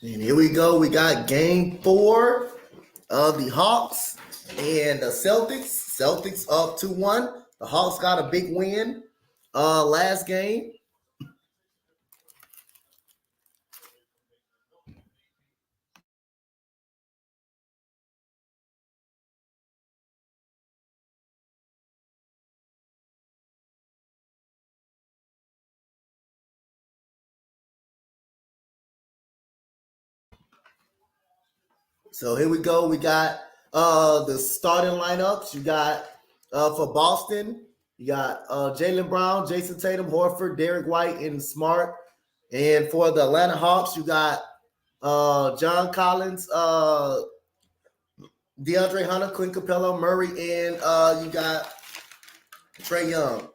And here we go. We got game 4 of the Hawks and the Celtics. Celtics up 2-1. The Hawks got a big win last game. So here we go. We got the starting lineups. You got for Boston, you got Jaylen Brown, Jason Tatum, Horford, Derek White, and Smart. And for the Atlanta Hawks, you got John Collins, DeAndre Hunter, Clint Capella, Murray, and you got Trae Young.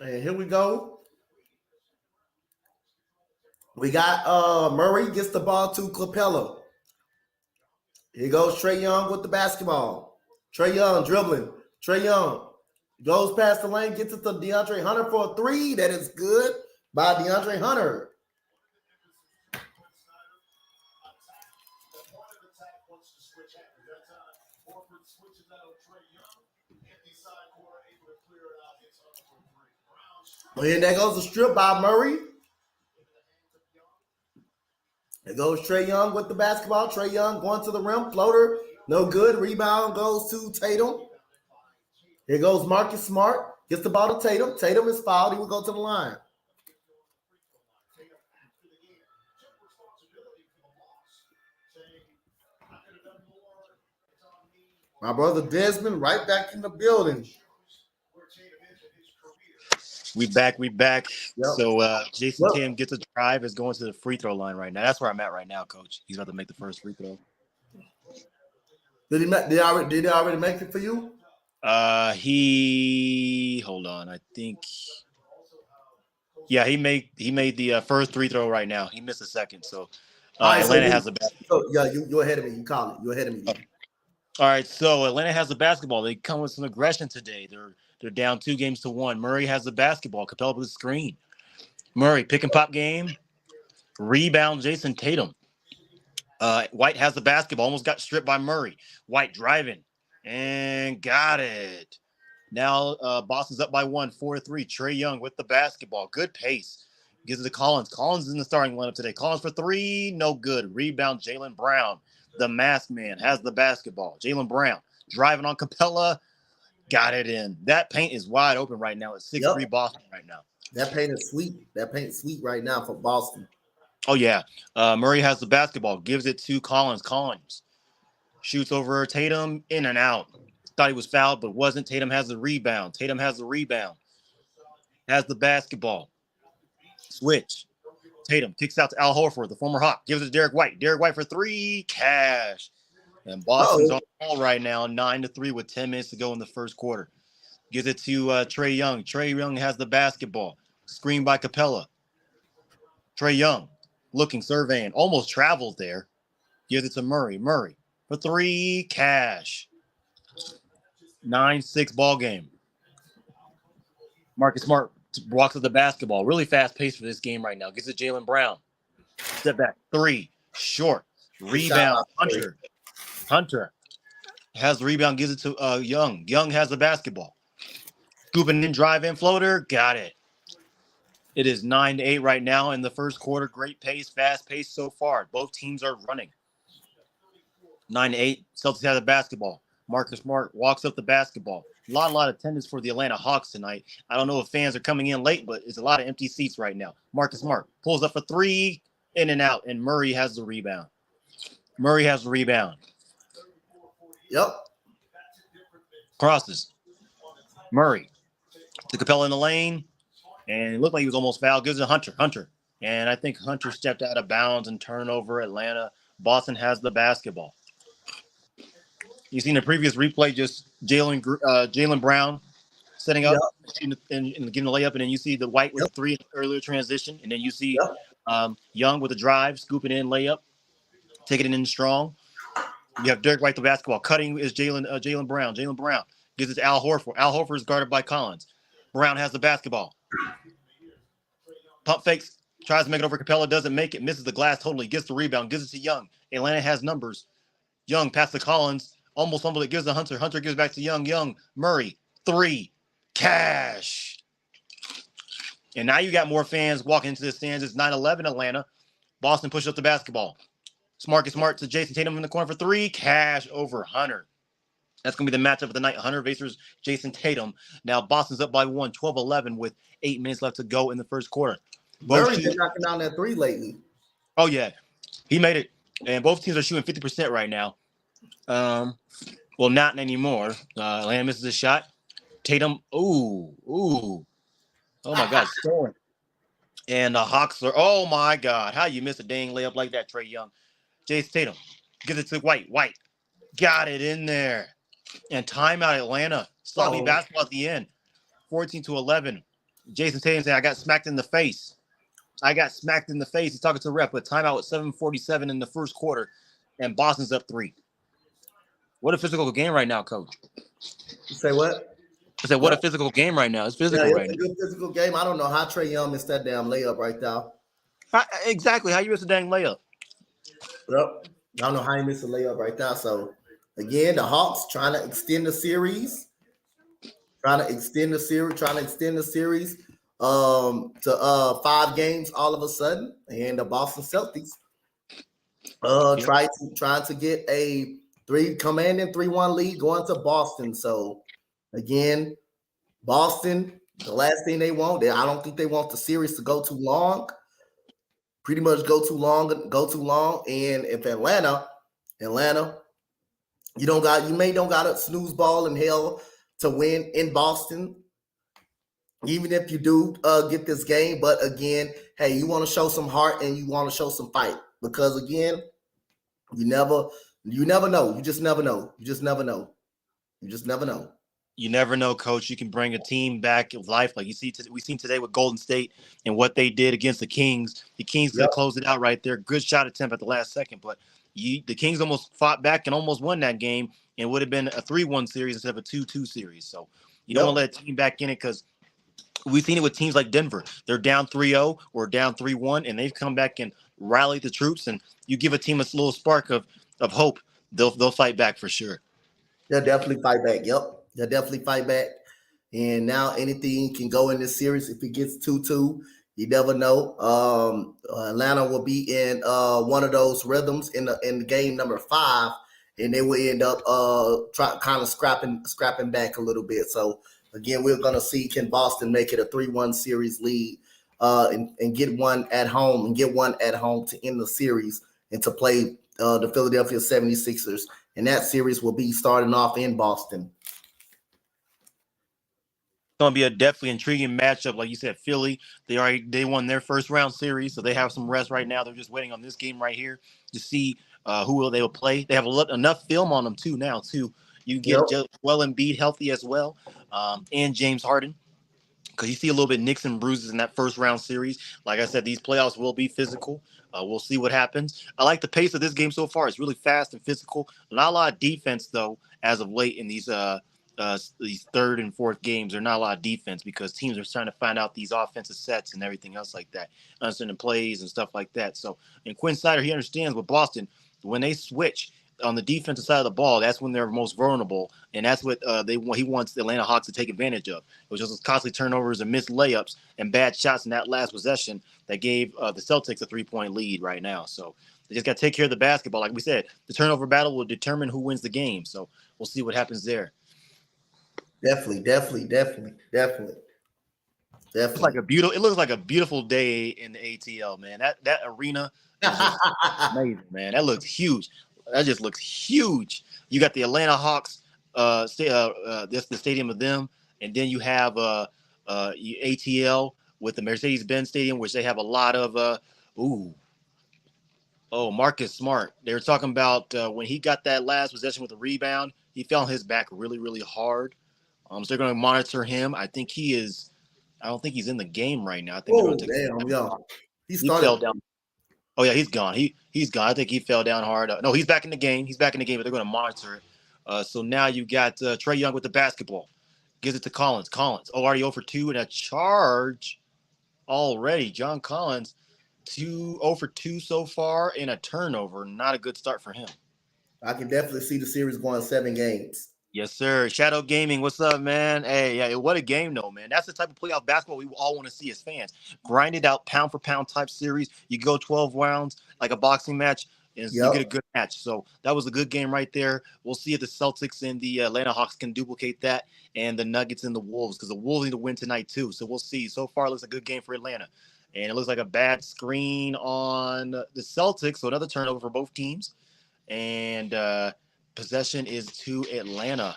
And here we go. We got Murray gets the ball to Capella. Here goes Trae Young with the basketball. Trae Young dribbling. Trae Young goes past the lane, gets it to DeAndre Hunter for a three. That is good by DeAndre Hunter. And there goes the strip by Murray. There goes Trae Young with the basketball. Trae Young going to the rim. Floater, no good. Rebound goes to Tatum. Here goes Marcus Smart. Gets the ball to Tatum. Tatum is fouled. He will go to the line. My brother Desmond right back in the building. We back. Yep. So Jason Yep. Tatum gets a drive, is going to the free throw line right now. That's where I'm at right now, Coach. He's about to make the first free throw. Did he already make it for you? Hold on. I think he made the first free throw right now. He missed a second. So Atlanta has the basketball. You're ahead of me. You call it. You're ahead of me. All right, so Atlanta has the basketball. They come with some aggression today. They're down 2-1. Murray has the basketball. Capella with the screen. Murray, pick and pop game. Rebound, Jason Tatum. White has the basketball. Almost got stripped by Murray. White driving. And got it. Now Boston's up by 1, 4-3. Trae Young with the basketball. Good pace. Gives it to Collins. Collins is in the starting lineup today. Collins for 3. No good. Rebound, Jaylen Brown. The masked man has the basketball. Jaylen Brown driving on Capella. Got it in. That paint is wide open right now. It's 6-3 Boston right now. That paint is sweet. Right now for Boston. Oh, yeah. Murray has the basketball. Gives it to Collins. Collins shoots over Tatum, in and out. Thought he was fouled, but wasn't. Tatum has the rebound. Has the basketball. Switch. Tatum kicks out to Al Horford, the former Hawk. Gives it to Derek White. Derek White for 3. Cash. And Boston's on the ball right now, 9-3 with 10 minutes to go in the first quarter. Gives it to Trae Young. Trae Young has the basketball. Screen by Capella. Trae Young looking, surveying. Almost traveled there. Gives it to Murray. Murray for 3. Cash. 9-6 ball game. Marcus Smart walks with the basketball. Really fast pace for this game right now. Gets it to Jaylen Brown. Step back. 3. Short. Rebound. Hunter has the rebound. Gives it to Young. Young has the basketball. Scooping in, drive in, floater. Got it. It is 9-8 right now in the first quarter. Great pace, fast pace so far. Both teams are running. 9-8. Celtics have the basketball. Marcus Smart walks up the basketball. A lot of attendance for the Atlanta Hawks tonight. I don't know if fans are coming in late, but it's a lot of empty seats right now. Marcus Smart pulls up for 3, in and out, and Murray has the rebound. Yep. Crosses. Murray to Capella in the lane, and it looked like he was almost fouled. Gives it to Hunter. And I think Hunter stepped out of bounds and turnover. Atlanta. Boston has the basketball. You seen the previous replay, just Jaylen Brown setting up and getting the layup, and then you see the White with the 3 earlier transition, and then you see Young with the drive, scooping in layup. taking it in strong. You have Derek White the basketball. Cutting is Jaylen Brown. Jaylen Brown gives it to Al Horford. Al Horford is guarded by Collins. Brown has the basketball. Pump fakes. Tries to make it over Capella. Doesn't make it. Misses the glass totally. Gets the rebound. Gives it to Young. Atlanta has numbers. Young passes to Collins. Almost fumbled it. Gives to Hunter. Hunter gives back to Young. Young. Murray. 3. Cash. And now you got more fans walking into the stands. It's 9-11 Atlanta. Boston pushes up the basketball. Smart gets smart to Jason Tatum in the corner for 3. Cash over Hunter. That's going to be the matchup of the night. Hunter versus Jason Tatum. Now Boston's up by 1, 12-11 with 8 minutes left to go in the first quarter. Murray's been knocking down that 3 lately. Oh, yeah. He made it. And both teams are shooting 50% right now. Well, not anymore. Atlanta misses a shot. Tatum, ooh. Oh, my God. Scoring. And the Hawks are, oh, my God. How you miss a dang layup like that, Trae Young? Jason Tatum gives it to White. White got it in there. And timeout Atlanta. Sloppy basketball at the end. 14-11. Jason Tatum saying, I got smacked in the face. He's talking to the ref, but timeout at 7:47 in the first quarter. And Boston's up 3. What a physical game right now, Coach. You say what? I said, what a physical game right now. It's physical right now. It's a good physical game. I don't know how Trae Young missed that damn layup right now. Exactly. How you missed a dang layup? Well, I don't know how he missed a layup right now. So, again, the Hawks trying to extend the series. To 5 games all of a sudden. And the Boston Celtics trying to get a 3-1 lead going to Boston. So, again, Boston, the last thing they want, I don't think they want the series to go too long. Pretty much go too long. And if Atlanta, you don't got a snooze ball in hell to win in Boston. Even if you do get this game, but again, hey, you want to show some heart and you want to show some fight because again, you never know. You just never know. You never know, Coach. You can bring a team back of life like we seen today with Golden State and what they did against the Kings. The Kings could have closed it out right there. Good shot attempt at the last second, but the Kings almost fought back and almost won that game. And it would have been a 3-1 series instead of a 2-2 series. So you don't want to let a team back in it because we've seen it with teams like Denver. They're down 3-0 or down 3-1, and they've come back and rallied the troops. And you give a team a little spark of hope, they'll fight back for sure. They'll definitely fight back. Yep. They'll definitely fight back. And now anything can go in this series. If it gets 2-2, you never know. Atlanta will be in one of those rhythms in the game number 5, and they will end up scrapping back a little bit. So again, we're gonna see can Boston make it a 3-1 series lead and get one at home to end the series and to play the Philadelphia 76ers. And that series will be starting off in Boston. It's going to be a definitely intriguing matchup. Like you said, Philly, they won their first round series, so they have some rest right now. They're just waiting on this game right here to see who they will play. They have enough film on them too now. You get Joel Embiid healthy as well, and James Harden. Because you see a little bit nicks and bruises in that first round series. Like I said, these playoffs will be physical. We'll see what happens. I like the pace of this game so far. It's really fast and physical. Not a lot of defense, though, as of late in these third and fourth games. There's not a lot of defense because teams are trying to find out these offensive sets and everything else like that, understanding plays and stuff like that. So, and Quinn Snyder, he understands with Boston, when they switch on the defensive side of the ball, that's when they're most vulnerable, and that's what he wants the Atlanta Hawks to take advantage of. It was just constantly turnovers and missed layups and bad shots in that last possession that gave the Celtics a 3-point lead right now. So they just got to take care of the basketball. Like we said, the turnover battle will determine who wins the game. So we'll see what happens there. Definitely. It looks like a beautiful day in the ATL, man. That arena is just amazing, man. That looks huge. That just looks huge. You got the Atlanta Hawks, that's the stadium of them, and then you have ATL with the Mercedes-Benz Stadium, which they have a lot of. Marcus Smart. They were talking about when he got that last possession with a rebound, he fell on his back really, really hard. So they're going to monitor him. I don't think he's in the game right now. I think he fell down. Oh yeah, he's gone. He's gone. I think he fell down hard. No, he's back in the game. He's back in the game, but they're going to monitor it. So now you got Trae Young with the basketball. Gives it to Collins. Collins already over 2 and a charge already. John Collins 0 for 2 so far in a turnover. Not a good start for him. I can definitely see the series going 7 games. Yes, sir. Shadow Gaming, what's up, man? Hey, yeah, what a game, though, man. That's the type of playoff basketball we all want to see as fans. Grinded out, pound for pound type series. You go 12 rounds like a boxing match, and you get a good match. So that was a good game right there. We'll see if the Celtics and the Atlanta Hawks can duplicate that, and the Nuggets and the Wolves, because the Wolves need to win tonight too. So we'll see. So far, it looks like a good game for Atlanta, and it looks like a bad screen on the Celtics. So another turnover for both teams, and possession is to Atlanta.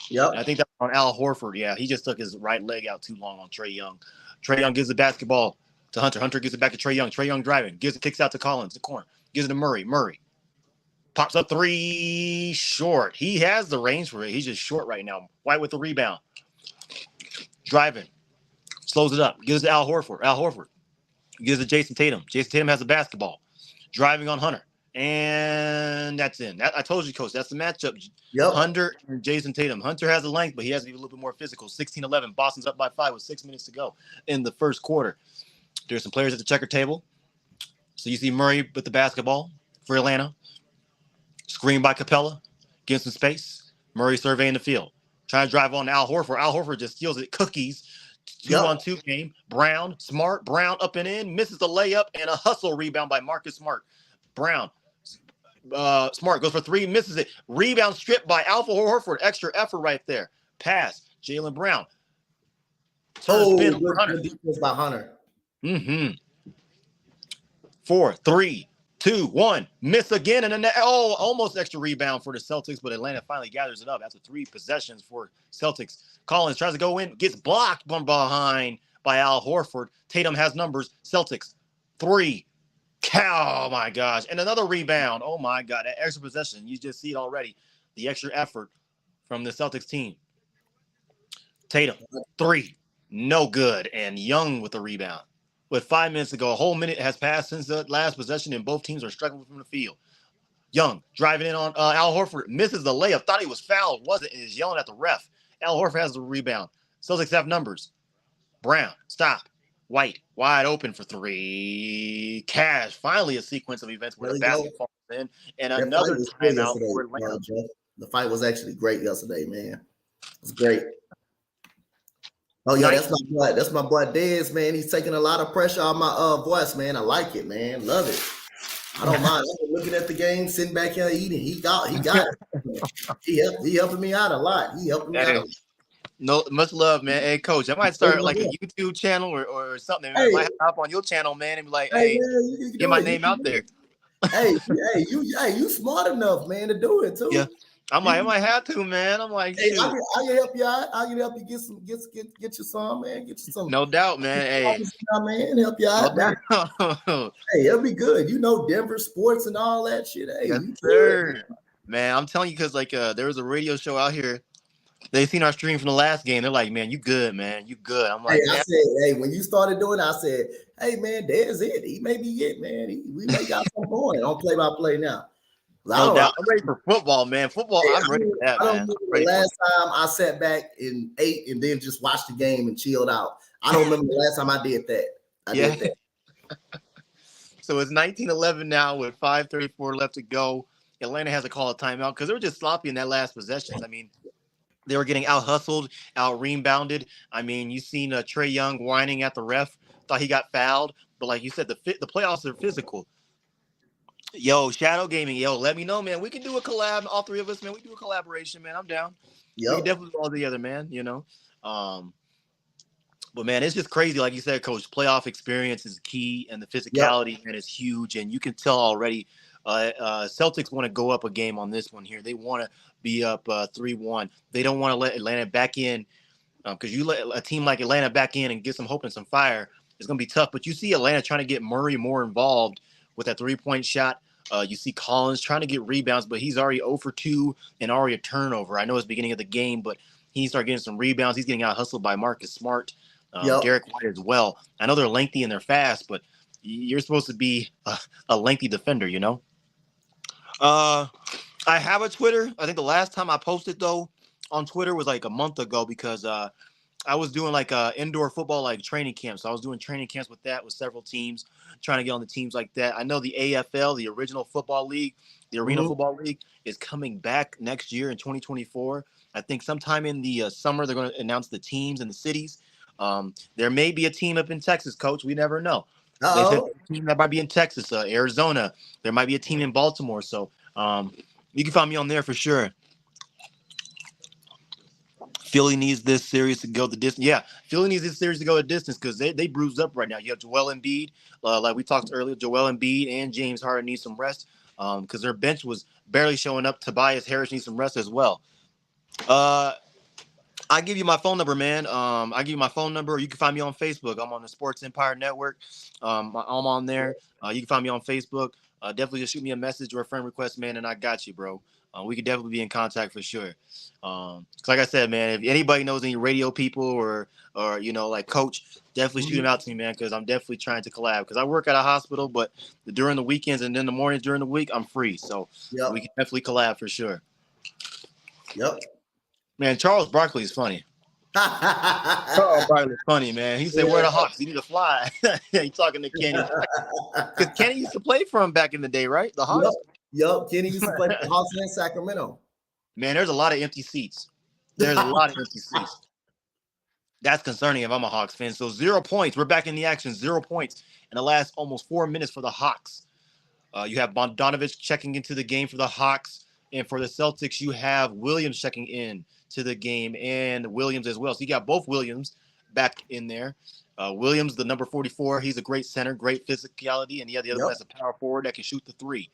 Yep. And I think that's on Al Horford. Yeah, he just took his right leg out too long on Trae Young. Trae Young gives the basketball to Hunter. Hunter gives it back to Trae Young. Trae Young driving. Kicks out to Collins, the corner. Gives it to Murray. Murray pops up 3 short. He has the range for it. He's just short right now. White with the rebound. Driving. Slows it up. Gives it to Al Horford. Al Horford gives it to Jason Tatum. Jason Tatum has the basketball. Driving on Hunter. And that's in. I told you, Coach, that's the matchup. Yep. Hunter and Jason Tatum. Hunter has the length, but he has to be a little bit more physical. 16-11. Boston's up by 5 with 6 minutes to go in the first quarter. There's some players at the checker table. So you see Murray with the basketball for Atlanta. Screen by Capella. Gives some space. Murray surveying the field. Trying to drive on Al Horford. Al Horford just steals it. Cookies. 2-on-2 game. Brown. Smart. Brown up and in. Misses the layup and a hustle rebound by Marcus Smart. Brown. Smart goes for 3, misses it. Rebound stripped by Alpha Horford. Extra effort right there. Pass. Jaylen Brown. Spin over Hunter. Defense by Hunter. 4, 3, 2, 1. Miss again. And then almost extra rebound for the Celtics, but Atlanta finally gathers it up after 3 possessions for Celtics. Collins tries to go in, gets blocked from behind by Al Horford. Tatum has numbers. Celtics 3. Oh, my gosh. And another rebound. Oh, my God. That extra possession. You just see it already. The extra effort from the Celtics team. Tatum, 3. No good. And Young with the rebound. With 5 minutes to go, a whole minute has passed since the last possession, and both teams are struggling from the field. Young driving in on Al Horford. Misses the layup. Thought he was fouled. Wasn't. And is yelling at the ref. Al Horford has the rebound. Celtics have numbers. Brown, stop. White, wide open for 3. Cash, finally a sequence of events where the basket falls in. And another timeout for Atlanta. The fight was actually great yesterday, man. It was great. Oh, yeah, that's my boy. That's my boy Dez, man. He's taking a lot of pressure on my voice, man. I like it, man. Love it. I don't mind. I'm looking at the game, sitting back here eating. He got it. He helping me out a lot. He helping me out a lot. No, much love, man. Hey, Coach, I might start like a YouTube channel or something. I might hop on your channel, man, and be like, hey, man, get my name out there. Hey, you smart enough, man, to do it too. Yeah, I might have to, man. I'm like, hey, I can help you out. I can help you get you some, man. Get you some. No doubt, man. Hey, man, help you out, man. Hey, it'll be good. You know, Denver sports and all that shit. Hey, yes, sir. Man, I'm telling you, because like there was a radio show out here. They seen our stream from the last game. They're like, man, you good, man. You good. I'm like, I said, hey, when you started doing it, I said, hey, man, there's it. He may be it, man. We may got some going on play-by-play now. No doubt. I'm ready for football, man. Football, I'm ready for that, man. The last time I sat back and ate and then just watched the game and chilled out. I don't remember the last time I did that. I did that. So it's 19-11 now with 5:34 left to go. Atlanta has to call a timeout because they were just sloppy in that last possession. I mean, they were getting out-hustled, out-rebounded. I mean, you seen Trae Young whining at the ref. Thought he got fouled. But like you said, the playoffs are physical. Yo, Shadow Gaming, let me know, man. We can do a collab, all 3 of us, man. We can do a collaboration, man. I'm down. Yep. We can definitely go all together, man, you know. But, man, it's just crazy. Like you said, Coach, playoff experience is key, and the physicality, man, is huge. And you can tell already Celtics want to go up a game on this one here. They want to be up 3-1. They don't want to let Atlanta back in because you let a team like Atlanta back in and get some hope and some fire. It's going to be tough. But you see Atlanta trying to get Murray more involved with that 3-point shot. You see Collins trying to get rebounds, but he's already 0 for 2 and already a turnover. I know it's the beginning of the game, but he started getting some rebounds. He's getting out hustled by Marcus Smart, Derek White as well. I know they're lengthy and they're fast, but You're supposed to be a lengthy defender, you know. Uh, I have a Twitter. I think the last time I posted though on Twitter was like a month ago because I was doing like indoor football like training camps. So I was doing training camps with that with several teams, trying to get on the teams like that. I know the AFL, the original football league, the Arena Football League, is coming back next year in 2024. I think sometime in the summer they're going to announce the teams and the cities. There may be a team up in Texas, Coach. We never know. They said a team that might be in Texas, Arizona. There might be a team in Baltimore. So you can find me on there for sure. Philly needs this series to go the distance. Yeah, Philly needs this series to go the distance because they bruised up right now. You have Joel Embiid, like we talked earlier. Joel Embiid and James Harden need some rest because their bench was barely showing up. Tobias Harris needs some rest as well. I give you my phone number, man. I give you my phone number. You can find me on Facebook. I'm on the Sports Empire Network. I'm on there. You can find me on Facebook. Definitely just shoot me a message or a friend request, man, and I got you, bro. We could definitely be in contact for sure. Like I said, man, if anybody knows any radio people or like Coach, definitely shoot them out to me, man, because I'm definitely trying to collab. Because I work at a hospital, but during the weekends and then the mornings during the week, I'm free. So we can definitely collab for sure. Yep. Man, Charles Barkley is funny. Charles Barkley is funny, man. He said, "Where are the Hawks? You need to fly." He talking to Kenny because Kenny used to play for him back in the day, right? The Hawks. Yep. Kenny used to play for the Hawks in Sacramento. Man, there's a lot of empty seats. There's a lot of empty seats. That's concerning if I'm a Hawks fan. So 0 points. We're back in the action. 0 points in the last almost 4 minutes for the Hawks. You have Bogdanovich checking into the game for the Hawks, and for the Celtics, you have Williams checking in to the game, and Williams as well. So you got both Williams back in there. Williams, the number 44, he's a great center, great physicality, and the other one has a power forward that can shoot the three.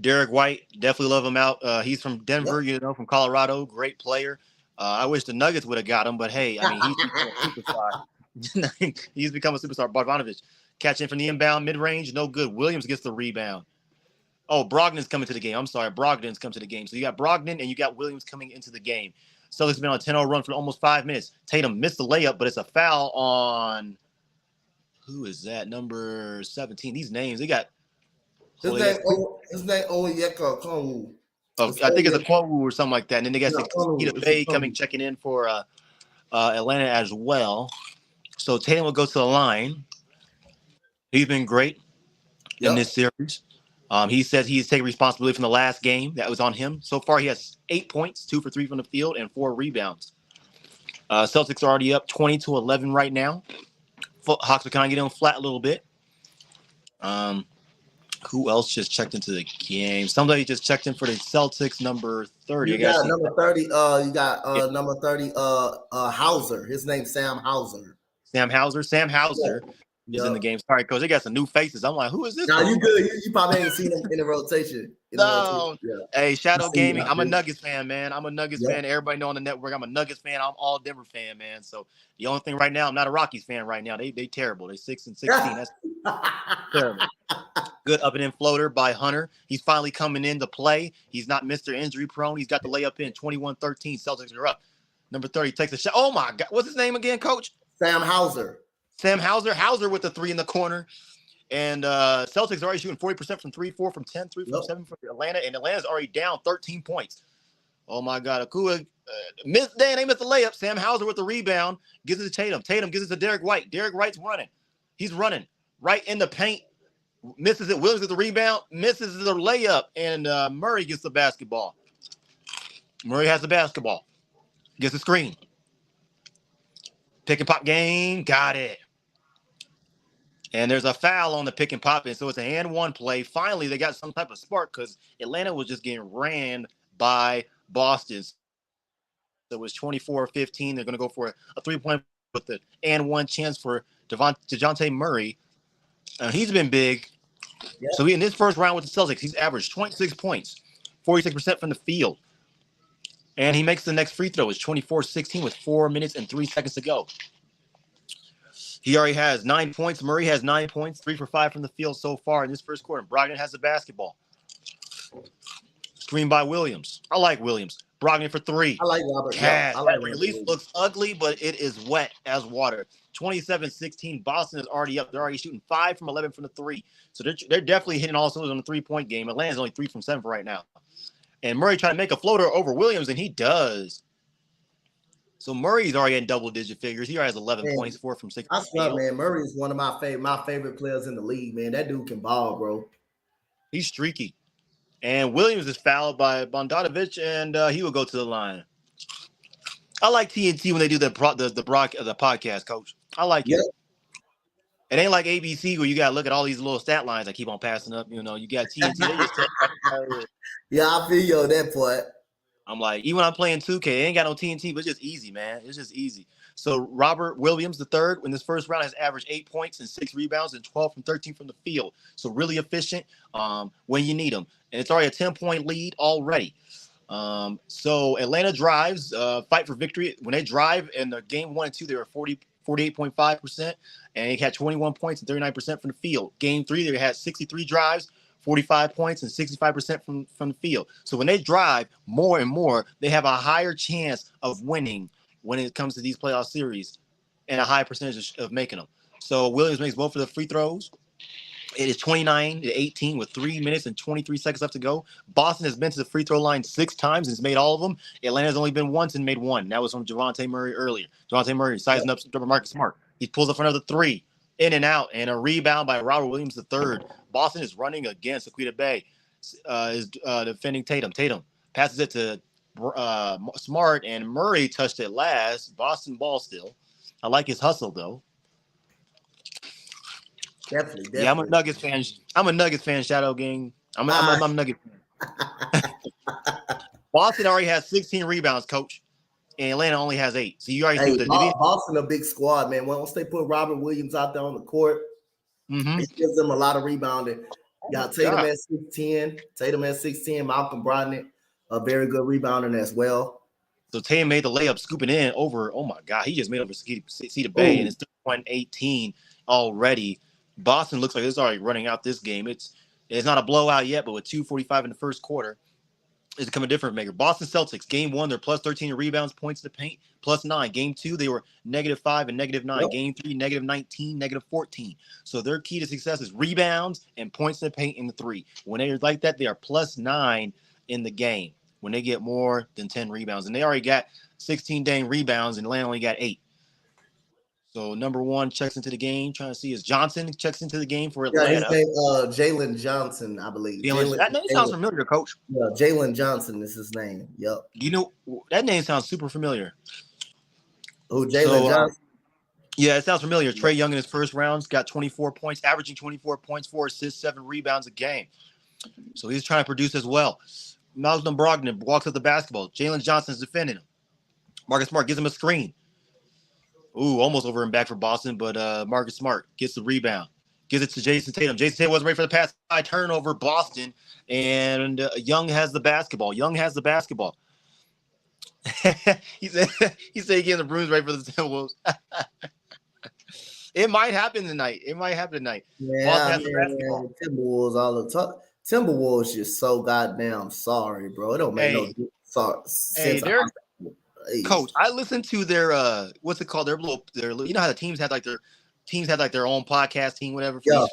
Derek White, definitely love him out. He's from Denver, from Colorado, great player. I wish the Nuggets would have got him, but hey, I mean, he's become a superstar. He's become a superstar. Bogdanovich catching from the inbound, mid-range, no good. Williams gets the rebound. Oh, Brogdon's coming to the game. I'm sorry. Brogdon's come to the game. So you got Brogdon and you got Williams coming into the game. Celtics been on a 10-0 run for almost 5 minutes. Tatum missed the layup, but it's a foul on who is that? Number 17. These names, they got his name Oyeka Konwu. I think it's a Konwu or something like that. And then they got Sakita Bay checking in for Atlanta as well. So Tatum will go to the line. He's been great in this series. He says he's taking responsibility from the last game that was on him. So far, he has 8 points, 2 for 3 from the field, and 4 rebounds. Celtics are already up 20-11 right now. Hawks are kind of getting flat a little bit. Who else just checked into the game? Somebody just checked in for the Celtics, number 30. You got number 30. Number 30. Hauser. His name's Sam Hauser. Sam Hauser. Is in the game. Sorry, Coach. They got some new faces. I'm like, who is this? Nah, you good. You probably ain't seen him in the rotation. Hey, Shadow Gaming. I'm a Nuggets fan, man. I'm a Nuggets fan. Everybody know on the network, I'm a Nuggets fan. I'm all Denver fan, man. So the only thing right now, I'm not a Rockies fan right now. They terrible. They 6-16. That's terrible. Good up and in floater by Hunter. He's finally coming in to play. He's not Mr. Injury prone. He's got the layup in 21-13. Celtics are up. Number 30 takes a shot. Oh my God. What's his name again, Coach? Sam Hauser. Hauser with the 3 in the corner. And Celtics are already shooting 40% from 3, 4 from 10, 3 from 7 from Atlanta. And Atlanta's already down 13 points. Oh, my God. Akua missed the layup. Sam Hauser with the rebound. Gives it to Tatum. Tatum gives it to Derek White. Derek White's running. He's running right in the paint. Misses it. Williams gets the rebound. Misses the layup. And Murray gets the basketball. Murray has the basketball. Gets the screen. Pick and pop game. Got it. And there's a foul on the pick and pop. And so it's an and one play. Finally, they got some type of spark because Atlanta was just getting ran by Boston. So it was 24-15. They're going to go for a 3-point with the and one chance for DeJounte Murray. He's been big. Yep. So in this first round with the Celtics, he's averaged 26 points, 46% from the field. And he makes the next free throw. It's 24-16 with 4 minutes and 3 seconds to go. He already has 9 points. Murray has 9 points, 3 for 5 from the field so far in this first quarter. Brogdon has the basketball. Screen by Williams. I like Williams. Brogdon for three. I like Robert. Yeah, Cash. I like That Robert release Williams. looks ugly, but it is wet as water. 27-16. Boston is already up. They're already shooting 5 from 11 from the three. So they're definitely hitting all cylinders on the 3-point game. Atlanta's only 3 from 7 for right now. And Murray trying to make a floater over Williams, and he does. So Murray's already in double-digit figures. He already has 11 Man, points, 4 from 6. I swear, man, Murray is one of my favorite players in the league, man. That dude can ball, bro. He's streaky. And Williams is fouled by Bogdanovic, and he will go to the line. I like TNT when they do the podcast, Coach. I like it. It ain't like ABC where you gotta look at all these little stat lines I keep on passing up. You know, you got TNT. They just Yeah, I feel you on that part. I'm like, even when I'm playing 2K, it ain't got no TNT, but it's just easy, man. It's just easy. So Robert Williams, the third, in this first round, has averaged 8 points and 6 rebounds and 12 from 13 from the field. So really efficient when you need them. And it's already a 10-point lead already. So Atlanta drives, fight for victory. When they drive in the game 1 and 2, they were 48.5%, and they had 21 points and 39% from the field. Game 3, they had 63 drives, 45 points, and 65% from the field. So when they drive more and more, they have a higher chance of winning when it comes to these playoff series and a high percentage of making them. So Williams makes both of the free throws. It is 29-18 with 3 minutes and 23 seconds left to go. Boston has been to the free throw line 6 times and has made all of them. Atlanta's only been once and made 1. That was from Javonte Murray earlier. Javonte Murray sizing up Marcus Smart. He pulls up for another 3. In and out. And a rebound by Robert Williams III. Boston is running against Aquita Bay. Is defending Tatum. Tatum passes it to Smart, and Murray touched it last. Boston ball still. I like his hustle, though. Definitely. Yeah, I'm a Nuggets fan. I'm a Nuggets fan, Shadow Gang. I'm a Nuggets fan. Boston already has 16 rebounds, Coach, and Atlanta only has 8. So you already see what Boston a big squad, man. Once they put Robert Williams out there on the court, it gives them a lot of rebounding. You got Tatum at 6'10", Tatum at 6'10", Malcolm Brogdon, a very good rebounder as well. So Tatum made the layup, scooping in over. Oh my God, he just made over Cedar Bay, and it's 31-18 already. Boston looks like it's already running out this game. It's not a blowout yet, but with 2:45 in the first quarter, it's become a difference maker. Boston Celtics, game 1, they're plus 13 in rebounds, points to the paint, plus 9. Game 2, they were -5 and -9. Yep. Game 3, -19, -14. So their key to success is rebounds and points to the paint in the 3. When they're like that, they are plus 9 in the game when they get more than 10 rebounds. And they already got 16 dang rebounds, and Atlanta only got 8. So number 1 checks into the game. Trying to see is Johnson checks into the game for Atlanta. Yeah, his name Jalen Johnson, I believe. That name sounds familiar, Coach. Yeah, Jalen Johnson is his name. Yep. You know, that name sounds super familiar. Oh, Jalen Johnson. Yeah, it sounds familiar. Trae Young in his first rounds got 24 points, averaging 24 points, 4 assists, 7 rebounds a game. So he's trying to produce as well. Malcolm Brogdon walks up the basketball. Jalen Johnson is defending him. Marcus Smart gives him a screen. Ooh, almost over and back for Boston, but Marcus Smart gets the rebound. Gives it to Jason Tatum. Jason Tatum wasn't ready for the pass. High turnover, Boston, and Young has the basketball. he said he getting the Bruins ready for the Timberwolves. It might happen tonight. Yeah, Boston has the basketball. Timberwolves all the time. Timberwolves just so goddamn sorry, bro. It don't make no sense. Coach, I listened to their what's it called? Their you know how the teams had like their own podcast team, whatever. Yeah.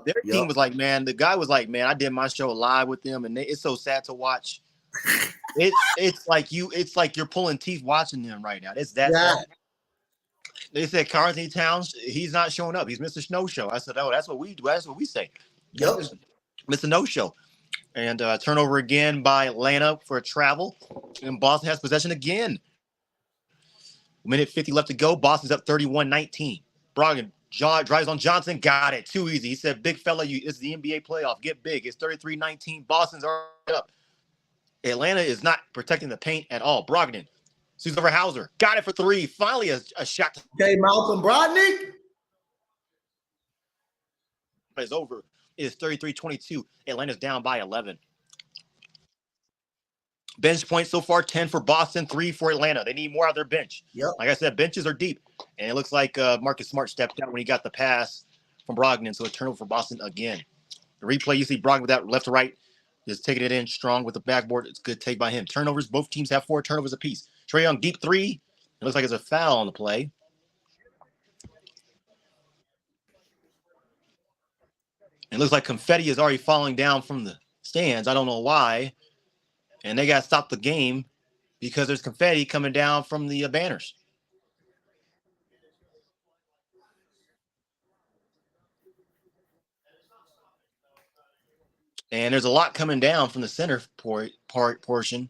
Their team was like, man, the guy was like, man, I did my show live with them, and it's so sad to watch. it's like you're pulling teeth watching them right now. It's that sad. They said Carlton Towns, he's not showing up. He's Mr. Snow Show. I said, oh, that's what we do. That's what we say. Yep. Mr. No Show. And turnover again by Atlanta for a travel. And Boston has possession again. Minute 50 left to go. Boston's up 31-19. Brogdon drives on Johnson. Got it. Too easy. He said, big fella, it's the NBA playoff. Get big. It's 33-19. Boston's already up. Atlanta is not protecting the paint at all. Brogdon. Sees over Hauser. Got it for 3. Finally a shot. Okay, Malcolm Brogdon. It's over. It is 33-22. Atlanta's down by 11. Bench points so far, 10 for Boston, 3 for Atlanta. They need more out of their bench. Yep. Like I said, benches are deep. And it looks like Marcus Smart stepped out when he got the pass from Brogdon. So a turnover for Boston again. The replay, you see Brogdon with that left to right Just taking it in strong with the backboard. It's a good take by him. Turnovers. Both teams have 4 turnovers apiece. Trae Young, deep three. It looks like it's a foul on the play. It looks like confetti is already falling down from the stands. I don't know why. And they got to stop the game because there's confetti coming down from the banners. And there's a lot coming down from the center portion.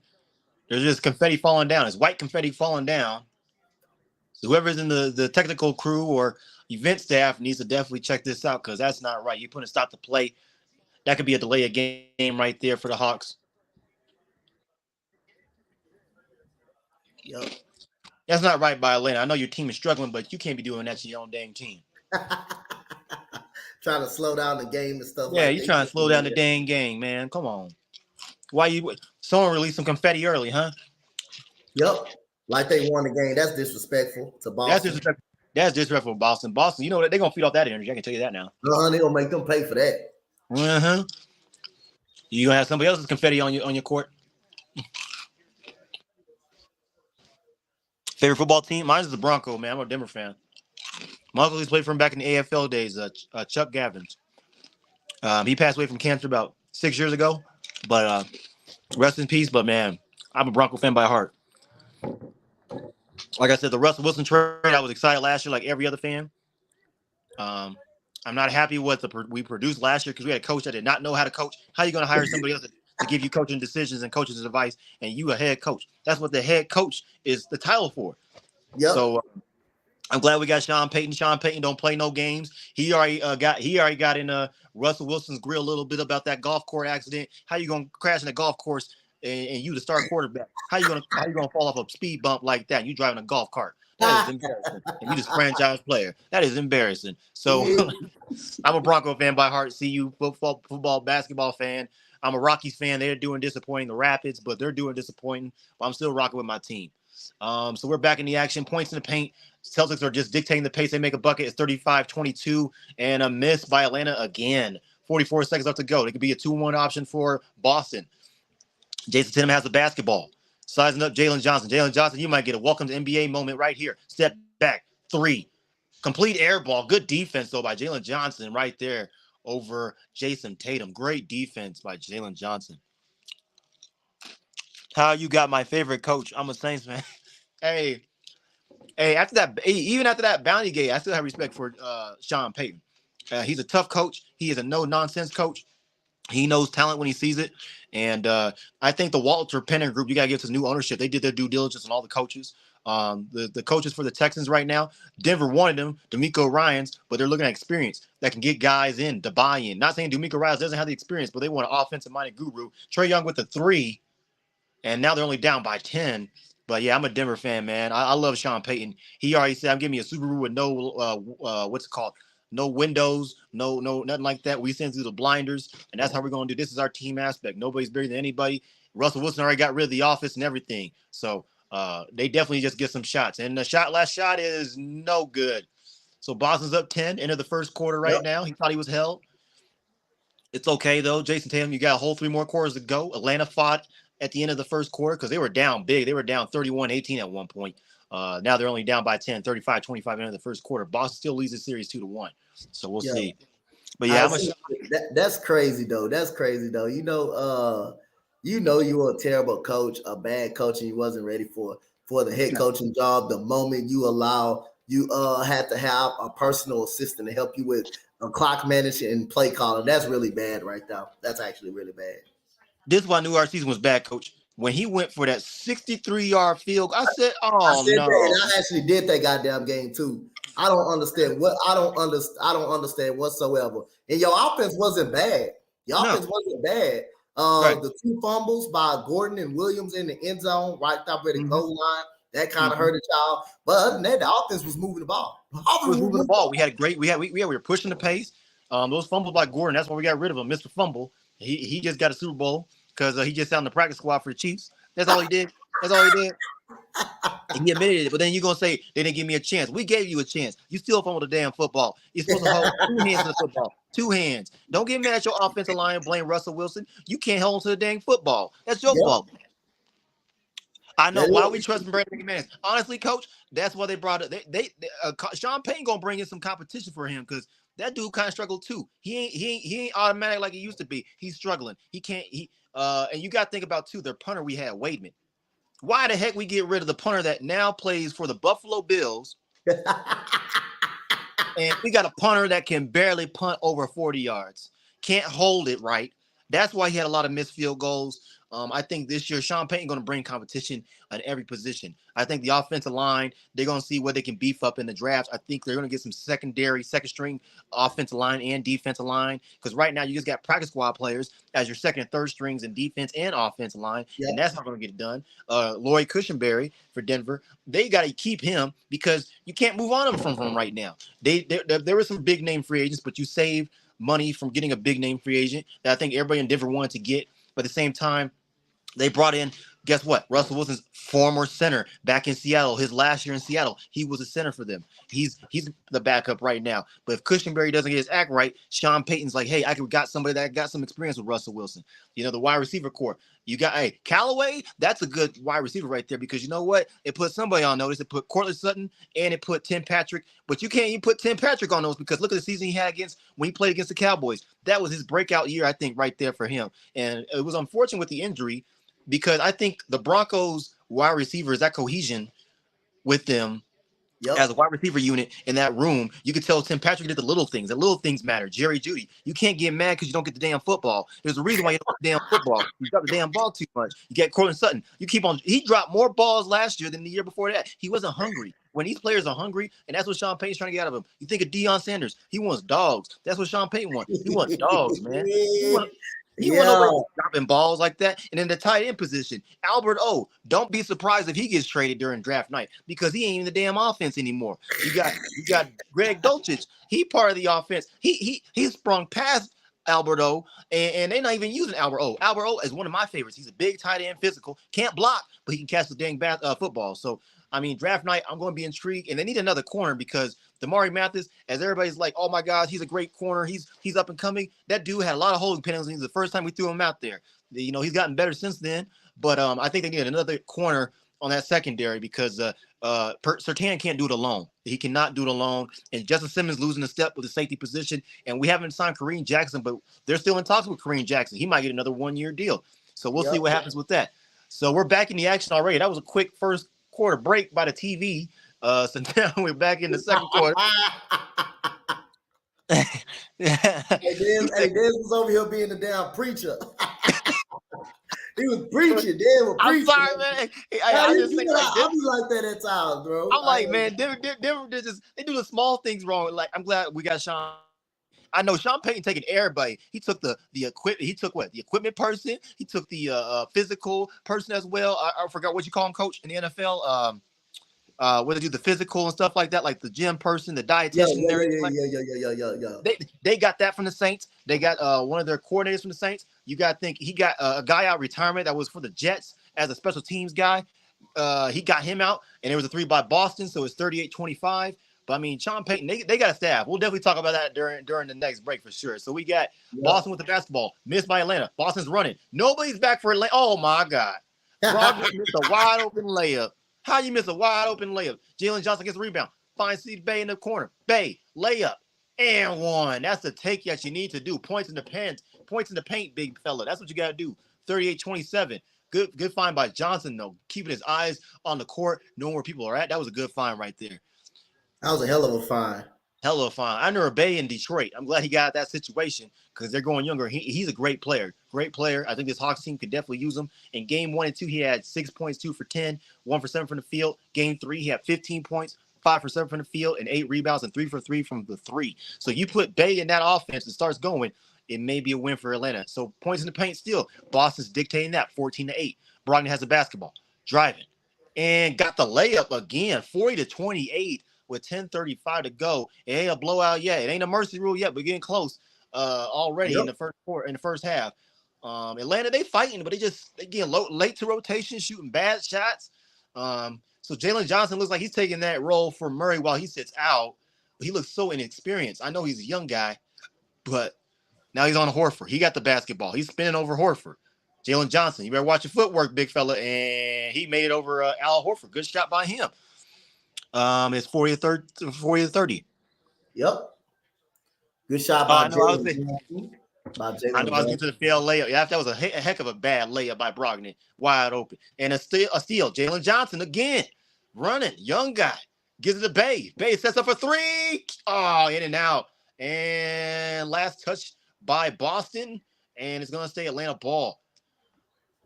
There's just confetti falling down. It's white confetti falling down. So whoever's in the technical crew or event staff needs to definitely check this out because that's not right. You put a stop to play. That could be a delay of game right there for the Hawks. Yep. That's not right by Atlanta. I know your team is struggling, but you can't be doing that to your own dang team. Trying to slow down the game and stuff Yeah, like that. you're trying to slow down the dang game, man. Come on. Why you? Someone released some confetti early, huh? Yep. Like they won the game. That's disrespectful to Boston. That's disrespectful for Boston. Boston, you know what? They're going to feed off that energy. I can tell you that now. They're going to make them pay for that. Uh-huh. You going to have somebody else's confetti on your court? Favorite football team? Mine is the Broncos, man. I'm a Denver fan. My uncle played for him back in the AFL days, Chuck Gavins. He passed away from cancer about 6 years ago, but rest in peace. But, man, I'm a Bronco fan by heart. Like I said, the Russell Wilson trade, I was excited last year like every other fan. I'm not happy with we produced last year because we had a coach that did not know how to coach. How are you going to hire somebody else to give you coaching decisions and coaching advice, and you a head coach? That's what the head coach is the title for. Yep. So I'm glad we got Sean Payton. Sean Payton don't play no games. He already got in Russell Wilson's grill a little bit about that golf course accident. How you gonna crash in a golf course and you the star quarterback? How you gonna fall off a speed bump like that? You driving a golf cart? That is embarrassing. And you just franchise player. That is embarrassing. So I'm a Bronco fan by heart. CU football, basketball fan. I'm a Rockies fan. They're doing disappointing. The Rapids, but they're doing disappointing. But I'm still rocking with my team. So we're back in the action. Points in the paint. Celtics are just dictating the pace. They make a bucket. It's 35-22 and a miss by Atlanta again. 44 seconds left to go. It could be a 2-1 option for Boston. Jason Tatum has the basketball. Sizing up Jalen Johnson. Jalen Johnson, you might get a welcome to NBA moment right here. Step back. 3. Complete air ball. Good defense, though, by Jalen Johnson right there over Jason Tatum. Great defense by Jalen Johnson. How you got my favorite coach? I'm a Saints fan. Hey, even after that bounty gate, I still have respect for Sean Payton. He's a tough coach. He is a no-nonsense coach. He knows talent when he sees it. And I think the Walter Penner Group, you got to give to new ownership. They did their due diligence on all the coaches. The coaches for the Texans right now, Denver wanted them, D'Amico Ryans, but they're looking at experience that can get guys in to buy in. Not saying D'Amico Ryans doesn't have the experience, but they want an offensive-minded guru. Trae Young with the 3, and now they're only down by 10. But, yeah, I'm a Denver fan, man. I love Sean Payton. He already said, I'm giving you a Subaru with no, what's it called? No windows, no, nothing like that. We send through the blinders, and that's how we're going to do. This is our team aspect. Nobody's bigger than anybody. Russell Wilson already got rid of the office and everything. So they definitely just get some shots. And the last shot is no good. So Boston's up 10, end of the first quarter right now. He thought he was held. It's okay, though. Jason Tatum, you got a whole 3 more quarters to go. Atlanta fought at the end of the first quarter because they were down big. They were down 31-18 at one point. Now they're only down by 10, 35-25 into the first quarter. Boston still leads the series 2-1. So we'll see. But yeah, that's crazy though. That's crazy though. You know you were a terrible coach, a bad coach, and you wasn't ready for the head coaching job. The moment you had to have a personal assistant to help you with clock management and play calling. That's really bad right now. That's actually really bad. This is why I knew our season was bad, Coach. When he went for that 63-yard field, I said, no. That, and I actually did that goddamn game too. I don't understand whatsoever. And your offense wasn't bad. Offense wasn't bad. The 2 fumbles by Gordon and Williams in the end zone, right up at the goal line, that kind of hurted y'all. But other than that, the offense was moving the ball. We were pushing the pace. Those fumbles by Gordon, that's why we got rid of him, Mr. Fumble. He just got a Super Bowl because he just out in the practice squad for the Chiefs. That's all he did. And he admitted it, but then you're gonna say they didn't give me a chance. We gave you a chance. You still fumbled the damn football. You're supposed to hold two hands to the football. Two hands. Don't get mad at your offensive line and blame Russell Wilson. You can't hold to the dang football. That's your Yep. fault. I know That why we is. trust Brandon McManus. Honestly, coach, that's why they brought it. Sean Payton gonna bring in some competition for him because that dude kind of struggled too. He ain't automatic like he used to be. He's struggling. He can't. And you got to think about too. Their punter we had, Wademan. Why the heck we get rid of the punter that now plays for the Buffalo Bills? And we got a punter that can barely punt over 40 yards. Can't hold it right. That's why he had a lot of missed field goals. I think this year Sean Payton going to bring competition at every position. I think the offensive line, they're going to see what they can beef up in the drafts. I think they're going to get some second string offensive line and defensive line because right now you just got practice squad players as your second and third strings in defense and offensive line, and that's not going to get it done. Lloyd Cushenberry for Denver, they got to keep him because you can't move on from right now. There were some big name free agents, but you saved money from getting a big name free agent that I think everybody in Denver wanted to get. But at the same time, they brought in, guess what? Russell Wilson's former center back in Seattle. His last year in Seattle, he was a center for them. He's the backup right now. But if Cushenberry doesn't get his act right, Sean Payton's like, hey, I got somebody that got some experience with Russell Wilson. You know, the wide receiver core. You got, hey, Callaway, that's a good wide receiver right there because you know what? It put somebody on notice. It put Cortland Sutton and it put Tim Patrick. But you can't even put Tim Patrick on those because look at the season he had when he played against the Cowboys. That was his breakout year, I think, right there for him. And it was unfortunate with the injury because I think the Broncos wide receivers, that cohesion with them as a wide receiver unit in that room, you could tell Tim Patrick did the little things. The little things matter. Jerry Jeudy, you can't get mad because you don't get the damn football. There's a reason why you don't get the damn football. You got the damn ball too much. You get Cortland Sutton. You keep on. He dropped more balls last year than the year before that. He wasn't hungry. When these players are hungry, and that's what Sean Payton's trying to get out of him. You think of Deion Sanders. He wants dogs. That's what Sean Payton wants. He wants dogs, man. He want nobody dropping balls like that. And in the tight end position, Albert O, don't be surprised if he gets traded during draft night because he ain't in the damn offense anymore. You got Greg Dulcich. He part of the offense. He sprung past Albert O, and they're not even using Albert O. Albert O is one of my favorites. He's a big tight end, physical, can't block, but he can catch the dang football. So I mean, draft night, I'm going to be intrigued, and they need another corner because Damari Mathis, as everybody's like, oh my gosh, he's a great corner, he's up and coming. That dude had a lot of holding penalties the first time we threw him out there. You know, he's gotten better since then, but I think they need another corner on that secondary because Surtain can't do it alone. He cannot do it alone, and Justin Simmons losing a step with the safety position, and we haven't signed Kareem Jackson, but they're still in talks with Kareem Jackson. He might get another one-year deal, so we'll see what happens with that. So we're back in the action already. That was a quick first quarter break by the TV. So now we're back in the second quarter. Hey, Dez was over here being the damn preacher. He was preaching. Dez was preaching. I'm sorry, man. I just think I'll be like that at times, bro. I'm like, man, Denver they do the small things wrong. Like, I'm glad we got Sean. I know Sean Payton taking everybody. He took the equipment. He took what? The equipment person. He took the physical person as well. I forgot what you call him, coach, in the NFL. Where they do the physical and stuff like that, like the gym person, the dietitian. They got that from the Saints. They got one of their coordinators from the Saints. You got to think he got a guy out retirement that was for the Jets as a special teams guy. He got him out, and there was a 3 by Boston, so it's 38-25. But I mean, Sean Payton, they got a staff. We'll definitely talk about that during the next break for sure. So we got Boston with the basketball, missed by Atlanta. Boston's running. Nobody's back for Atlanta. Oh my God. Brogdon missed a wide open layup. How you miss a wide open layup? Jalen Johnson gets a rebound. Finds Steve Bay in the corner. Bay, layup, and one. That's the take that you need to do. Points in the paint, big fella. That's what you got to do. 38-27. Good find by Johnson, though. Keeping his eyes on the court, knowing where people are at. That was a good find right there. That was a hell of a find. Hell of a find. I know Bay in Detroit. I'm glad he got that situation because they're going younger. He's a great player. Great player. I think this Hawks team could definitely use him. In game 1 and 2, he had 6 points, 2 for 10, 1 for 7 from the field. Game 3, he had 15 points, 5 for 7 from the field, and 8 rebounds and 3 for 3 from the 3. So you put Bay in that offense and starts going, it may be a win for Atlanta. So points in the paint still. Boston's dictating that 14-8. Brogdon has the basketball, driving, and got the layup again, 40-28. With 10:35 to go. It ain't a blowout yet. It ain't a mercy rule yet. We're getting close already in the first quarter, in the first half. Atlanta, they fighting, but they getting late to rotation, shooting bad shots. So Jalen Johnson looks like he's taking that role for Murray while he sits out. But he looks so inexperienced. I know he's a young guy, but now he's on Horford. He got the basketball. He's spinning over Horford. Jalen Johnson, you better watch your footwork, big fella. And he made it over Al Horford. Good shot by him. It's 40-30. Yep. Good shot Oh, by I know. Jalen Johnson. By I know Jalen I was getting to Johnson. the failed layup. Yeah, that was a heck of a bad layup by Brogdon. Wide open. And a steal. Jalen Johnson again. Running. Young guy. Gives it to Bay. Bay sets up for three. Oh, in and out. And last touch by Boston. And it's going to stay Atlanta ball.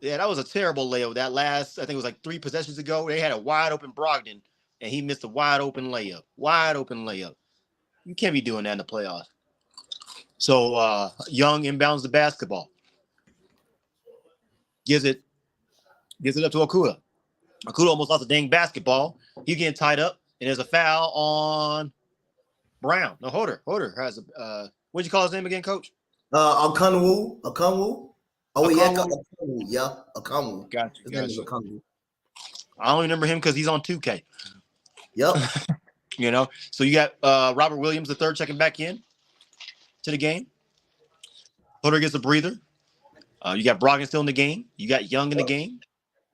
Yeah, that was a terrible layup. That last, I think it was like 3 possessions ago. They had a wide open Brogdon. And he missed a wide open layup. Wide open layup. You can't be doing that in the playoffs. So Young inbounds the basketball. Gives it up to Okuda. Okuda almost lost a dang basketball. He's getting tied up, and there's a foul on Brown. No, Hoder. Hoder has a what'd you call his name again, Coach? Okunwu. Oh, yeah, Okongwu? Okunwu. Yeah, Okunwu. Gotcha. His name is Okunwu. I only remember him because he's on 2K. Yep. You know, so you got Robert Williams, the third, checking back in to the game. Hoder gets a breather. You got Brogdon still in the game. You got Young in the game.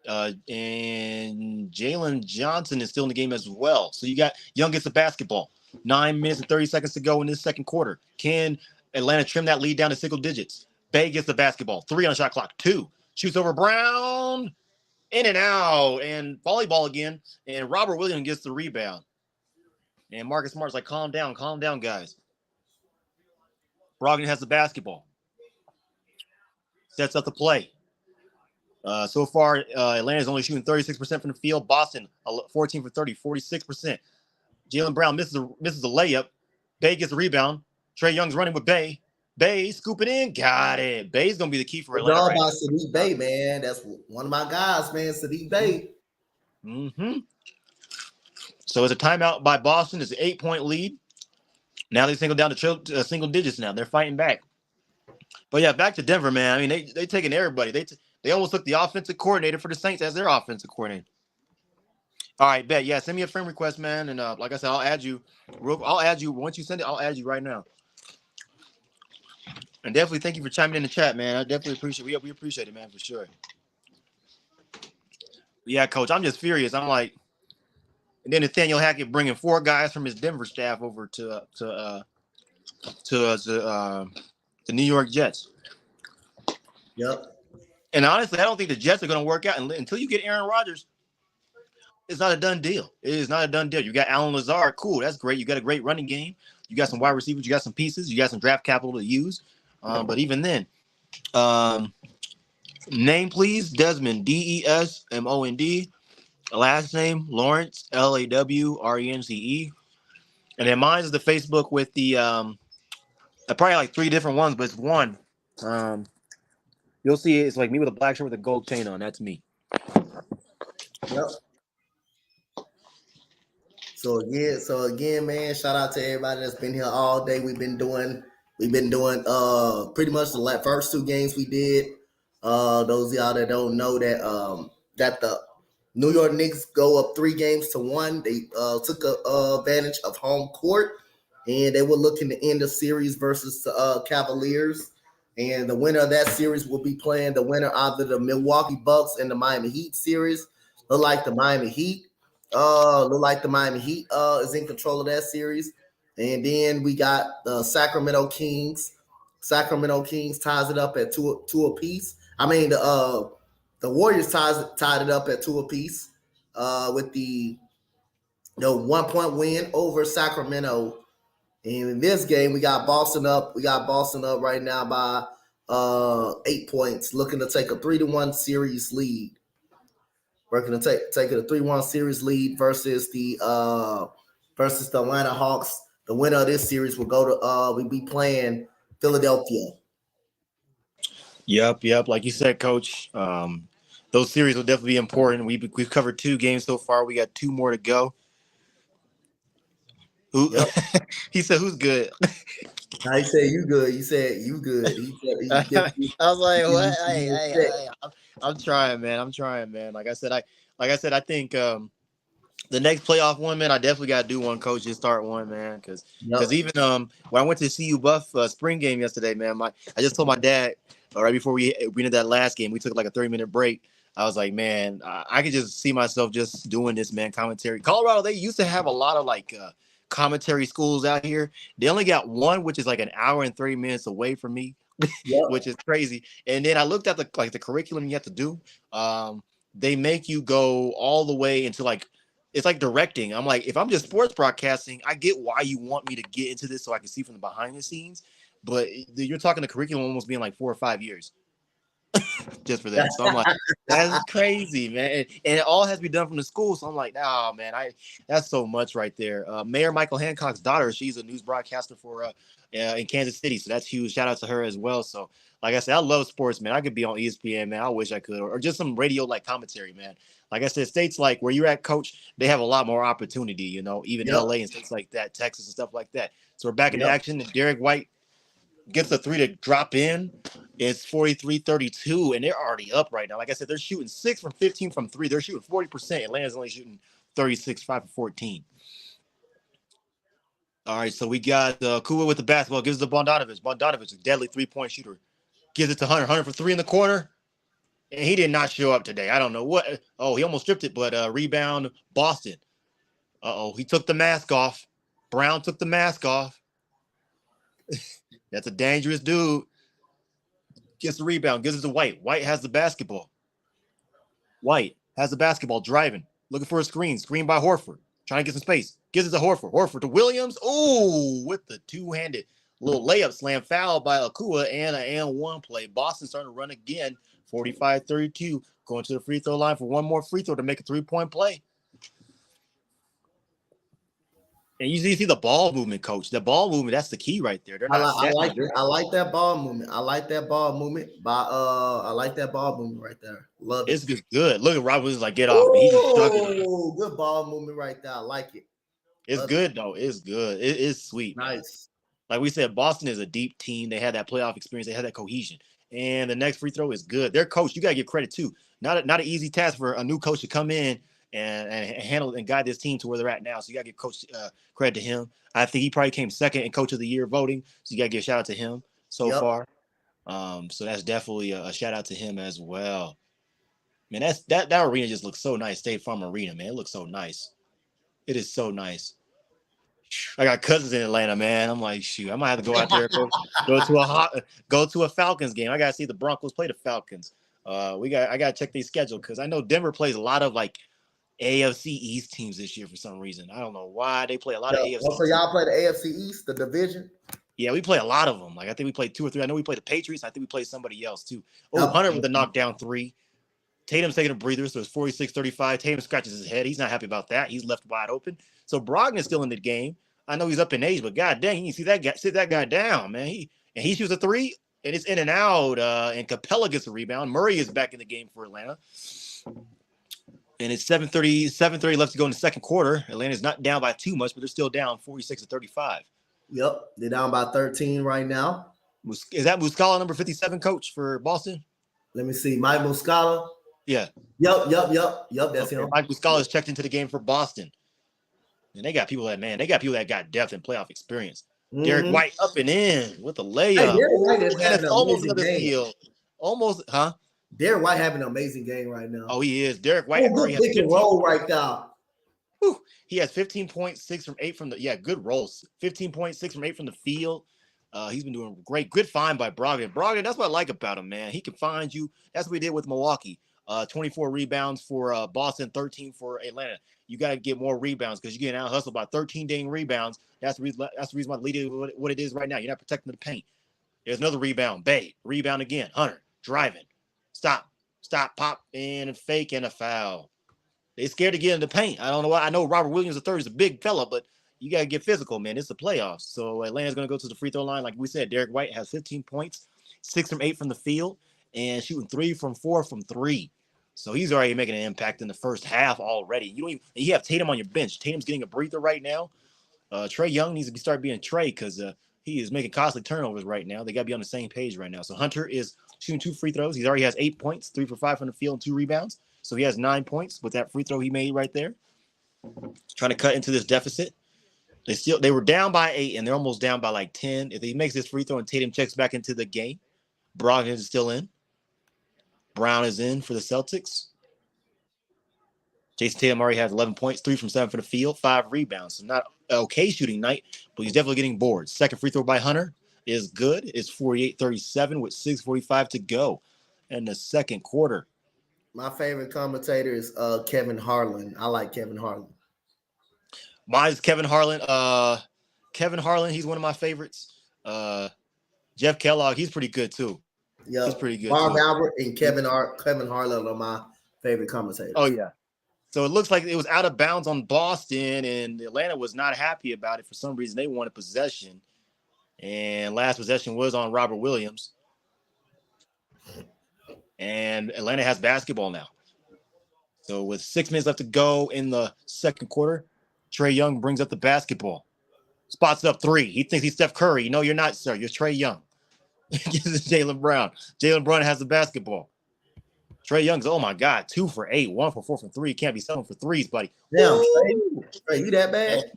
And Jalen Johnson is still in the game as well. So you got Young gets the basketball. 9 minutes and 30 seconds to go in this second quarter. Can Atlanta trim that lead down to single digits? Bay gets the basketball. 3 on the shot clock. 2. Shoots over Brown. In and out. And volleyball again. And Robert Williams gets the rebound. And Marcus Smart's like, calm down, guys. Brogdon has the basketball. Sets up the play. So far, Atlanta's only shooting 36% from the field. Boston, 14 for 30, 46%. Jaylen Brown misses the layup. Bay gets a rebound. Trae Young's running with Bay. Bay, scoop it in. Got it. Bay's going to be the key for Good Atlanta job right by now. Sadiq Bay, man. That's one of my guys, man. Sadiq Bay. Mm-hmm. So it's a timeout by Boston. It's an 8-point lead. Now they single down to single digits now. They're fighting back. But yeah, back to Denver, man. I mean, they taking everybody. They almost took the offensive coordinator for the Saints as their offensive coordinator. All right, bet. Yeah, send me a friend request, man. And like I said, I'll add you. I'll add you once you send it. I'll add you right now. And definitely thank you for chiming in the chat, man. I definitely appreciate it. We appreciate it, man, for sure. Yeah, Coach, I'm just furious. I'm like, and then Nathaniel Hackett bringing 4 guys from his Denver staff over to the New York Jets. Yep. And honestly, I don't think the Jets are going to work out until you get Aaron Rodgers. It's not a done deal. It is not a done deal. You got Allen Lazard. Cool. That's great. You got a great running game. You got some wide receivers. You got some pieces. You got some draft capital to use. But even then, name, please. Desmond, Desmond. Last name, Lawrence, Lawrence. And then mine is the Facebook with the probably like 3 different ones, but it's one. You'll see it's like me with a black shirt with a gold chain on. That's me. Yep. So again, man, shout out to everybody that's been here all day. We've been doing pretty much the first 2 games we did. Those of y'all that don't know that the New York Knicks go up 3-1. They took advantage of home court, and they were looking to end the series versus the Cavaliers. And the winner of that series will be playing the winner out of the Milwaukee Bucks and the Miami Heat series. Look like the Miami Heat is in control of that series. And then we got the Sacramento Kings. Sacramento Kings ties it up at two apiece. I mean, the Warriors tied it up at 2 apiece with the 1-point win over Sacramento. And in this game, we got Boston up. We got Boston up right now by 8 points, looking to take a 3-1 series lead. We're going to take it a 3-1 series lead versus the Atlanta Hawks. The winner of this series will go to we'll be playing Philadelphia. Yep. Like you said, Coach, those series will definitely be important. We've covered 2 games so far. We got 2 more to go. Yep. He said, "Who's good?" I said you good. You said you good. I was like, "What?" I'm trying, man. Like I said, like I said, I think the next playoff one, man, I definitely got to do one, coach. Just start one, man, because Yep. even when I went to CU Buff spring game yesterday, man, I just told my dad right before we did that last game, we took like a 30-minute break. I was like, man, I could just see myself just doing this, man. Commentary. Colorado, they used to have a lot of like commentary schools out here. They only got one, which is like an hour and 30 minutes away from me, which Yep. is crazy. And then I looked at the curriculum you have to do. They make you go all the way into like it's like directing. I'm like, if I'm just sports broadcasting, I get why you want me to get into this so I can see from the behind the scenes. But you're talking the curriculum almost being like 4 or 5 years just for that. So I'm like, that's crazy, man. And it all has to be done from the school. So I'm like, nah, man, that's so much right there. Mayor Michael Hancock's daughter, she's a news broadcaster for in Kansas City. So that's huge. Shout out to her as well. So like I said, I love sports, man. I could be on ESPN, man. I wish I could, or just some radio like commentary, man. Like I said, states like where you're at, coach, they have a lot more opportunity, even Yep. LA and states like that, Texas and stuff like that. So we're back in Yep. action. And Derek White gets a three to drop in. It's 43-32, and they're already up right now. Like I said, they're shooting 6 from 15 from 3. They're shooting 40%. Atlanta's only shooting 36, 5 for 14. All right, so we got Kua with the basketball. Gives it to Bogdanovich. Bogdanovich, a deadly three-point shooter. Gives it to Hunter. Hunter for 3 in the corner. And he did not show up today. I don't know what. Oh, he almost stripped it, but rebound Boston. He took the mask off. Brown took the mask off. That's a dangerous dude. Gets the rebound. Gives it to White. White has the basketball. White has the basketball, driving. Looking for a screen. Screen by Horford. Trying to get some space. Gives it to Horford. Horford to Williams. Oh, with the two-handed little layup slam, foul by Akua, and an and one play. Boston starting to run again. 45-32. Going to the free throw line for one more free throw to make a three-point play. And you see the ball movement, coach. The ball movement, that's the key right there. They're not I setting. like that ball movement. I like that ball movement. I like that ball movement right there. Love it. It's good. Look at Robert was like, get off me. He's just chugging. Oh, good ball movement right there. I like it. It's Love good though. It's good. It's sweet. Nice. Man. Like we said, Boston is a deep team. They had that playoff experience. They had that cohesion. And the next free throw is good. Their coach, you gotta give credit too. Not an easy task for a new coach to come in and handle and guide this team to where they're at now. So you gotta give coach credit to him. I think he probably came second in coach of the year voting. So you gotta give a shout out to him so far. So that's definitely a shout out to him as well. Man, that arena just looks so nice. State Farm Arena, man. It looks so nice. It is so nice. I got cousins in Atlanta, man. I'm like, shoot, I might have to go out there, go to a Falcons game. I gotta see the Broncos play the Falcons. I gotta check their schedule because I know Denver plays a lot of like AFC East teams this year for some reason. I don't know why they play a lot of AFC. So y'all play the AFC East, the division? Yeah, we play a lot of them. Like I think we played 2 or 3. I know we played the Patriots. I think we played somebody else too. Oh, Hunter with a knockdown 3. Tatum's taking a breather, so it's 46-35. Tatum scratches his head. He's not happy about that. He's left wide open. So Brogdon's still in the game. I know he's up in age, but god dang, you see that guy sit that guy down, man. He shoots a 3, and it's in and out. And Capella gets a rebound. Murray is back in the game for Atlanta. And it's 7:30 left to go in the second quarter. Atlanta's not down by too much, but they're still down 46-35. Yep, they're down by 13 right now. Is that Muscala number 57, coach, for Boston? Let me see. Mike Muscala. Yeah. Yep. That's him. Mike Muscala's checked into the game for Boston. And they got people that got depth and playoff experience. Mm-hmm. Derek White up and in with a layup. Hey, Derek White is having almost another steal. Almost, huh? Derek White having an amazing game right now. Oh, he is. Derek White good pick and roll right now. Whew. He has 15.6 from 8 from the good rolls. 15.6 from 8 from the field. He's been doing great. Good find by Brogdon. Brogdon, that's what I like about him, man. He can find you. That's what he did with Milwaukee. 24 rebounds for Boston, 13 for Atlanta. You got to get more rebounds because you're getting out hustled by 13 dang rebounds. That's the reason why the lead is what it is right now. You're not protecting the paint. There's another rebound. Bay. Rebound again. Hunter. Driving. Stop. Pop. And a fake and a foul. They scared to get in the paint. I don't know why. I know Robert Williams III is a big fella, but you got to get physical, man. It's the playoffs. So Atlanta's going to go to the free throw line. Like we said, Derek White has 15 points, 6 from 8 from the field, and shooting 3 from 4 from 3. So he's already making an impact in the first half already. You have Tatum on your bench. Tatum's getting a breather right now. Trae Young needs to start being Trae because he is making costly turnovers right now. They got to be on the same page right now. So Hunter is shooting 2 free throws. He already has 8 points, 3 for 5 from the field, and 2 rebounds. So he has 9 points with that free throw he made right there. Trying to cut into this deficit. They were down by 8, and they're almost down by like 10. If he makes this free throw and Tatum checks back into the game, Brogdon is still in. Brown is in for the Celtics. Jason Tatum already has 11 points, 3 from 7 for the field, 5 rebounds. So not an okay shooting night, but he's definitely getting bored. Second free throw by Hunter is good. It's 48-37 with 6:45 to go in the second quarter. My favorite commentator is Kevin Harlan. I like Kevin Harlan. Mine's Kevin Harlan. Kevin Harlan, he's one of my favorites. Jeff Kellogg, he's pretty good too. Yeah, he's pretty good. Bob Albert and Kevin Harlan are my favorite commentators. Oh yeah. So it looks like it was out of bounds on Boston, and Atlanta was not happy about it. For some reason, they wanted possession, and last possession was on Robert Williams. And Atlanta has basketball now. So with 6 minutes left to go in the second quarter, Trae Young brings up the basketball. Spots up 3. He thinks he's Steph Curry. No, you're not, sir. You're Trae Young. Gives it to Jaylen Brown. Jaylen Brown has the basketball. Trae Young's, oh my God, 2 for 8, 1 for 4 from 3. Can't be 7 for 3s, buddy. Damn, Trae, you that bad?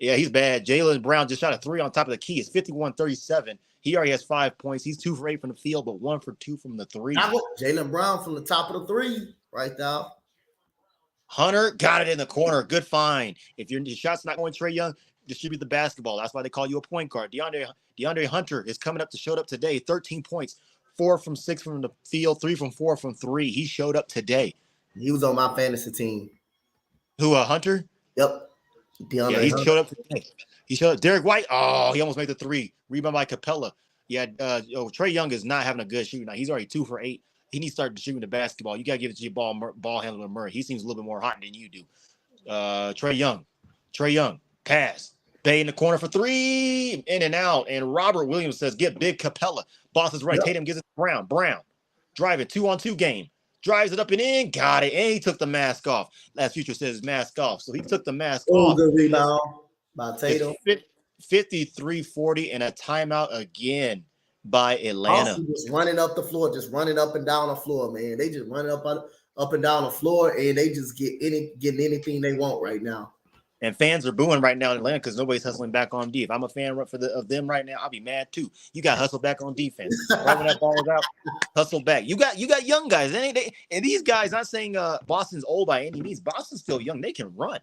Yeah, he's bad. Jaylen Brown just shot a 3 on top of the key. It's 51-37. He already has 5 points. He's 2 for 8 from the field, but 1 for 2 from the 3. Jaylen Brown from the top of the 3 right now. Hunter got it in the corner. Good find. If your shot's not going Trae Young, distribute the basketball. That's why they call you a point guard. DeAndre Hunter is coming up to showed up today. 13 points, 4 from 6 from the field, 3 from 4 from 3. He showed up today. He was on my fantasy team. Who, Hunter? Yep. Yeah, he showed up today. He showed up. Derek White. Oh, he almost made the 3. Rebound by Capella. Yeah, Trae Young is not having a good shooting night. He's already 2 for 8. He needs to start distributing the basketball. You got to give it to your ball handler Murray. He seems a little bit more hot than you do. Trae Young, pass. Bay in the corner for 3, in and out. And Robert Williams says, get big Capella. Boston's right. Yep. Tatum gives it to Brown. Driving 2-on-2 game. Drives it up and in. Got it. And he took the mask off. Last Future says mask off. So he took the mask off. Good rebound by Tatum. 53-40 and a timeout again by Atlanta. Also just running up the floor, just running up and down the floor, man. They just running up and down the floor, and they just getting anything they want right now. And fans are booing right now in Atlanta because nobody's hustling back on D. If I'm a fan of them right now, I'll be mad too. You got to hustle back on defense. Right when that ball is out, hustle back. You got young guys, and these guys. Not saying Boston's old by any means. Boston's still young. They can run,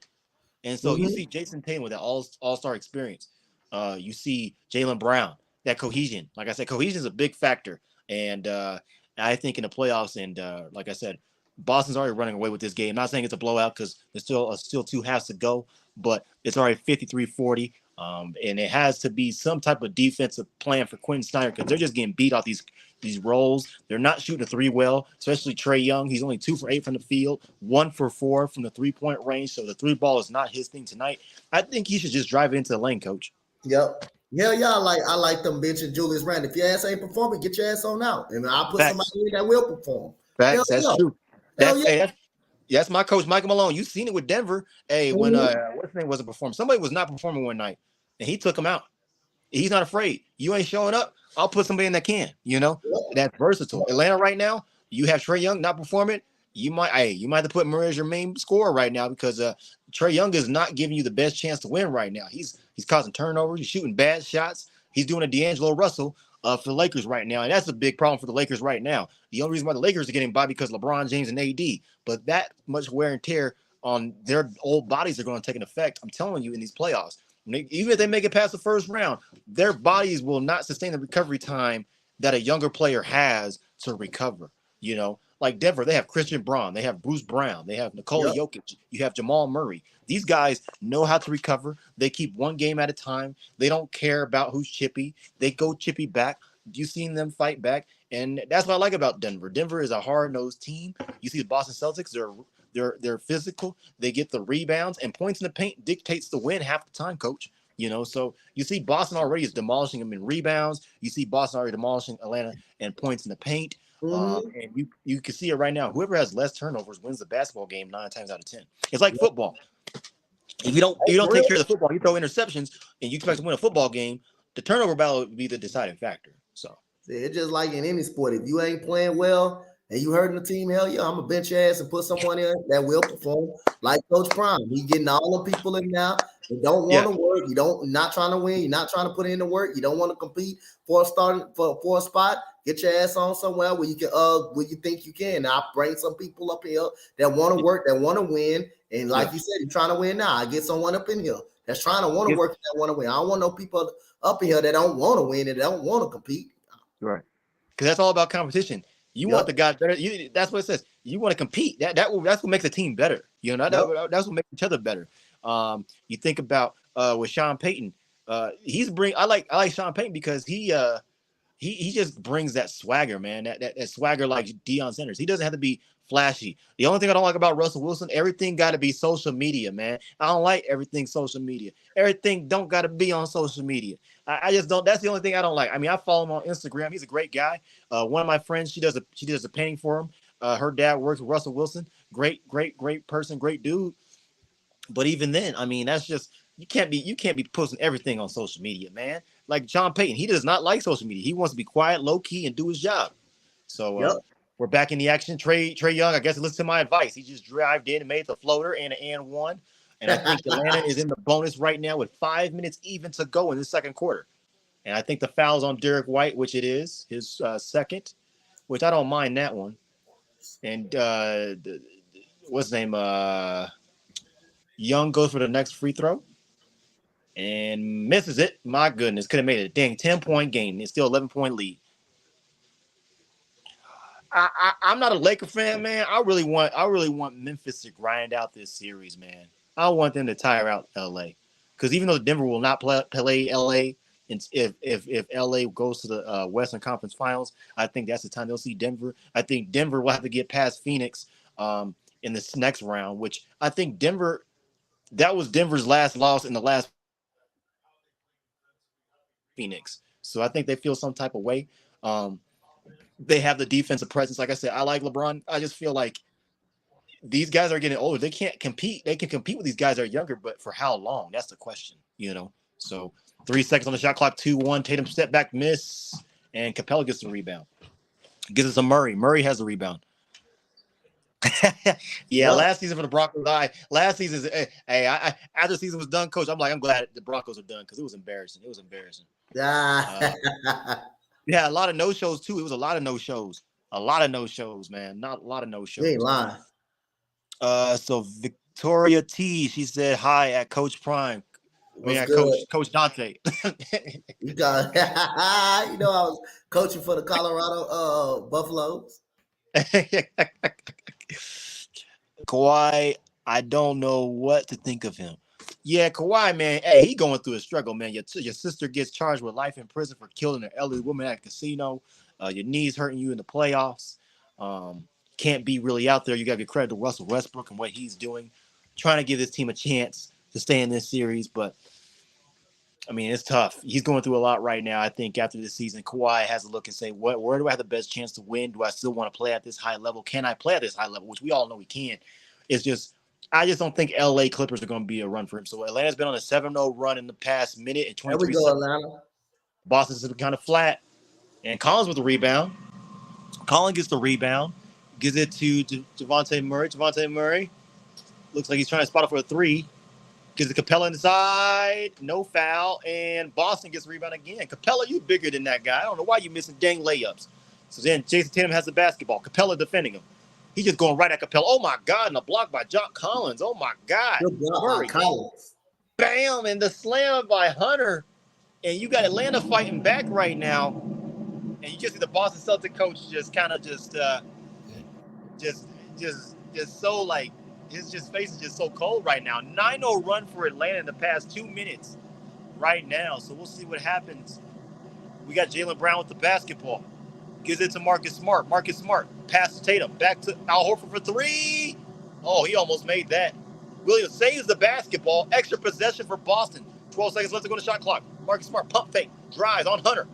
and so you see Jason Tatum with that all-star experience. You see Jaylen Brown, that cohesion. Like I said, cohesion is a big factor, and I think in the playoffs, and like I said, Boston's already running away with this game. Not saying it's a blowout because there's still 2 halves to go, but it's already 53-40, and it has to be some type of defensive plan for Quentin Snyder because they're just getting beat off these rolls. They're not shooting a 3 well, especially Trae Young. He's only 2 for 8 from the field, 1 for 4 from the 3-point range, so the 3 ball is not his thing tonight. I think he should just drive it into the lane, Coach. Yep. Yeah. I like them benching Julius Randle. If your ass ain't performing, get your ass on out, and I'll put somebody in that will perform. That's true. That's my coach, Michael Malone. You've seen it with Denver. Hey, when what's his name wasn't performing, somebody was not performing one night, and he took him out. He's not afraid. You ain't showing up, I'll put somebody in that can. That's versatile. Atlanta right now, you have Trae Young not performing. You might have to put Murray as your main scorer right now because Trae Young is not giving you the best chance to win right now. He's causing turnovers. He's shooting bad shots. He's doing a D'Angelo Russell for the Lakers right now, and that's a big problem for the Lakers right now. The only reason why the Lakers are getting by because LeBron James and AD, but that much wear and tear on their old bodies are going to take an effect. I'm telling you, in these playoffs, even if they make it past the first round, their bodies will not sustain the recovery time that a younger player has to recover. Like Denver, they have Christian Braun, they have Bruce Brown, they have Nikola Jokic, you have Jamal Murray. These guys know how to recover. They keep one game at a time. They don't care about who's chippy. They go chippy back. You've seen them fight back, and that's what I like about Denver. Denver is a hard-nosed team. You see the Boston Celtics, they're physical. They get the rebounds, and points in the paint dictates the win half the time, Coach. So you see Boston already is demolishing them in rebounds. You see Boston already demolishing Atlanta and points in the paint. And you can see it right now. Whoever has less turnovers wins the basketball game 9 times out of 10. It's like football. If you don't take care of the football, you throw interceptions, and you expect to win a football game, the turnover battle would be the deciding factor. So it's just like in any sport. If you ain't playing well, and you hurting the team, hell yeah, I'm gonna bench your ass and put someone in that will perform like Coach Prime. He getting all the people in now. They don't want Yeah, to work. You don't not trying to win. You're not trying to put in the work. You don't want to compete for a starting for a spot. Get your ass on somewhere where you can where you think you can. Now bring some people up here that want to work, that want to win. And yeah. like you said, you're trying to win now. I get someone up in here that's trying to want to It's, work, that want to win. I don't want no people up in here that don't want to win and don't want to compete. right. Because that's all about competition. You want Yep. the guy better. That's what it says. You want to compete. That's what makes a team better. You know, Yep. that's what makes each other better. You think about with Sean Payton. I like Sean Payton because he just brings that swagger, man. That swagger like Deion Sanders. He doesn't have to be flashy. The only thing I don't like about Russell Wilson, everything got to be social media, man. I don't like everything social media. Everything don't got to be on social media. I just don't. That's the only thing I don't like. I mean, I follow him on Instagram. He's a great guy. One of my friends, she does a painting for him. Her dad works with Russell Wilson. Great person, great dude. But even then, I mean, that's just you can't be posting everything on social media, man. Like John Payton, he does not like social media. He wants to be quiet, low key, and do his job. So Yep. we're back in the action. Trey Young, I guess, he listened to my advice. He just drived in and made the floater and an and one. And I think Atlanta is in the bonus right now with 5 minutes even to go in the second quarter. And I think the foul's on Derek White, which it is his second, which I don't mind that one. And what's his name? Young goes for the next free throw and misses it. My goodness, could have made it a dang 10-point game. It's still 11-point lead. I'm not a Laker fan, man. I really want Memphis to grind out this series, man. I want them to tire out LA. Because even though Denver will not play LA, and if LA goes to the Western Conference Finals, I think that's the time they'll see Denver. I think Denver will have to get past Phoenix in this next round, which I think Denver, that was Denver's last loss in the last Phoenix. So I think they feel some type of way. Um, they have the defensive presence. Like I said, I like LeBron. I just feel like these guys are getting older. They can't compete. They can compete with these guys that are younger, but for how long? That's the question, you know? So 3 seconds on the shot clock, 2-1. Tatum step back miss, and Capella gets the rebound. Gives it to Murray. Murray has the rebound. Yeah, Yep. last season for the Broncos. Last season, after the season was done, coach, I'm glad the Broncos are done because it was embarrassing. It was embarrassing. Ah. Yeah, a lot of no shows too. It was a lot of no shows. A lot of no shows, man. Not a lot of no You ain't shows. lying. So Victoria T, she said hi at Coach Prime. I mean, What's at good? Coach Dante. You got I was coaching for the Colorado Buffaloes. Kawhi, I don't know what to think of him. Yeah, Kawhi, man, hey, he going through a struggle, man. Your sister gets charged with life in prison for killing an elderly woman at a casino. Your knees hurting you in the playoffs. Can't be really out there. You got to give credit to Russell Westbrook and what he's doing, trying to give this team a chance to stay in this series. But I mean, it's tough. He's going through a lot right now. I think after this season, Kawhi has to look and say, where do I have the best chance to win? Do I still want to play at this high level? Can I play at this high level? Which we all know he can. It's just, I just don't think LA Clippers are going to be a run for him. So Atlanta's been on a 7-0 run in the past minute and There we 23 go, seconds. Atlanta. Boston's been kind of flat. And Collins with the rebound. Collins gets the rebound, gives it to Javante Murray. Javante Murray looks like he's trying to spot it for a three. Gives the Capella inside, no foul, and Boston gets the rebound again. Capella, you bigger than that guy. I don't know why you missing dang layups. So then Jason Tatum has the basketball. Capella defending him. He's just going right at Capella. Oh my God, and a block by John Collins. Oh my God. Good block by Murray. Collins. Bam, and the slam by Hunter. And you got Atlanta fighting back right now. And you just see the Boston Celtics coach just kind of just just so like his just face is just so cold right now. 9-0 run for Atlanta in the past 2 minutes right now. So we'll see what happens. We got Jaylen Brown with the basketball. Gives it to Marcus Smart. Marcus Smart. Pass to Tatum. Back to Al Horford for three. Oh, he almost made that. Williams saves the basketball. Extra possession for Boston. 12 seconds left to go to shot clock. Marcus Smart pump fake. Drives on Hunter.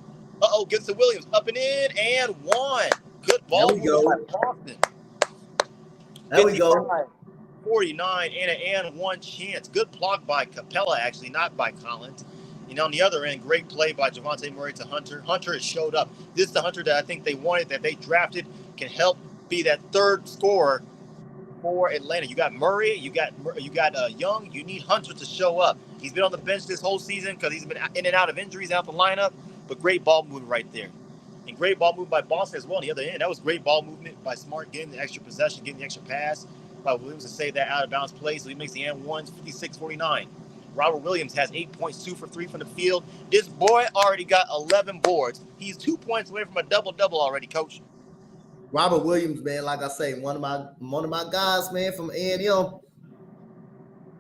Gets to Williams. Up and in and one. Good There ball we movement by go. Boston. There we 55, go. 49, and one chance. Good block by Capella, actually, not by Collins. And on the other end, great play by Javante Murray to Hunter. Hunter has showed up. This is the Hunter that I think they wanted, that they drafted, can help be that third scorer for Atlanta. You got Murray, you got Young. You need Hunter to show up. He's been on the bench this whole season because he's been in and out of injuries, out the lineup. But great ball movement right there, and great ball movement by Boston as well on the other end. That was great ball movement by Smart, getting the extra possession, getting the extra pass by Williams to save that out of bounds play. So he makes the and-ones 56-49. Robert Williams has 8 points, 2 for 3 from the field. This boy already got 11 boards. He's 2 points away from a double-double already, Coach. Robert Williams, man, like I say, one of my guys, man, from A&M.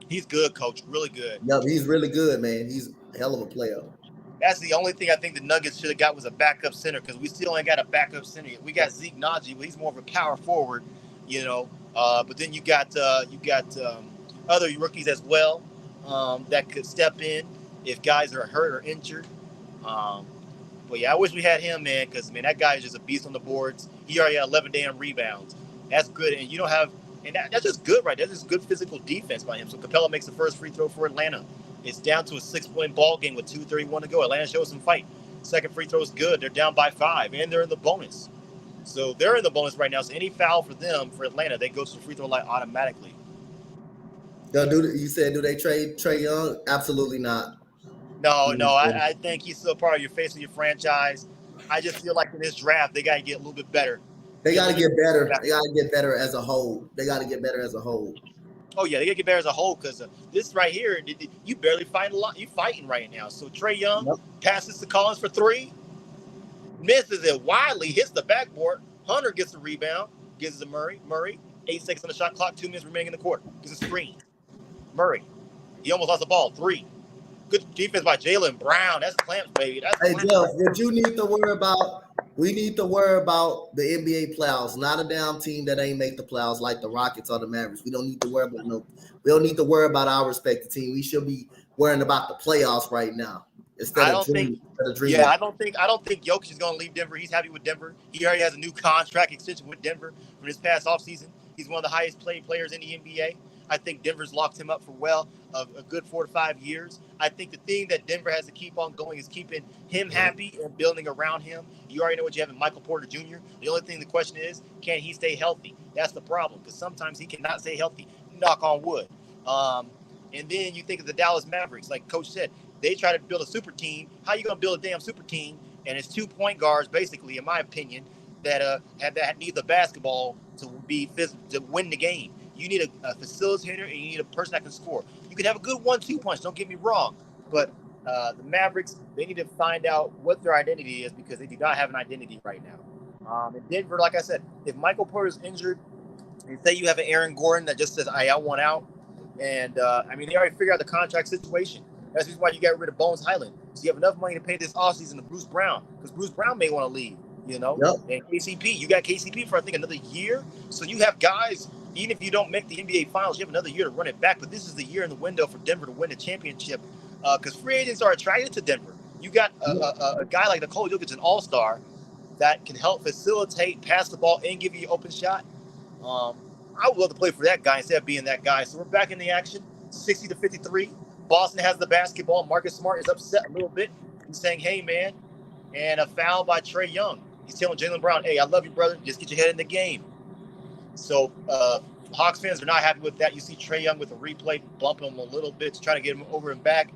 He's good, Coach. Really good. Yep, he's really good, man. He's a hell of a player. That's the only thing I think the Nuggets should have got was a backup center, because we still ain't got a backup center yet. We got Zeke Naji, but he's more of a power forward, you know. But then you got other rookies as well that could step in if guys are hurt or injured. But yeah, I wish we had him, man, because man, that guy is just a beast on the boards. He already had 11 damn rebounds. That's good, and you don't have, and that's just good, right? That's just good physical defense by him. So Capella makes the first free throw for Atlanta. It's down to a 6-point ball game with 2:31 to go. Atlanta shows some fight. Second free throw is good. They're down by 5, and they're in the bonus. So they're in the bonus right now. So any foul for them, for Atlanta, they go to the free throw line automatically. You said, do they trade Trae Young? Absolutely not. No, I think he's still part of your face of your franchise. I just feel like in this draft, they got to get a little bit better. They got to get better. They got to get better as a whole. Oh, yeah, they got to get better as a whole, because this right here, you barely fight a lot. You're fighting right now. So Trae Young passes to Collins for 3. Misses it widely, hits the backboard. Hunter gets the rebound, gives it to Murray. 8 seconds on the shot clock, 2 minutes remaining in the quarter. Gets a screen. Murray, he almost lost the ball. 3. Good defense by Jaylen Brown. That's clamps, baby. Hey, Jeff, what you need to worry about, we need to worry about the NBA playoffs, not a damn team that ain't make the playoffs like the Rockets or the Mavericks. We don't need to worry about we don't need to worry about our respective team. We should be worrying about the playoffs right now. I don't think Jokic is going to leave Denver. He's happy with Denver. He already has a new contract extension with Denver from this past offseason. He's one of the highest paid players in the NBA. I think Denver's locked him up for a good 4 to 5 years. I think the thing that Denver has to keep on going is keeping him happy and building around him. You already know what you have in Michael Porter Jr. The only thing, the question is, can he stay healthy? That's the problem, because sometimes he cannot stay healthy. Knock on wood. And then you think of the Dallas Mavericks, like Coach said, they try to build a super team. How are you going to build a damn super team? And it's 2 point guards, basically, in my opinion, that need the basketball to win the game. You need a facilitator, and you need a person that can score. You can have a good 1-2 punch, don't get me wrong. But the Mavericks, they need to find out what their identity is, because they do not have an identity right now. In Denver, like I said, if Michael Porter's injured, and say you have an Aaron Gordon that just says, I want out. And, they already figured out the contract situation. That's the reason why you got rid of Bones Highland. So you have enough money to pay this offseason to Bruce Brown, because Bruce Brown may want to leave, you know? Yep. And KCP, you got KCP for, I think, another year. So you have guys, even if you don't make the NBA Finals, you have another year to run it back. But this is the year in the window for Denver to win the championship, because free agents are attracted to Denver. You got a guy like Nikola Jokic, an all-star, that can help facilitate, pass the ball, and give you an open shot. I would love to play for that guy instead of being that guy. So we're back in the action, 60-53. Boston has the basketball. Marcus Smart is upset a little bit. He's saying, hey, man, and a foul by Trae Young. He's telling Jaylen Brown, hey, I love you, brother. Just get your head in the game. So Hawks fans are not happy with that. You see Trae Young with a replay, bump him a little bit to try to get him over and back.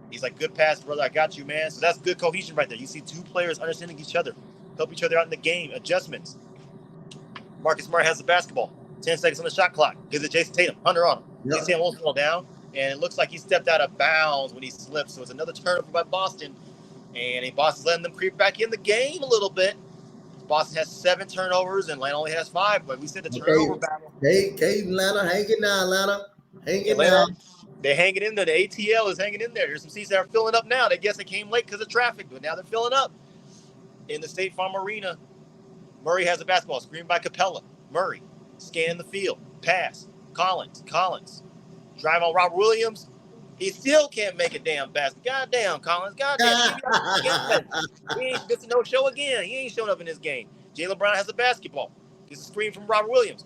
He's like, good pass, brother. I got you, man. So that's good cohesion right there. You see 2 players understanding each other, help each other out in the game, adjustments. Marcus Smart has the basketball. 10 seconds on the shot clock. Gives it Jason Tatum. Hunter on him. Yep. Jason Tatum won't fall down. And it looks like he stepped out of bounds when he slipped. So it's another turnover by Boston. And Boston's letting them creep back in the game a little bit. Boston has 7 turnovers and Atlanta only has 5. But we said the turnover battle. Hey, Atlanta, hang it down, Atlanta. Hang it down. They're hanging in there. The ATL is hanging in there. There's some seats that are filling up now. They guess they came late because of traffic, but now they're filling up. In the State Farm Arena, Murray has the basketball. Screened by Capella. Murray. Scan the field. Pass. Collins. Drive on Robert Williams. He still can't make a damn basket. Goddamn, Collins. Goddamn. He ain't missing no show again. He ain't showing up in this game. Jaylen Brown has the basketball. Gets a screen from Robert Williams.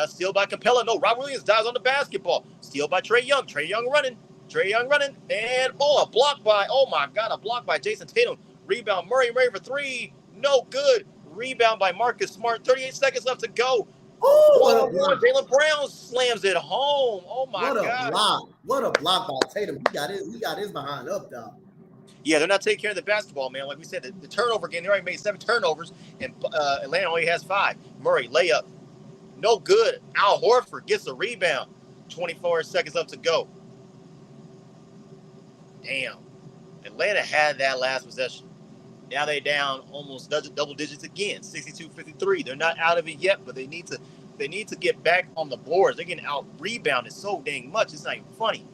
Steal by Capella. No, Robert Williams dives on the basketball. Steal by Trae Young. Trae Young running. And, a block by, a block by Jason Tatum. Rebound, Murray for 3. No good. Rebound by Marcus Smart. 38 seconds left to go. Oh, what a One-on-one. block. Jaylen Brown slams it home. Oh, my What a God. block. What a block by Tatum. He got his behind up, dog. Yeah, they're not taking care of the basketball, man. Like we said, the turnover game, they already made 7 turnovers, and Atlanta only has 5. Murray, layup. No good. Al Horford gets a rebound. 24 seconds left to go. Damn. Atlanta had that last possession. Now they down almost double digits again, 62-53. They're not out of it yet, but they need to get back on the boards. They're getting out rebounded so dang much. It's not even funny.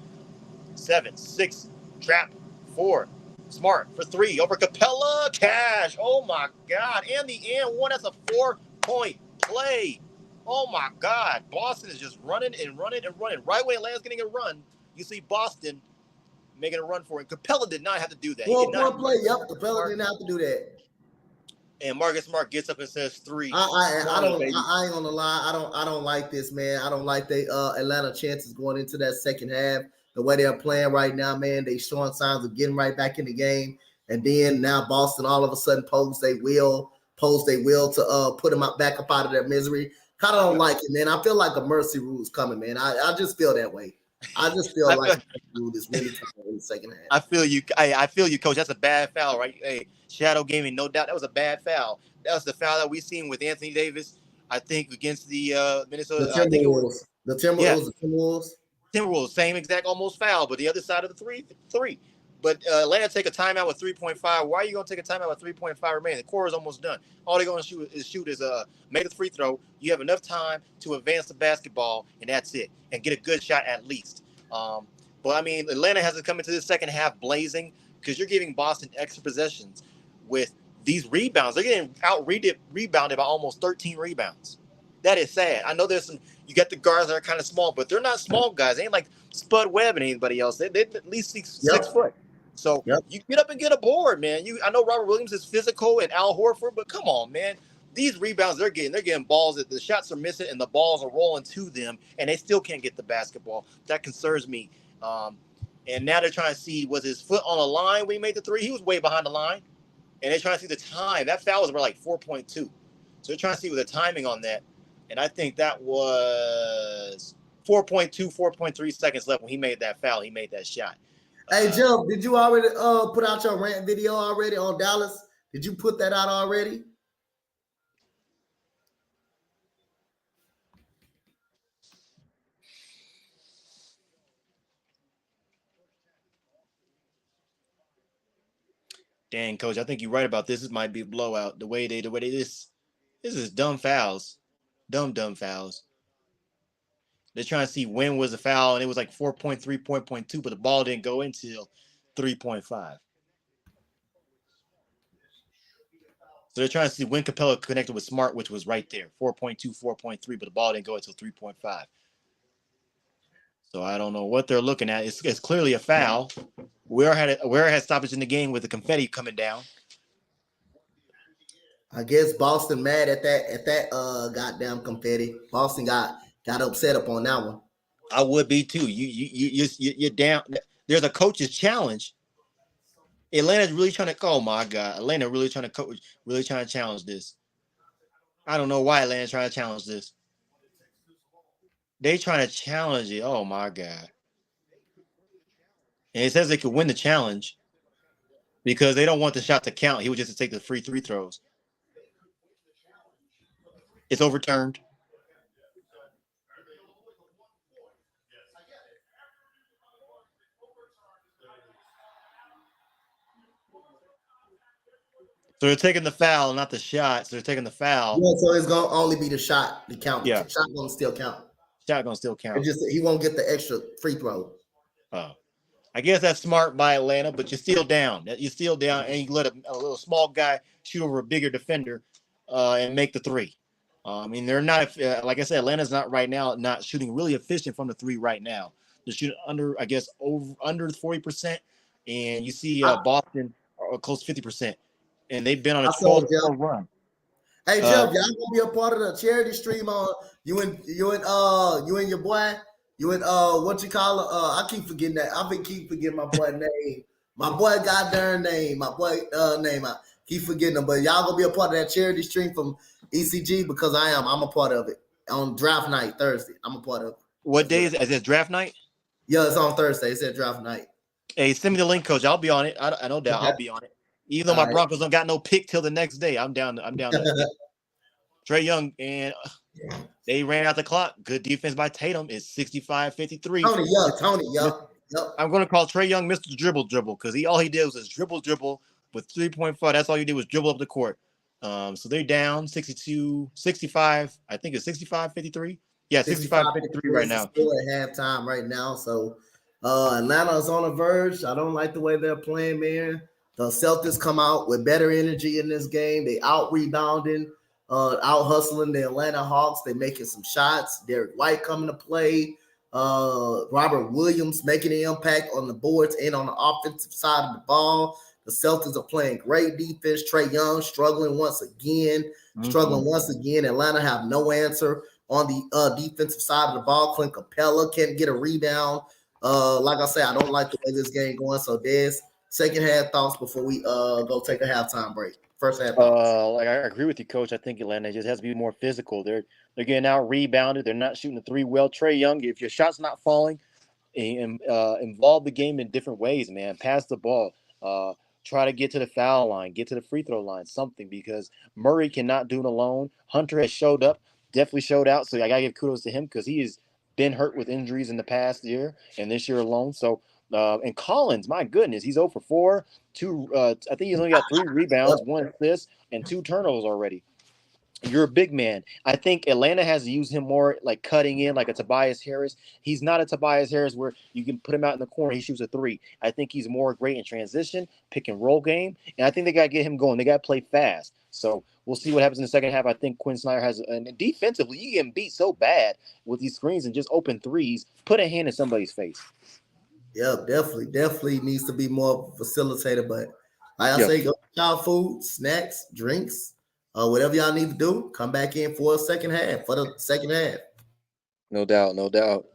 7, 6, trap, 4. Smart for 3 over Capella. Cash. Oh my God. And the and one. That's a 4-point play. Oh my God. Boston is just running and running and running. Right when Atlanta's getting a run, you see Boston making a run for it. Capella did not have to do that. 4-point play. Yep, Capella didn't have to do that. And Marcus Smart gets up and says 3. I ain't gonna lie. I don't like this, man. I don't like the Atlanta chances going into that second half. The way they're playing right now, man, they showing signs of getting right back in the game. And then now Boston all of a sudden pose they will to put them back up out of their misery. Kind of don't like it, man. I feel like a mercy rule is coming, man. I just feel that way. I just feel like a mercy rule is really coming in the second half. I feel you, Coach. That's a bad foul, right? Hey, Shadow Gaming, no doubt that was a bad foul. That was the foul that we seen with Anthony Davis, I think, against the Minnesota. The Timberwolves. The Timberwolves. Timberwolves, same exact almost foul, but the other side of the three. But Atlanta take a timeout with 3.5. Why are you going to take a timeout with 3.5 remaining? The quarter is almost done. All they're going to shoot is make a free throw. You have enough time to advance the basketball, and that's it, and get a good shot at least. But I mean, Atlanta has to come into this second half blazing because you're giving Boston extra possessions with these rebounds. They're getting rebounded by almost 13 rebounds. That is sad. I know you got the guards that are kind of small, but they're not small guys. They ain't like Spud Webb and anybody else. They're at least 6 foot. So you get up and get a board, man. I know Robert Williams is physical and Al Horford, but come on, man. These rebounds they're getting balls that the shots are missing and the balls are rolling to them, and they still can't get the basketball. That concerns me. And now they're trying to see, was his foot on the line when he made the 3? He was way behind the line. And they're trying to see the time. That foul was like 4.2. So they're trying to see the timing on that. And I think that was 4.2, 4.3 seconds left when he made that foul. He made that shot. Hey, Joe, did you already put out your rant video already on Dallas? Did you put that out already? Dang, Coach, I think you're right about this. This might be a blowout. The way this is dumb fouls. Dumb fouls. They're trying to see when was the foul, and it was like 4.3, 4.2, but the ball didn't go until 3.5. So they're trying to see when Capella connected with Smart, which was right there, 4.2, 4.3, but the ball didn't go until 3.5. So I don't know what they're looking at. It's clearly a foul. Where had stoppage in the game with the confetti coming down. I guess Boston mad at that goddamn confetti. Boston got upset up on that one. I would be too. You're down. There's a coach's challenge. Atlanta's really trying to. Oh my God, Atlanta really trying to challenge this. I don't know why Atlanta's trying to challenge this. They trying to challenge it. Oh my God. And it says they could win the challenge because they don't want the shot to count. He would just take the free 3 throws. It's overturned. So they're taking the foul, not the shot. So they're taking the foul. Yeah, so it's gonna only be the shot to count. Yeah. The shot gonna still count. Shot gonna still count. He won't get the extra free throw. Oh. I guess that's smart by Atlanta, but you're still down. You're still down, and you let a little small guy shoot over a bigger defender and make the 3. I mean, they're not, like I said, Atlanta's not shooting really efficient from the 3 right now. They're shooting under 40%, and you see Boston close to 50%, and they've been on a 12 run. Hey, Jeff, y'all gonna be a part of the charity stream on you and your boy. You and what you call it? I keep forgetting that. I've been keep forgetting my boy name. My boy goddamn name. My boy name. Keep forgetting them. But y'all gonna be a part of that charity stream from ECG because I am. I'm a part of it on draft night Thursday. I'm a part of it What as day well. is it? Draft night? Yeah, it's on Thursday. It's at draft night. Hey, send me the link, coach. I'll be on it. I no doubt I'll be on it. Even though my All Broncos don't got no pick till the next day, I'm down. I'm down to right. Trey Young, and they ran out the clock. Good defense by Tatum. It's 65-53. Tony, yep. I'm going to call Trey Young Mr. Dribble because all he did was dribble with 3.5. That's all he did was dribble up the court. So they're down 65. I think it's 65-53. Yeah, 65-53 right is the now. score at halftime right now. So Atlanta's on the verge. I don't like the way they're playing, man. The Celtics come out with better energy in this game. They out rebounding, out hustling the Atlanta Hawks. They making some shots. Derek White coming to play. Robert Williams making an impact on the boards and on the offensive side of the ball. The Celtics are playing great defense. Trey Young struggling once again. Atlanta have no answer on the defensive side of the ball. Clint Capella can't get a rebound. Like I say, I don't like the way this game going. So, Des, second half thoughts before we go take a halftime break. First half thoughts. Like I agree with you, coach. I think Atlanta just has to be more physical. They're getting out rebounded. They're not shooting the three well. Trey Young, if your shot's not falling, and involve the game in different ways, man. Pass the ball. Try to get to the foul line, get to the free throw line, something, because Murray cannot do it alone. Hunter has showed up, definitely showed out. So I gotta give kudos to him because he has been hurt with injuries in the past year and this year alone. So and Collins, my goodness, he's 0 for 4. I think he's only got 3 rebounds, 1 assist, and 2 turnovers already. You're a big man. I think Atlanta has to use him more like cutting in, like a Tobias Harris. He's not a Tobias Harris where you can put him out in the corner, he shoots a 3. I think he's more great in transition, pick and roll game, and I think they got to get him going. They got to play fast. So we'll see what happens in the second half. I think Quinn Snyder has, and defensively, you get beat so bad with these screens and just open threes. Put a hand in somebody's face. Yeah, definitely needs to be more facilitated. But like I say, go get y'all food, snacks, drinks, whatever y'all need to do. Come back in for the second half. No doubt, no doubt.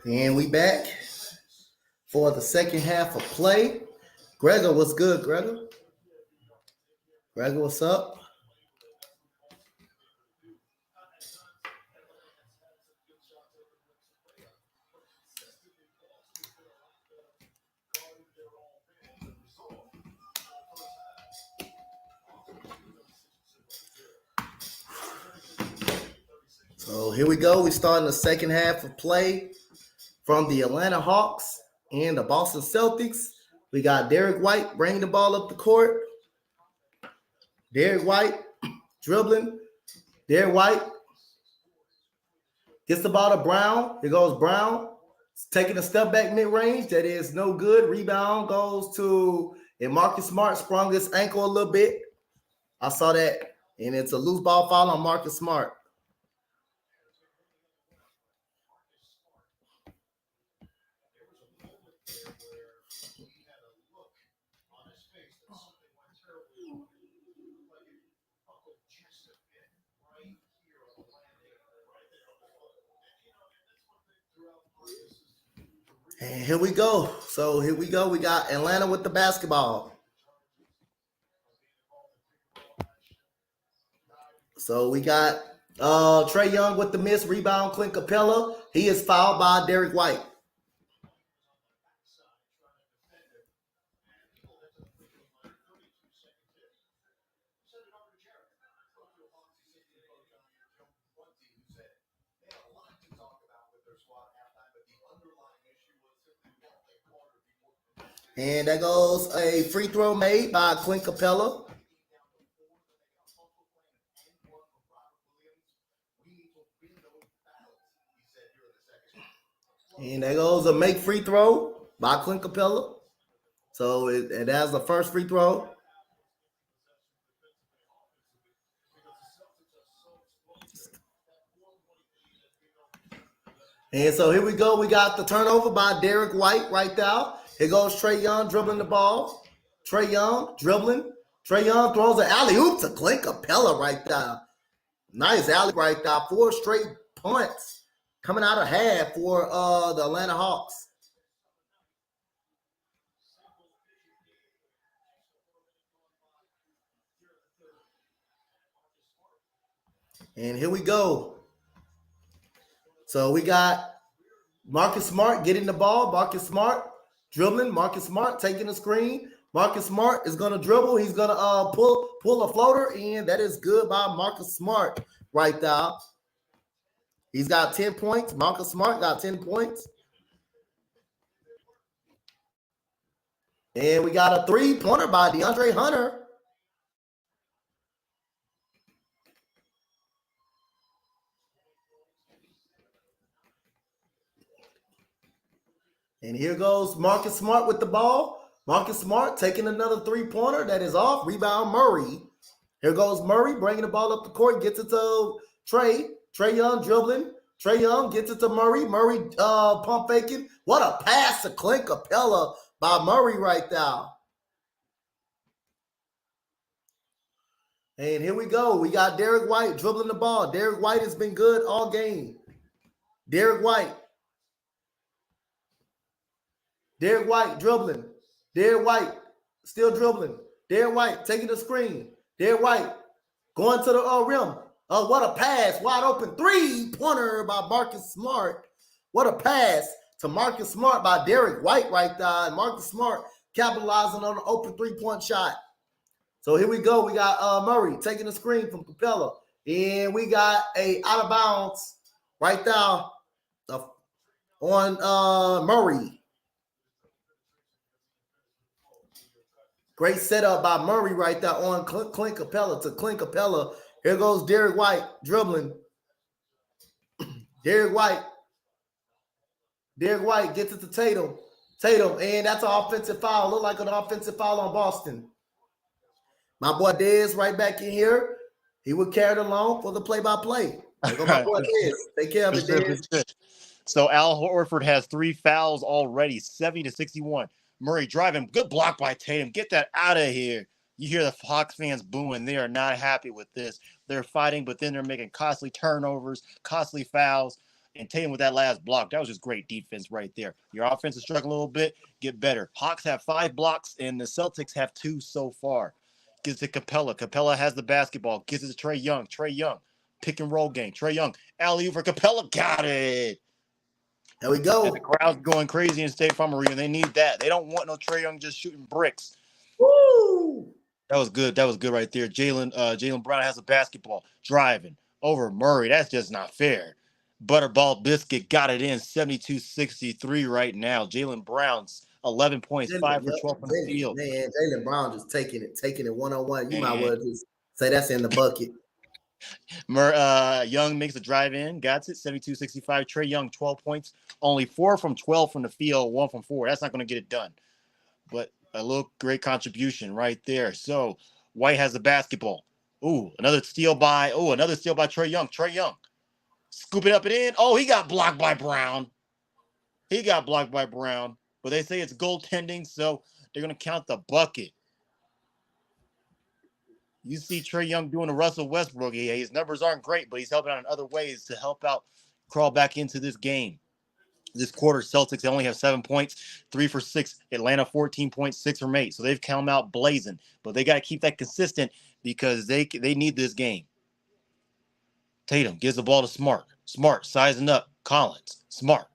And we back for the second half of play. Gregor, what's good, Gregor? Gregor, what's up? So here we go. We start in the second half of play from the Atlanta Hawks and the Boston Celtics. We got Derek White bringing the ball up the court. Derek White dribbling. Derek White gets the ball to Brown. Here goes Brown. Taking a step back mid-range. That is no good. Rebound goes to, and Marcus Smart sprung his ankle a little bit. I saw that. And it's a loose ball foul on Marcus Smart. And here we go. So here we go. We got Atlanta with the basketball. So we got Trae Young with the miss rebound. Clint Capella. He is fouled by Derek White. And that goes a free throw made by Clint Capella. And that goes a make free throw by Clint Capella. So it has the first free throw. And so here we go. We got the turnover by Derek White right there. Here goes Trae Young dribbling the ball. Trae Young dribbling. Trae Young throws an alley-oop to Clint Capella right there. Nice alley right there. 4 straight punts coming out of half for the Atlanta Hawks. And here we go. So we got Marcus Smart getting the ball. Marcus Smart dribbling. Marcus Smart taking the screen. Marcus Smart is going to dribble. He's going to pull a floater, and that is good by Marcus Smart right there. He's got 10 points. Marcus Smart got 10 points. And we got a three-pointer by DeAndre Hunter. And here goes Marcus Smart with the ball. Marcus Smart taking another three-pointer that is off. Rebound Murray. Here goes Murray bringing the ball up the court. Gets it to Trae. Trae Young dribbling. Trae Young gets it to Murray. Murray pump faking. What a pass to Clint Capella by Murray right there. And here we go. We got Derek White dribbling the ball. Derek White has been good all game. Derek White. Derek White dribbling. Derek White still dribbling. Derek White taking the screen. Derek White going to the rim. What a pass. Wide open three-pointer by Marcus Smart. What a pass to Marcus Smart by Derek White right there. And Marcus Smart capitalizing on an open three-point shot. So here we go. We got Murray taking the screen from Capella. And we got a out of bounds right there on Murray. Great setup by Murray right there on Clint Capella to Clint Capella. Here goes Derek White dribbling. Derek White. Derek White gets it to Tatum. Tatum, and that's an offensive foul. Look like an offensive foul on Boston. My boy Dez right back in here. He would carry it along for the play-by-play. My boy Dez. Take care of it, Dez. So Al Horford has 3 fouls already, 70-61. Murray driving, good block by Tatum. Get that out of here. You hear the Hawks fans booing. They are not happy with this. They're fighting, but then they're making costly turnovers, costly fouls. And Tatum with that last block, that was just great defense right there. Your offense is struggling a little bit, get better. Hawks have 5 blocks, and the Celtics have 2 so far. Gives it to Capella. Capella has the basketball. Gives it to Trae Young. Trae Young, pick and roll game. Trae Young, alley-oop for Capella. Got it. There we And go. the crowd's going crazy in State Farm Arena. They need that. They don't want no Trae Young just shooting bricks. Woo! That was good. That was good right there. Jaylen Brown has a basketball, driving over Murray. That's just not fair. Butterball Biscuit got it in 72-63 right now. Jaylen Brown's 11 points, 5 for 12 from the field. Man, Jaylen Brown just taking it one-on-one. You might And well just say that's in the bucket. Young makes a drive in, got it 72-65. Trae Young 12 points, only 4 from 12 from the field, 1 from 4. That's not going to get it done. But a little great contribution right there. So White has the basketball. Another steal by Trae Young. Trae Young. Scoop it up and in. Oh, he got blocked by Brown. But they say it's goaltending, so they're going to count the bucket. You see Trae Young doing a Russell Westbrook. His numbers aren't great, but he's helping out in other ways to help out crawl back into this game. This quarter, Celtics only have 7 points, 3 for 6. Atlanta 14 points, 6 from 8. So they've come out blazing, but they got to keep that consistent because they need this game. Tatum gives the ball to Smart. Smart sizing up. Collins. Smart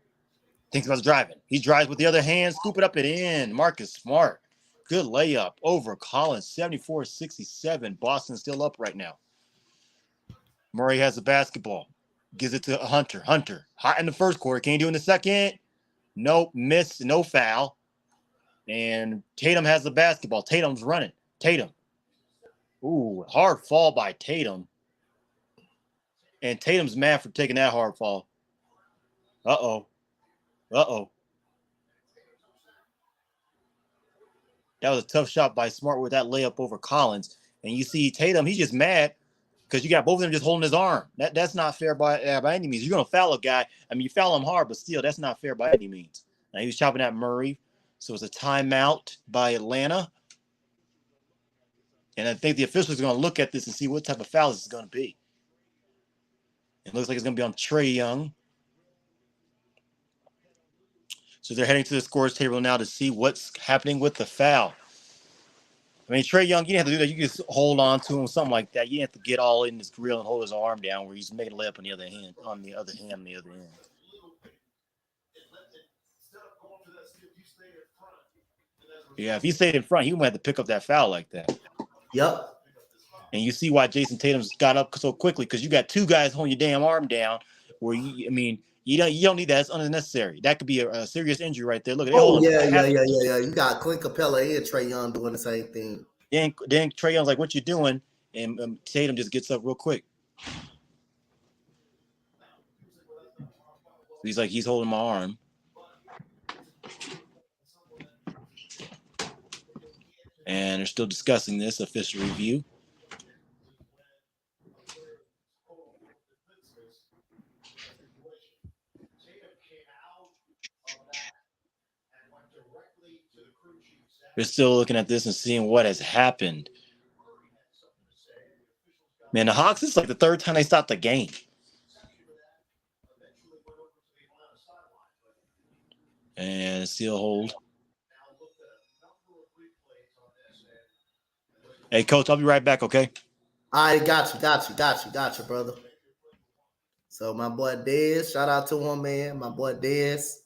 thinks about driving. He drives with the other hand, scoop it up and in. Marcus Smart. Good layup over Collins, 74-67. Boston's still up right now. Murray has the basketball. Gives it to Hunter. Hunter, hot in the first quarter. Can he do in the second? Nope, miss, no foul. And Tatum has the basketball. Tatum's running. Tatum. Hard fall by Tatum. And Tatum's mad for taking that hard fall. Uh-oh. That was a tough shot by Smart with that layup over Collins. And you see Tatum, he's just mad because you got both of them just holding his arm. That's not fair by any means. You're going to foul a guy. I mean, you foul him hard, but still, that's not fair by any means. Now, he was chopping at Murray. So it's a timeout by Atlanta. And I think the officials are going to look at this and see what type of foul this is going to be. It looks like it's going to be on Trae Young. So they're heading to the scores table now to see what's happening with the foul. I mean, Trae Young, you didn't have to do that. You just hold on to him, something like that. You didn't have to get all in his grill and hold his arm down where he's making a layup on the other hand. Yeah, if he stayed in front, he might have to pick up that foul like that. Yep. And you see why Jason Tatum's got up so quickly because you got 2 guys holding your damn arm down. Where you don't need that. It's unnecessary. That could be a serious injury right there. Look, yeah. You got Clint Capella and Trae Young doing the same thing. Then Trae Young's like, "What you doing?" And Tatum just gets up real quick. He's like, "He's holding my arm." And they're still discussing this official review. They're still looking at this and seeing what has happened. Man, the Hawks, it's like the 3rd time they stopped the game. And still hold. Hey, Coach, I'll be right back, okay? I got you, brother. So my boy Dez, shout out to him, man. My boy Dez.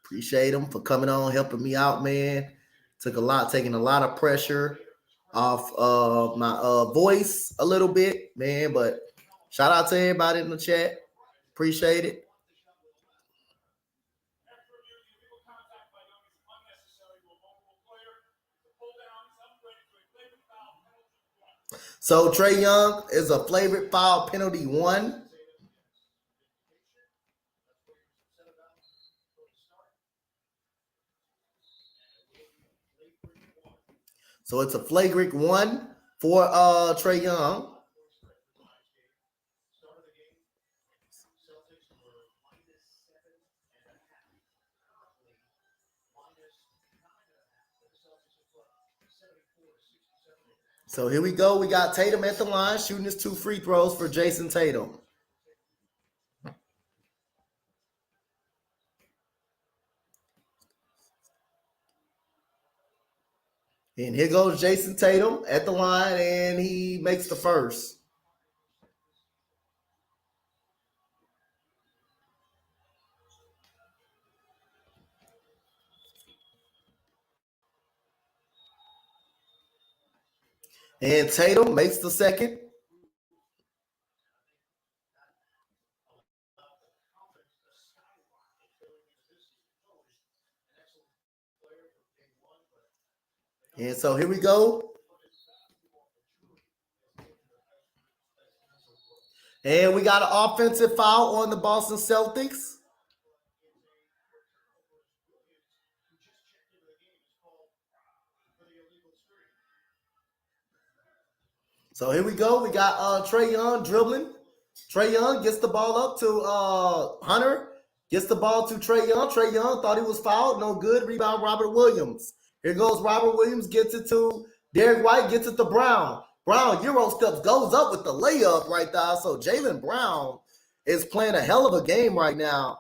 Appreciate him for coming on, helping me out, man. Taking a lot of pressure off my voice a little bit, man. But shout out to everybody in the chat. Appreciate it. So Trae Young is a flavored foul penalty 1. So it's a flagrant 1 for Trae Young. So here we go. We got Tatum at the line shooting his 2 free throws for Jason Tatum. And here goes Jason Tatum at the line, and he makes the first. And Tatum makes the second. And so here we go. And we got an offensive foul on the Boston Celtics. So here we go. We got Trae Young dribbling. Trae Young gets the ball up to Hunter. Gets the ball to Trae Young. Trae Young thought he was fouled. No good. Rebound Robert Williams. Here goes Robert Williams. Gets it to Derek White. Gets it to Brown. Brown Euro steps. Goes up with the layup right there. So Jaylen Brown is playing a hell of a game right now.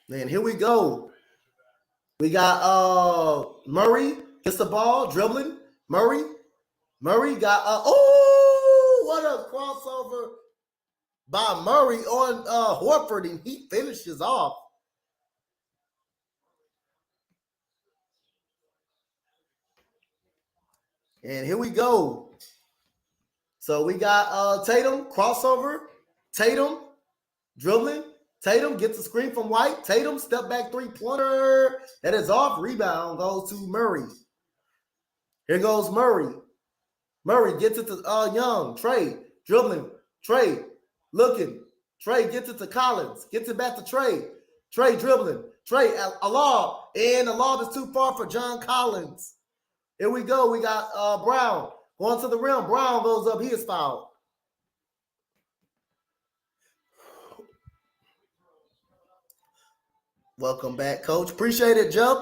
Man, here we go. We got Murray gets the ball, dribbling. Murray got what a crossover by Murray on Horford, and he finishes off. And here we go. So we got Tatum crossover. Tatum dribbling. Tatum gets a screen from White. Tatum step back 3-pointer. That is off. Rebound goes to Murray. Here goes Murray. Murray gets it to Young. Trae dribbling. Trae looking. Trae gets it to Collins. Gets it back to Trae. Trae dribbling. Trae a lob. And the lob is too far for John Collins. Here we go. We got Brown going to the rim. Brown goes up. He is fouled. Welcome back, Coach. Appreciate it, Jeff.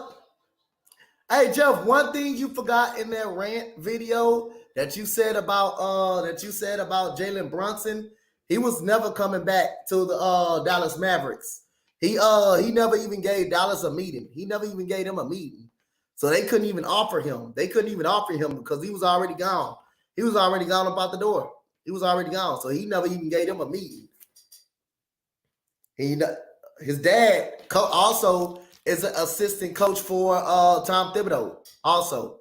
Hey, Jeff. One thing you forgot in that rant video that you said about Jalen Brunson, he was never coming back to the Dallas Mavericks. He never even gave Dallas a meeting. He never even gave them a meeting. So they couldn't even offer him. They couldn't even offer him because he was already gone. He was already gone about the door. He was already gone. So he never even gave them a meeting. His dad also is an assistant coach for Tom Thibodeau also.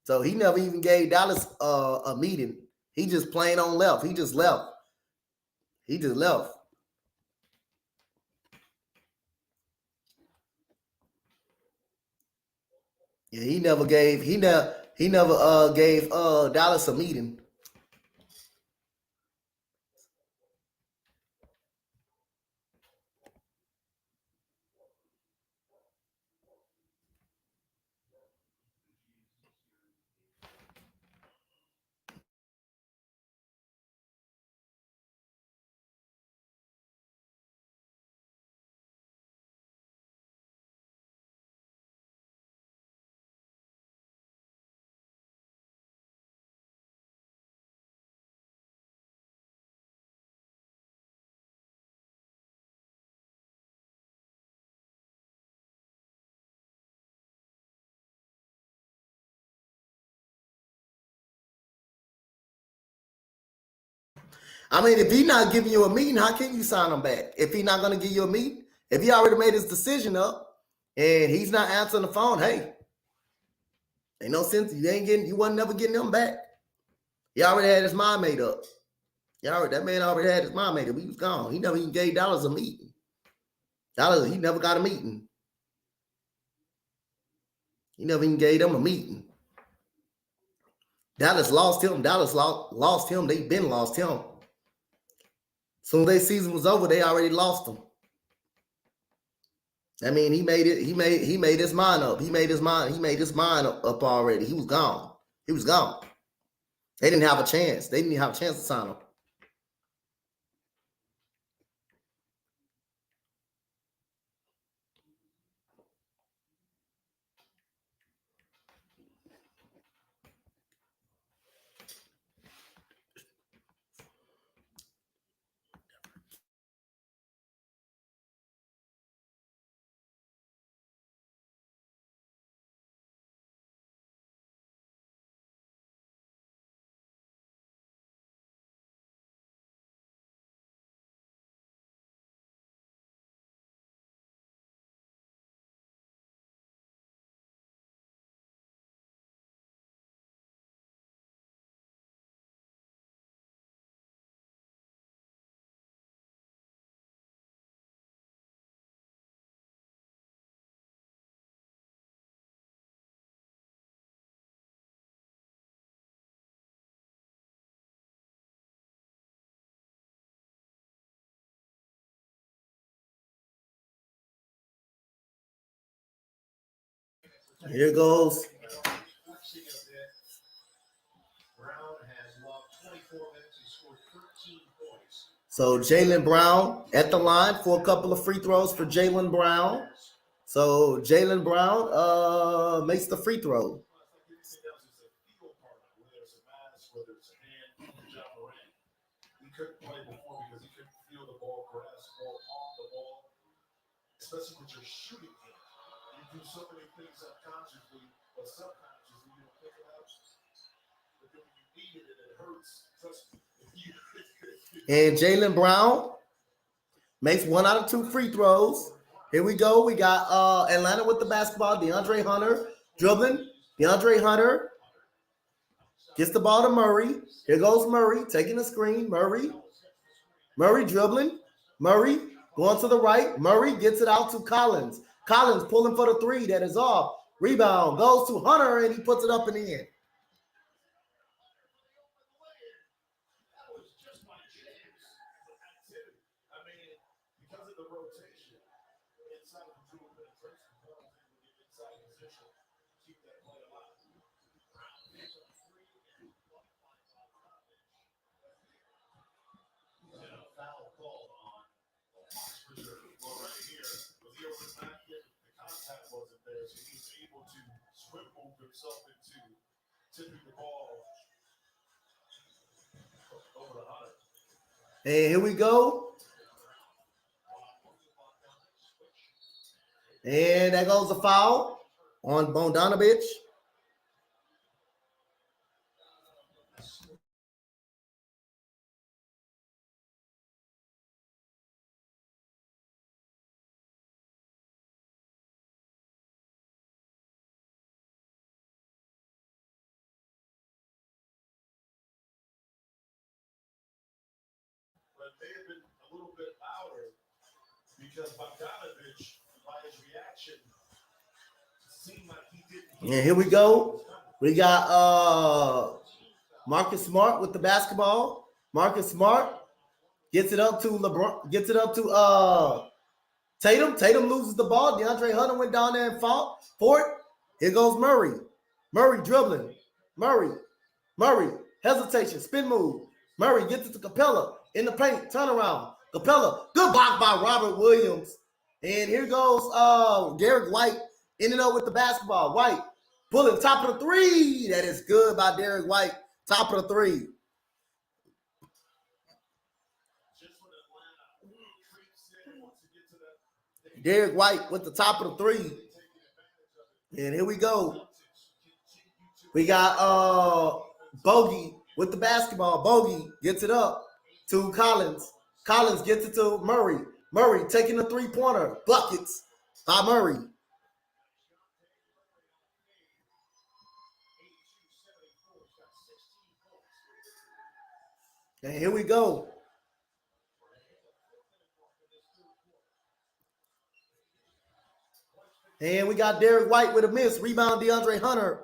So he never even gave Dallas a meeting. He just plain on left. He just left. Yeah, he never gave Dallas a meeting. I mean, if he's not giving you a meeting, how can you sign him back? If he's not going to give you a meeting, if he already made his decision up and he's not answering the phone, hey, ain't no sense. You wasn't never getting him back. He already had his mind made up. That man already had his mind made up. He was gone. He never even gave Dallas a meeting. He never got a meeting. He never even gave them a meeting. Dallas lost him. Lost him. They been lost him. Soon as their season was over, they already lost him. I mean, he made his mind up. He made his mind up already. He was gone. They didn't have a chance. They didn't have a chance to sign him. Here goes. So Jaylen Brown at the line for a couple of free throws for Jaylen Brown. So Jaylen Brown makes the free throw. And Jaylen Brown makes 1 out of 2 free throws. Here we go. We got Atlanta with the basketball. DeAndre Hunter dribbling. DeAndre Hunter gets the ball to Murray. Here goes Murray taking the screen. Murray dribbling. Murray going to the right. Murray gets it out to Collins. Collins pulling for the 3. That is off. Rebound goes to Hunter, and he puts it up and in. And here we go. And there goes the foul on Bogdanovich. And here we go. We got Marcus Smart with the basketball. Marcus Smart gets it up to LeBron. Gets it up to Tatum. Tatum loses the ball. DeAndre Hunter went down there and fought for it. Here goes Murray. Murray dribbling. Murray hesitation, spin move. Murray gets it to Capella in the paint. Turnaround. Capella. Good block by Robert Williams. And here goes Derek White ending up with the basketball. White pulling top of the 3. That is good by Derek White. Top of the 3. Derek White with the top of the 3. And here we go. We got Bogey with the basketball. Bogey gets it up to Collins. Collins gets it to Murray. Murray taking the 3-pointer. Buckets by Murray. And here we go. And we got Derek White with a miss. Rebound DeAndre Hunter.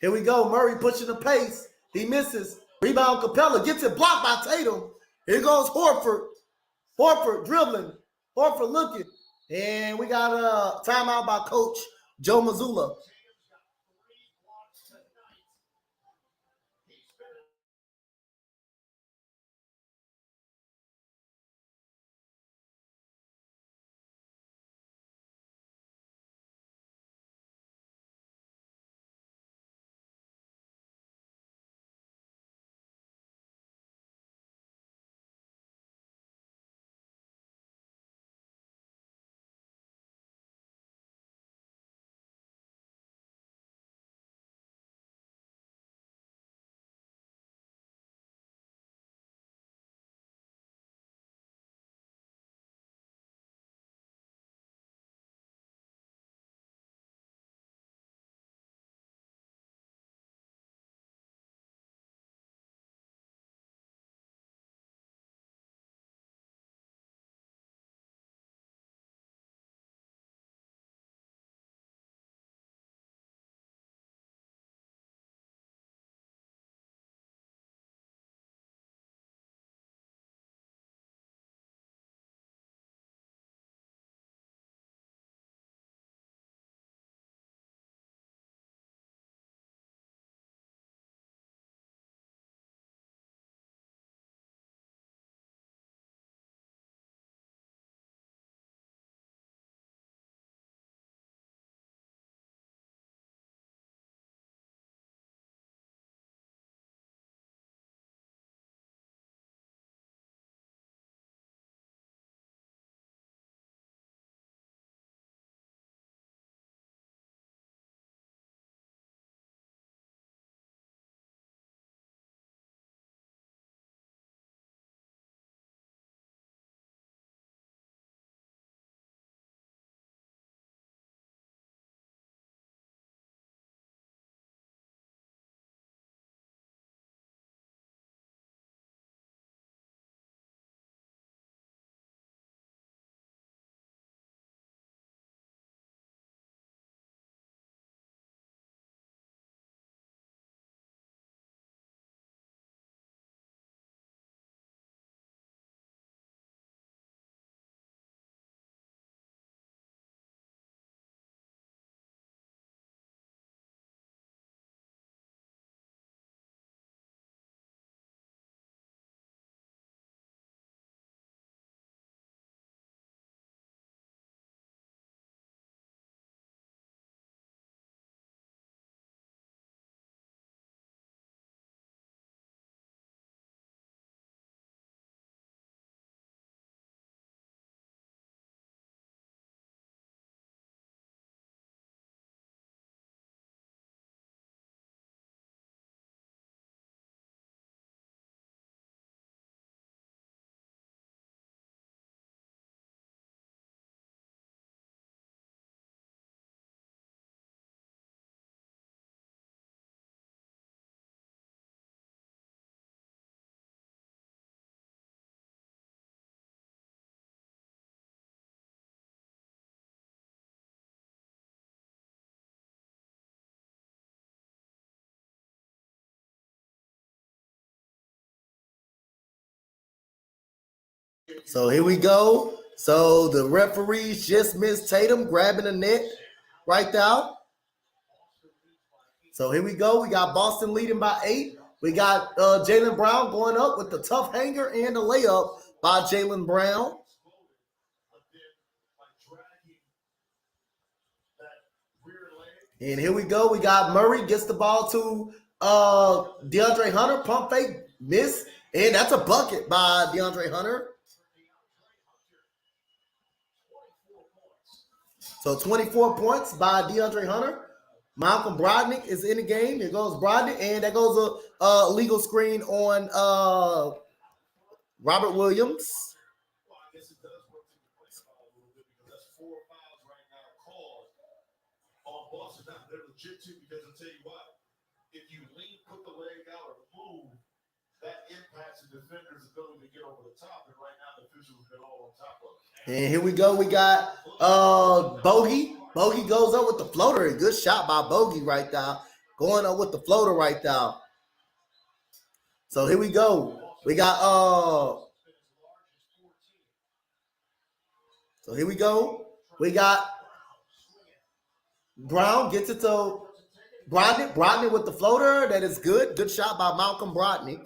Here we go. Murray pushing the pace. He misses. Rebound Capella. Gets it blocked by Tatum. Here goes Horford. Horford dribbling. Horford looking. And we got a timeout by Coach Joe Mazzulla. So here we go. So the referees just missed Tatum grabbing the net right there. So here we go. We got Boston leading by 8. We got Jaylen Brown going up with the tough hanger and the layup by Jaylen Brown. And here we go. We got Murray gets the ball to DeAndre Hunter. Pump fake, miss. And that's a bucket by DeAndre Hunter. So 24 points by DeAndre Hunter. Malcolm Brogdon is in the game. Here goes Brogdon. And that goes a legal screen on Robert Williams. Boston, they're legit too, because I'll tell you what, if you lean, put the leg out, or move, that impacts the defender's ability to get over the top. And right now, the officials have been all on top of it. And here we go. We got Bogey. Bogey goes up with the floater. A good shot by Bogey right there. Going up with the floater right there. So here we go. We got so here we go. We got Brown gets it to Brogdon. Brogdon with the floater. That is good. Good shot by Malcolm Brogdon.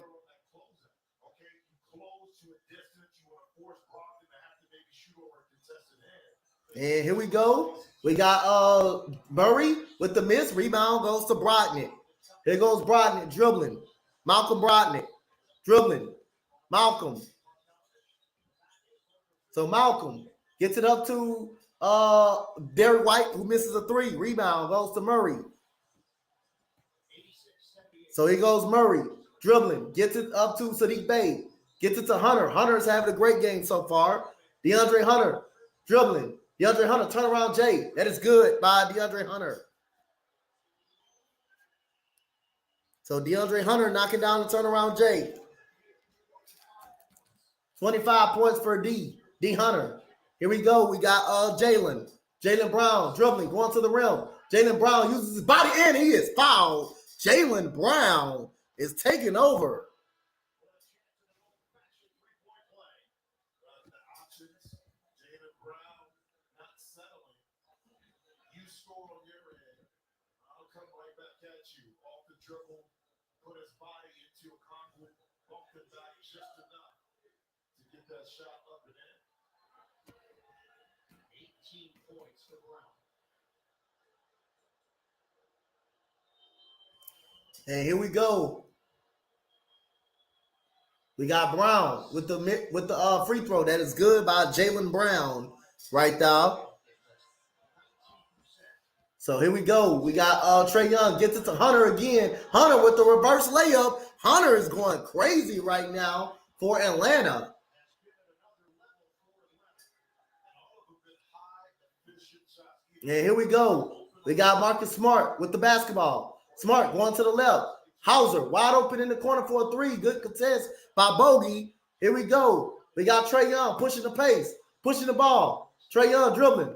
And here we go. We got Murray with the miss. Rebound goes to Brogdon. Here goes Brogdon dribbling. Malcolm Brogdon dribbling. Malcolm. So Malcolm gets it up to Derek White, who misses a 3. Rebound goes to Murray. So here goes Murray dribbling. Gets it up to Sadiq Bey. Gets it to Hunter. Hunter's having a great game so far. DeAndre Hunter dribbling. DeAndre Hunter, turnaround J. That is good by DeAndre Hunter. So DeAndre Hunter knocking down the turnaround J. 25 points for D Hunter. Here we go. We got Jaylen. Jaylen Brown dribbling, going to the rim. Jaylen Brown uses his body and he is fouled. Jaylen Brown is taking over. Put his body into a concrete, bump the back just enough to get that shot up and in. 18 points for Brown. And here we go. We got Brown with the free throw. That is good by Jaylen Brown right there. So here we go. We got Trae Young gets it to Hunter again. Hunter with the reverse layup. Hunter is going crazy right now for Atlanta. And here we go. We got Marcus Smart with the basketball. Smart going to the left. Hauser wide open in the corner for a 3. Good contest by Bogey. Here we go. We got Trae Young pushing the pace, pushing the ball. Trae Young dribbling.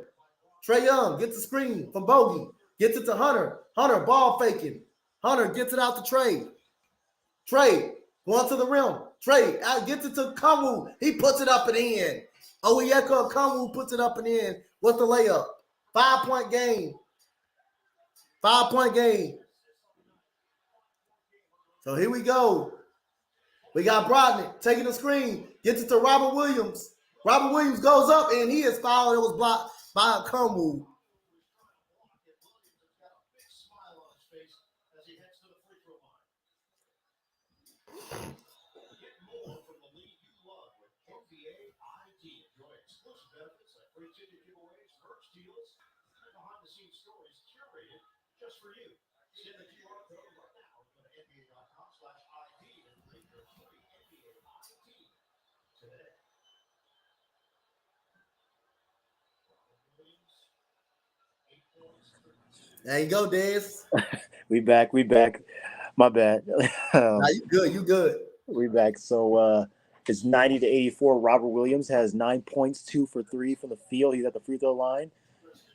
Trae Young gets the screen from Bogey. Gets it to Hunter. Hunter ball faking. Hunter gets it out to Trae. Trae going to the rim. Trae gets it to Kamu. He puts it up and in. Oyeka Kamu puts it up and in with the layup. 5-point game. 5-point game. So here we go. We got Brogdon taking the screen. Gets it to Robert Williams. Robert Williams goes up and he is fouled. It was blocked by a Kamu. There you go, Dez. We back. My bad. Nah, you good. We back. So it's 90-84. Robert Williams has 9 points, 2 for 3 from the field. He's at the free throw line.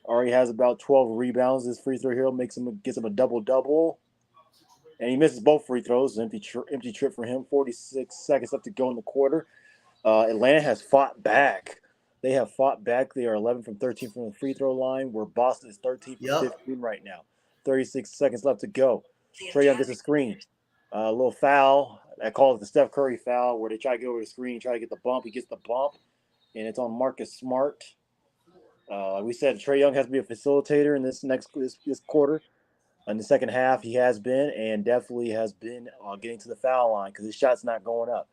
Already has about 12 rebounds. This free throw here gets him a double-double. And he misses both free throws. Empty trip for him. 46 seconds left to go in the quarter. Atlanta has fought back. They have fought back. They are 11 from 13 from the free throw line, where Boston is 13 from Yep. 15 right now. 36 seconds left to go. Trae Young gets a screen. A little foul. I call it the Steph Curry foul, where they try to get over the screen, try to get the bump. He gets the bump, and it's on Marcus Smart. We said Trae Young has to be a facilitator in this quarter. In the second half, he has been and definitely has been getting to the foul line because his shot's not going up.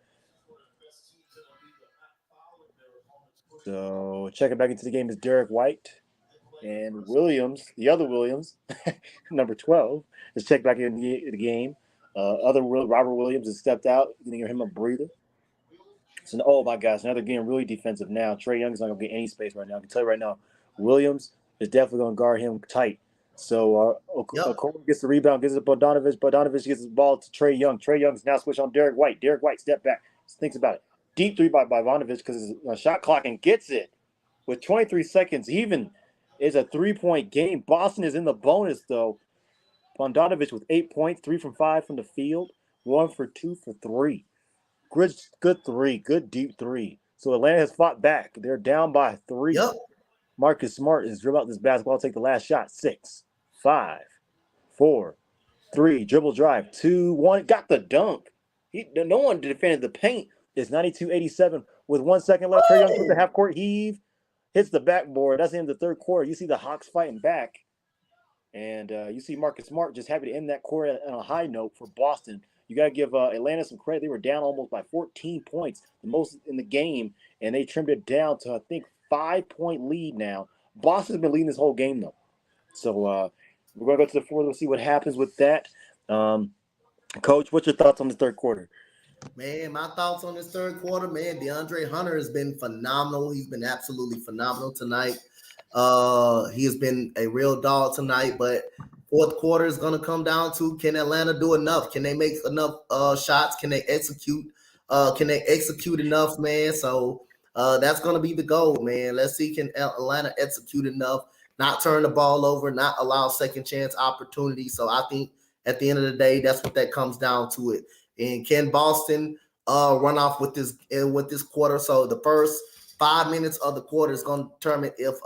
So checking back into the game is Derek White and Williams, the other Williams, number 12, is checked back in the game. Robert Williams has stepped out, giving him a breather. So, oh my gosh, another game really defensive now. Trae Young is not going to get any space right now. I can tell you right now, Williams is definitely going to guard him tight. So Yep. Okoro gets the rebound, gives it to Bogdanovich. Bogdanovich gets the ball to Trae Young. Trae Young's now switched on Derek White. Derek White step back, thinks about it. Deep three by Bogdanovich because it's a shot clock and gets it with 23 seconds. Even is a 3-point game. Boston is in the bonus though. Bogdanovich with 8 points, 3 from 5 from the field, 1 for 2 for 3. Good three, good deep three. So Atlanta has fought back. They're down by 3. Yep. Marcus Smart is dribble out this basketball, take the last shot. 6, 5, 4, 3. Dribble drive. 2, 1. Got the dunk. No one defended the paint. It's 92-87 with 1 second left. Trae Young with the half court heave. Hits the backboard. That's the end of the third quarter. You see the Hawks fighting back. And you see Marcus Smart just happy to end that quarter on a high note for Boston. You got to give Atlanta some credit. They were down almost by 14 points, the most in the game, and they trimmed it down to, I think, 5-point lead now. Boston's been leading this whole game, though. So we're going to go to the fourth. We'll see what happens with that. Coach, what's your thoughts on the third quarter? Man, my thoughts on this third quarter, man. DeAndre Hunter has been phenomenal. He's been absolutely phenomenal tonight. He has been a real dog tonight, but fourth quarter is going to come down to, can Atlanta do enough? Can they make enough shots? Can they execute? Can they execute enough, man? So that's going to be the goal, man. Let's see, can Atlanta execute enough, not turn the ball over, not allow second chance opportunities. So I think at the end of the day, that's what that comes down to it. And can Boston run off with this quarter? So the first 5 minutes of the quarter is going to determine if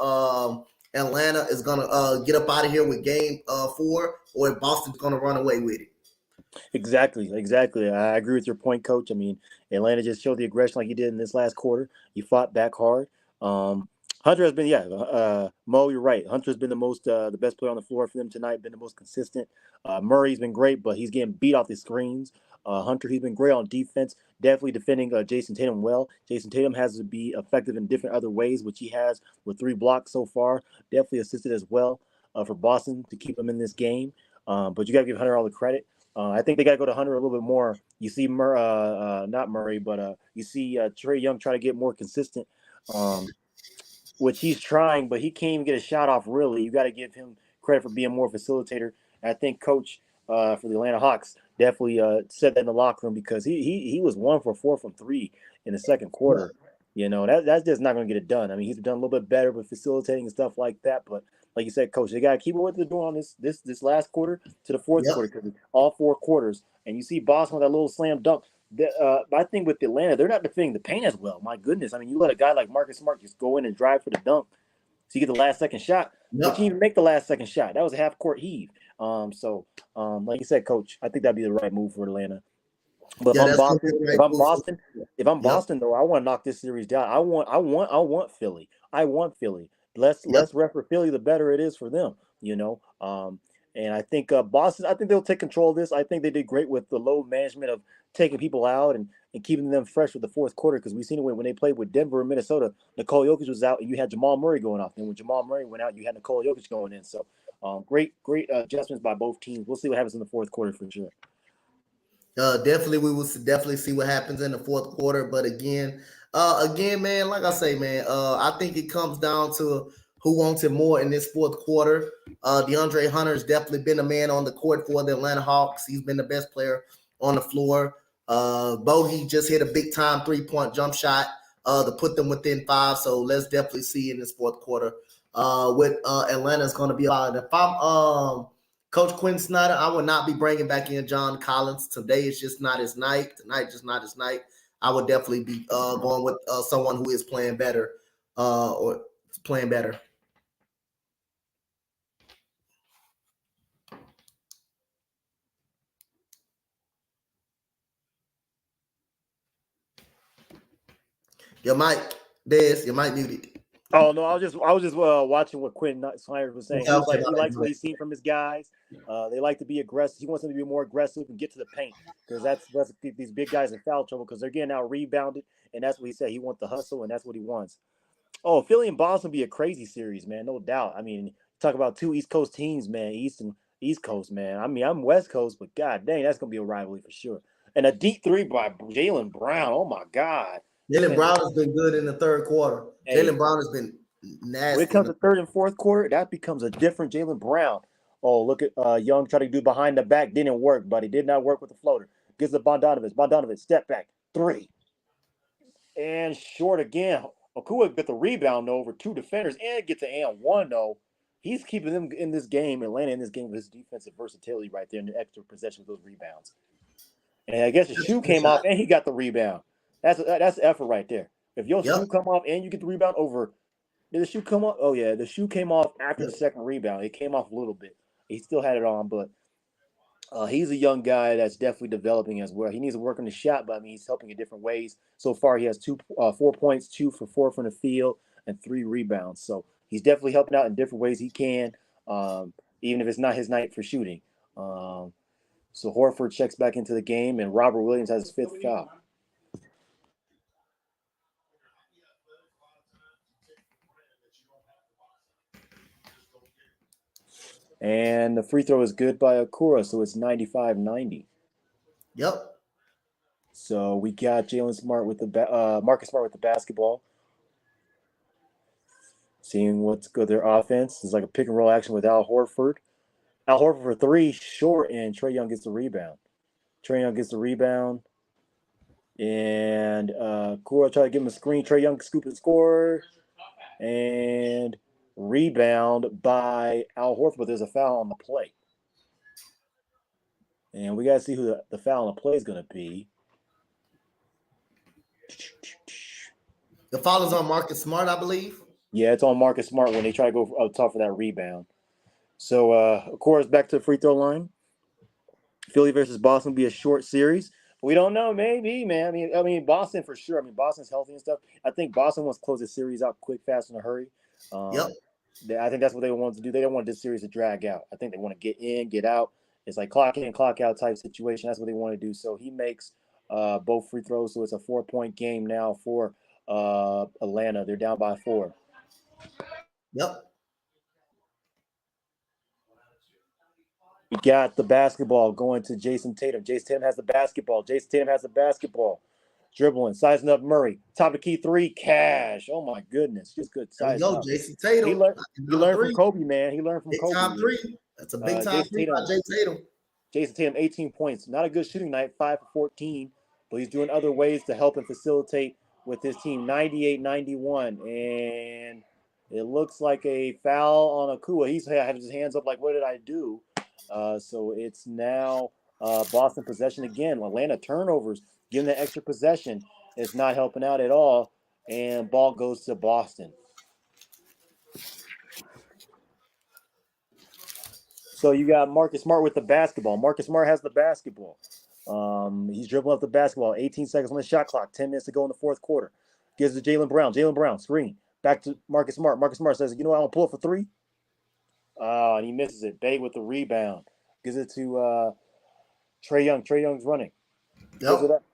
Atlanta is going to get up out of here with game 4, or if Boston's going to run away with it. Exactly. I agree with your point, Coach. I mean, Atlanta just showed the aggression like he did in this last quarter. He fought back hard. Hunter has been, Mo, you're right. Hunter's been the best player on the floor for them tonight. Been the most consistent. Murray's been great, but he's getting beat off the screens. Hunter, he's been great on defense. Definitely defending Jason Tatum well. Jason Tatum has to be effective in different other ways, which he has with 3 blocks so far. Definitely assisted as well for Boston to keep him in this game. But you got to give Hunter all the credit. I think they got to go to Hunter a little bit more. You see, not Murray, but you see Trae Young try to get more consistent, which he's trying, but he can't even get a shot off. Really, you got to give him credit for being more facilitator. And I think Coach for the Atlanta Hawks definitely said that in the locker room because he was 1 for 4 from 3 in the second quarter. You know, that's just not going to get it done. I mean, he's done a little bit better with facilitating and stuff like that, but like you said, Coach, they got to keep it what they're doing on this last quarter to the fourth Yep. quarter because all 4 quarters. And you see Boston with that little slam dunk. I think with Atlanta, they're not defending the paint as well. My goodness. I mean, you let a guy like Marcus Smart just go in and drive for the dunk so you get the last second shot. Yep. But you didn't even make the last second shot. That was a half court heave. Like you said, Coach, I think that'd be the right move for Atlanta. But Yeah, if I'm that's gonna be Boston, the if right I'm move. Boston, if I'm Boston though, I want to knock this series down. I want Philly. I want Philly. Less ref for Philly, the better it is for them. You know. And I think Boston. I think they'll take control of this. I think they did great with the load management of taking people out and keeping them fresh with the fourth quarter because we've seen it when they played with Denver and Minnesota. Nikola Jokic was out and you had Jamal Murray going off. And when Jamal Murray went out, you had Nikola Jokic going in. So great adjustments by both teams. We'll see what happens in the fourth quarter for sure. Definitely, we will definitely see what happens in the fourth quarter. But again, man, like I say, man, I think it comes down to who wants it more in this fourth quarter. DeAndre Hunter has definitely been a man on the court for the Atlanta Hawks. He's been the best player on the floor. Bogey just hit a big time 3-point jump shot to put them within 5. So let's definitely see in this fourth quarter what Atlanta's going to be about. If I'm Coach Quinn Snyder, I will not be bringing back in John Collins. Today is just not his night. Tonight just not his night. I would definitely be going with someone who is playing better or playing better. Your mic, Des, your mic muted. Oh no, I was just watching what Quentin Snyder was saying. Okay, He was okay, like he my likes bad. what he's seen from his guys. They like to be aggressive. He wants them to be more aggressive and get to the paint because that's these big guys in foul trouble because they're getting out rebounded, and that's what he said. He wants the hustle, and that's what he wants. Oh, Philly and Boston be a crazy series, man, no doubt. I mean, talk about two East Coast teams, man, East Coast, man. I mean, I'm West Coast, but god dang, that's gonna be a rivalry for sure. And a deep three by Jaylen Brown. Oh my God, this Jaylen man. Brown has been good in the third quarter. Hey, Jaylen Brown has been when it nasty. comes to third and fourth quarter, that becomes a different Jaylen Brown. Oh, look at Young try to do behind the back. Didn't work, but he did not work with the floater. Gives it Bogdanovich. Bogdanovich, step back. Three. And short again. Okua get the rebound though, over two defenders and get to and one though. He's keeping them in this game, Atlanta in this game with his defensive versatility right there in the extra possession with those rebounds. And I guess the That's a shoe good came shot. off and he got the rebound. That's effort right there. If your Yep. shoe come off and you get the rebound over, did the shoe come off? Oh yeah, the shoe came off after Yep. the second rebound. It came off a little bit. He still had it on, but he's a young guy that's definitely developing as well. He needs to work on the shot, but I mean, he's helping in different ways. So far, he has 4 points, 2 for 4 from the field, and 3 rebounds. So he's definitely helping out in different ways he can, even if it's not his night for shooting. So Horford checks back into the game, and Robert Williams has his 5th foul. And the free throw is good by Okura, so it's 95-90. Yep. So we got Jalen Smart with the Marcus Smart with the basketball. Seeing what's good their offense. It's like a pick and roll action with Al Horford. Al Horford for 3, short, and Trae Young gets the rebound. Trae Young gets the rebound. And Kura try to give him a screen. Trae Young scoop and score. And rebound by Al Horford, but there's a foul on the play. And we got to see who the foul on the play is going to be. The foul is on Marcus Smart, I believe. Yeah, it's on Marcus Smart when they try to go up top for that rebound. So, of course, back to the free throw line. Philly versus Boston will be a short series. We don't know, maybe, man. I mean, Boston for sure. I mean, Boston's healthy and stuff. I think Boston wants to close the series out quick, fast, in a hurry. Yep. I think that's what they want to do. They don't want this series to drag out. I think they want to get in, get out. It's like clock in, clock out type situation. That's what they want to do. So he makes both free throws. So it's a 4-point game now for Atlanta. They're down by 4. Yep. We got the basketball going to Jason Tatum. Jason Tatum has the basketball. Jason Tatum has the basketball. Dribbling, sizing up Murray. Top of the key 3, cash. Oh my goodness, just good There we size go. up. Jason Tatum. He learned from Kobe, man. He learned from Big Kobe. time 3. That's a big time 3 by Jason Tatum. Jason Tatum, 18 points. Not a good shooting night, 5 for 14, but he's doing other ways to help and facilitate with his team. 98-91, and it looks like a foul on Akua. He's had his hands up like, what did I do? So it's now Boston possession again. Atlanta turnovers, giving that extra possession. It's not helping out at all, and ball goes to Boston. So you got Marcus Smart with the basketball. Marcus Smart has the basketball. He's dribbling up the basketball. 18 seconds on the shot clock. 10 minutes to go in the fourth quarter. Gives it to Jaylen Brown. Jaylen Brown, screen. Back to Marcus Smart. Marcus Smart says, you know what, I'm going to pull it for 3. And he misses it. Bay with the rebound. Gives it to Trae Young. Trae Young's running. Gives it Yep. up.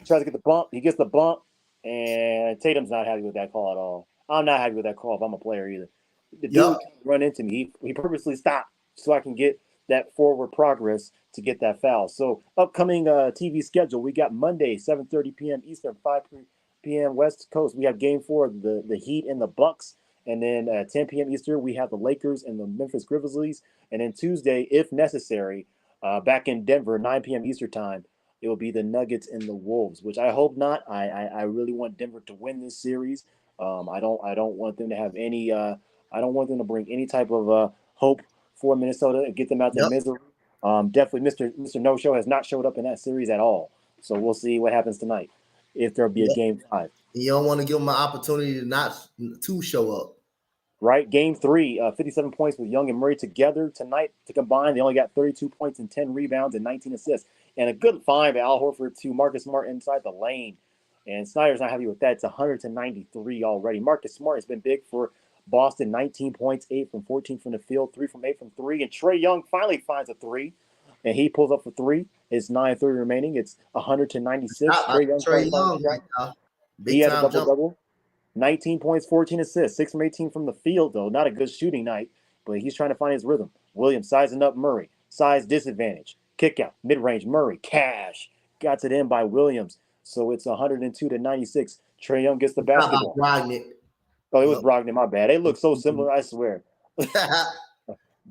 Tries to get the bump. He gets the bump. And Tatum's not happy with that call at all. I'm not happy with that call if I'm a player either. The dude Yep. run into me. He purposely stopped so I can get that forward progress to get that foul. So upcoming TV schedule, we got Monday, 7:30 p.m. Eastern, 5 p.m. West Coast. We have Game 4, the Heat and the Bucks. And then at 10 p.m. Eastern, we have the Lakers and the Memphis Grizzlies. And then Tuesday, if necessary, back in Denver, 9 p.m. Eastern time, it will be the Nuggets and the Wolves, which I hope not. I really want Denver to win this series. I don't want them to have any. I don't want them to bring any type of hope for Minnesota and get them out their Yep. misery. Definitely, Mr. No Show has not showed up in that series at all. So we'll see what happens tonight. if there'll be a Yep. game 5. You don't want to give them an opportunity to show up. Right, game 3, 57 points with Young and Murray together tonight to combine. They only got 32 points and 10 rebounds and 19 assists. And a good find by Al Horford to Marcus Smart inside the lane. And Snyder's not happy with that. It's 193 already. Marcus Smart has been big for Boston. 19 points, 8 from 14 from the field, 3 from 8 from 3. And Trae Young finally finds a 3. And he pulls up for 3. It's 9:30 remaining. It's 196. Not by Trae Young trying Trae to find a Young shot. right now. He Big has a time jump. double-double. 19 points, 14 assists, 6 from 18 from the field, though. Not a good shooting night, but he's trying to find his rhythm. Williams sizing up Murray. Size disadvantage. Kick out. Mid-range. Murray. Cash. Got it in by Williams. So it's 102 to 96. Trae Young gets the basketball. Oh, it was Brogdon. My bad. They look so similar, I swear.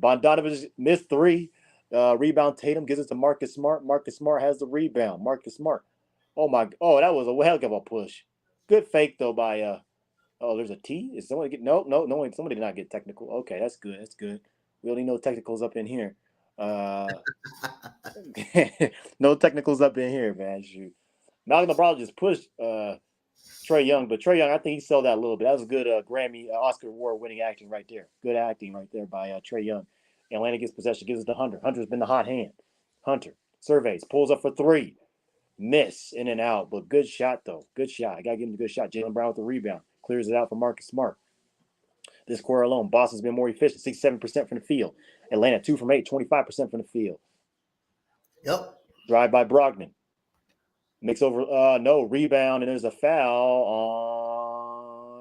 Bogdanovich missed 3. Rebound. Tatum gives it to Marcus Smart. Marcus Smart has the rebound. Marcus Smart. Oh, that was a heck of a push. Good fake, though, by Oh, there's a T? Is someone get no, somebody did not get technical. Okay, that's good. That's good. We only know technicals up in here. No technicals up in here, man. Shoot. Malcolm LeBron just pushed Trae Young, but Trae Young, I think he sold that a little bit. That was good Grammy Oscar award winning acting right there. Good acting right there by Trae Young. Atlanta gets possession, gives it to Hunter. Hunter's been the hot hand. Hunter surveys, pulls up for 3. Miss in and out, but good shot though. Good shot. I gotta give him a good shot. Jaylen Brown with the rebound. Clears it out for Marcus Smart. This quarter alone, Boston's been more efficient, 67% from the field. Atlanta, 2 from 8, 25% from the field. Yep. Drive by Brogdon. Makes over, no, rebound, and there's a foul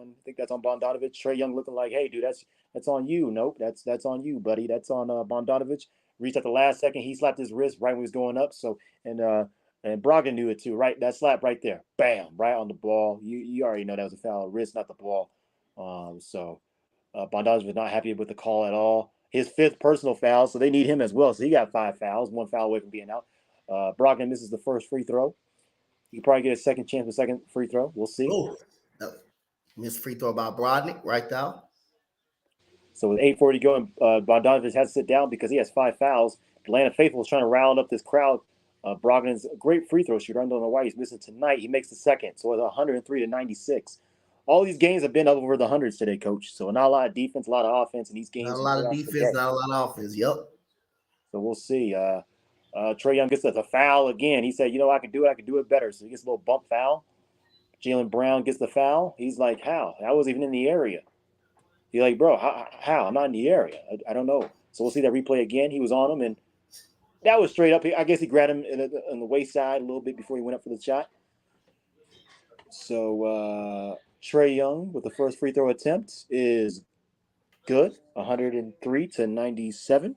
on, I think that's on Bogdanovich. Trae Young looking like, hey, dude, that's on you. Nope, that's on you, buddy. That's on Bogdanovich. Reached at the last second. He slapped his wrist right when he was going up. So, and Brogdon knew it too, right? That slap right there. Bam, right on the ball. You already know that was a foul. Wrist, not the ball. Bogdanovich was not happy with the call at all. His 5th personal foul, so they need him as well. So he got 5 fouls, 1 foul away from being out. Brogdon misses the first free throw. You can probably get a second chance for second free throw. We'll see. Oh, missed free throw by Brodnick right there. So with 8:40 to go, Bogdanovich has to sit down because he has 5 fouls. Atlanta Faithful is trying to round up this crowd. Brogdon's a great free throw shooter. I don't know why he's missing tonight. He makes the second, so it's 103 to 96. All these games have been up over the hundreds today, Coach. So not a lot of defense, a lot of offense in these games. Not a lot of defense, not a lot of offense. Yep. So we'll see. Trae Young gets a foul again. He said, I can do it. I can do it better. So he gets a little bump foul. Jaylen Brown gets the foul. He's like, how? I wasn't even in the area. He's like, bro, how? I'm not in the area. I don't know. So we'll see that replay again. He was on him, and that was straight up. I guess he grabbed him on the waist side a little bit before he went up for the shot. So Trae Young with the first free throw attempt is good, 103 to 97.